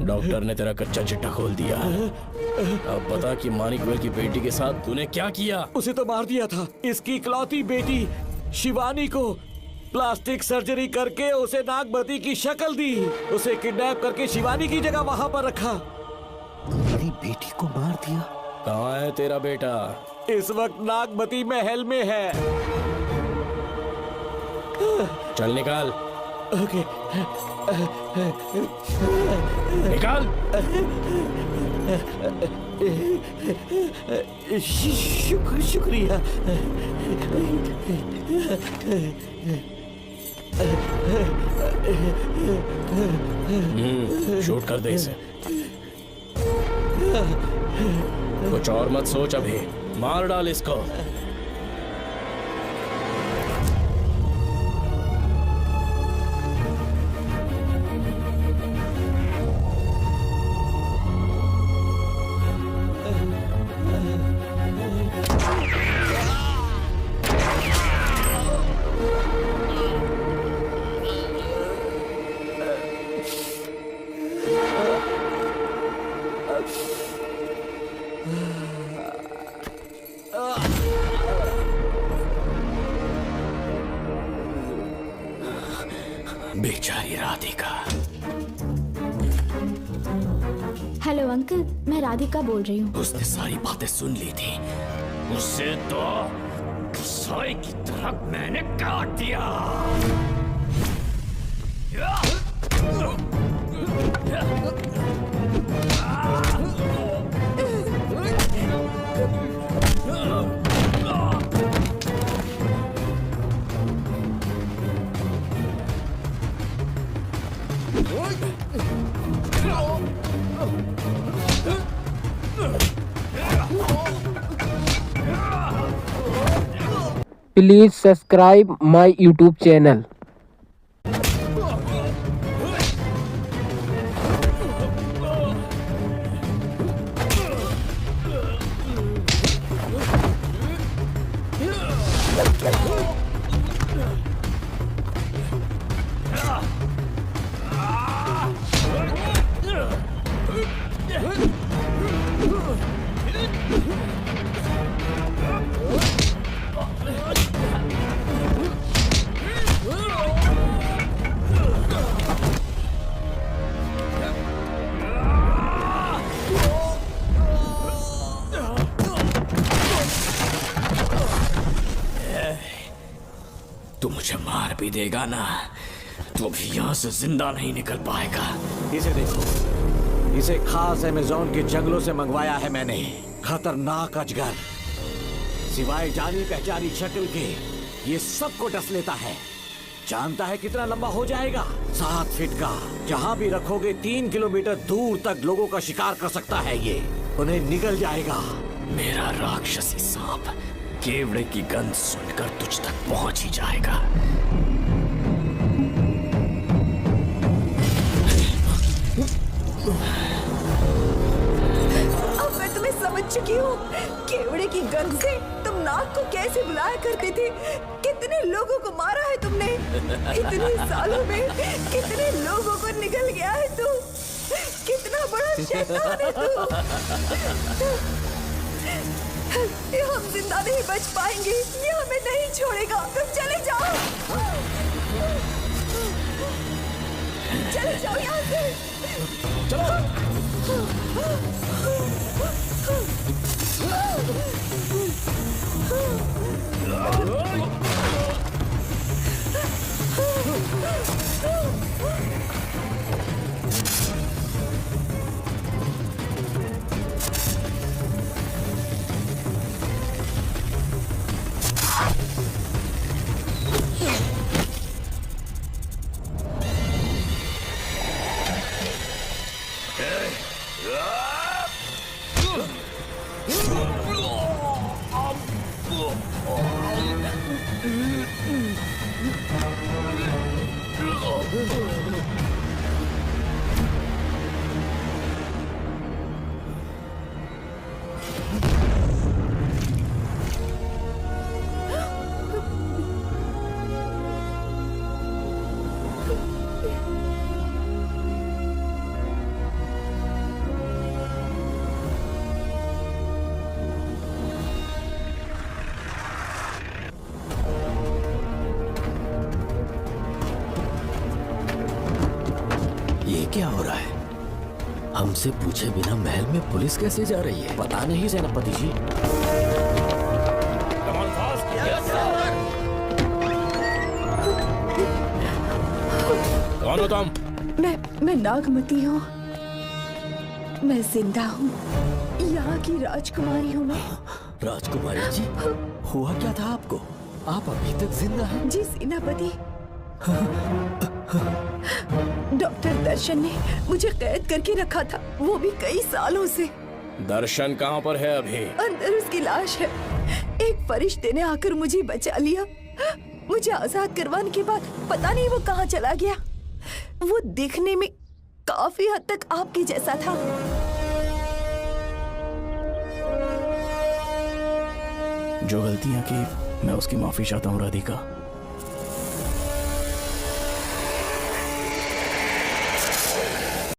डॉक्टर ने तेरा कच्चा चिट्ठा खोल दिया। अब बता कि मानिकवेल की बेटी के साथ तूने क्या किया? उसे तो मार दिया था। इसकी इकलौती बेटी शिवानी को प्लास्टिक सर्जरी करके उसे नागमती की शक्ल दी। उसे किडनैप करके शिवानी की जगह वहां पर रखा। मेरी बेटी को मार दिया? कहाँ है तेरा बेटा? इस वक्त नागमती महल में है। चल निकाल। ओके। निकाल। शुक्रिया। शूट कर दे इसे। कुछ और मत सोच, अभी मार डाल इसको। बेचारी राधिका। हेलो अंकल, मैं राधिका बोल रही हूँ। उसने सारी बातें सुन ली थी। उसे तो कसाई की तरह मैंने काट दिया। Please subscribe my YouTube channel. भी देगा ना तो भी यहाँ से जिंदा नहीं निकल पाएगा। इसे देखो, इसे खास अमेज़न के जंगलों से मंगवाया है मैंने। खतरनाक अजगर, सिवाय जानी पहचानी शक्ल के ये सबको डस लेता है। जानता है कितना लंबा हो जाएगा? 7 फीट का। जहाँ भी रखोगे 3 किलोमीटर दूर तक लोगों का शिकार कर सकता है ये। उन्हें निगल जाएगा। मेरा राक्षसी सांप केवड़े की गंध सुनकर तुझ तक पहुंच ही जाएगा। अब मैं तुम्हें समझ चुकी हूँ। केवड़े की गंध से तुम नाग को कैसे बुलाया करते थे। कितने लोगों को मारा है तुमने। इतने सालों में कितने लोगों को निगल गया है तू। कितना बड़ा शैतान है तू। हम जिंदा नहीं बच पाएंगे। ये हमें नहीं छोड़ेगा। तुम चले जाओ, चले जाओ यहाँ से। क्या हो रहा है? हमसे पूछे बिना महल में पुलिस कैसे जा रही है? पता नहीं सेनापति जी। कौन हो तुम? मैं नागमती हूँ। मैं जिंदा हूँ। यहाँ की राजकुमारी हूँ मैं। राजकुमारी जी, हुआ क्या था आपको? आप अभी तक जिंदा हैं? जी सेनापति। डॉक्टर दर्शन ने मुझे कैद करके रखा था, वो भी कई सालों से। दर्शन कहाँ पर है अभी? अंदर उसकी लाश है। एक फरिश्ते ने आकर मुझे बचा लिया। मुझे आजाद करवाने के बाद पता नहीं वो कहाँ चला गया। वो दिखने में काफी हद तक आपके जैसा था। जो गलतियां की मैं उसकी माफी चाहता हूँ राधिका।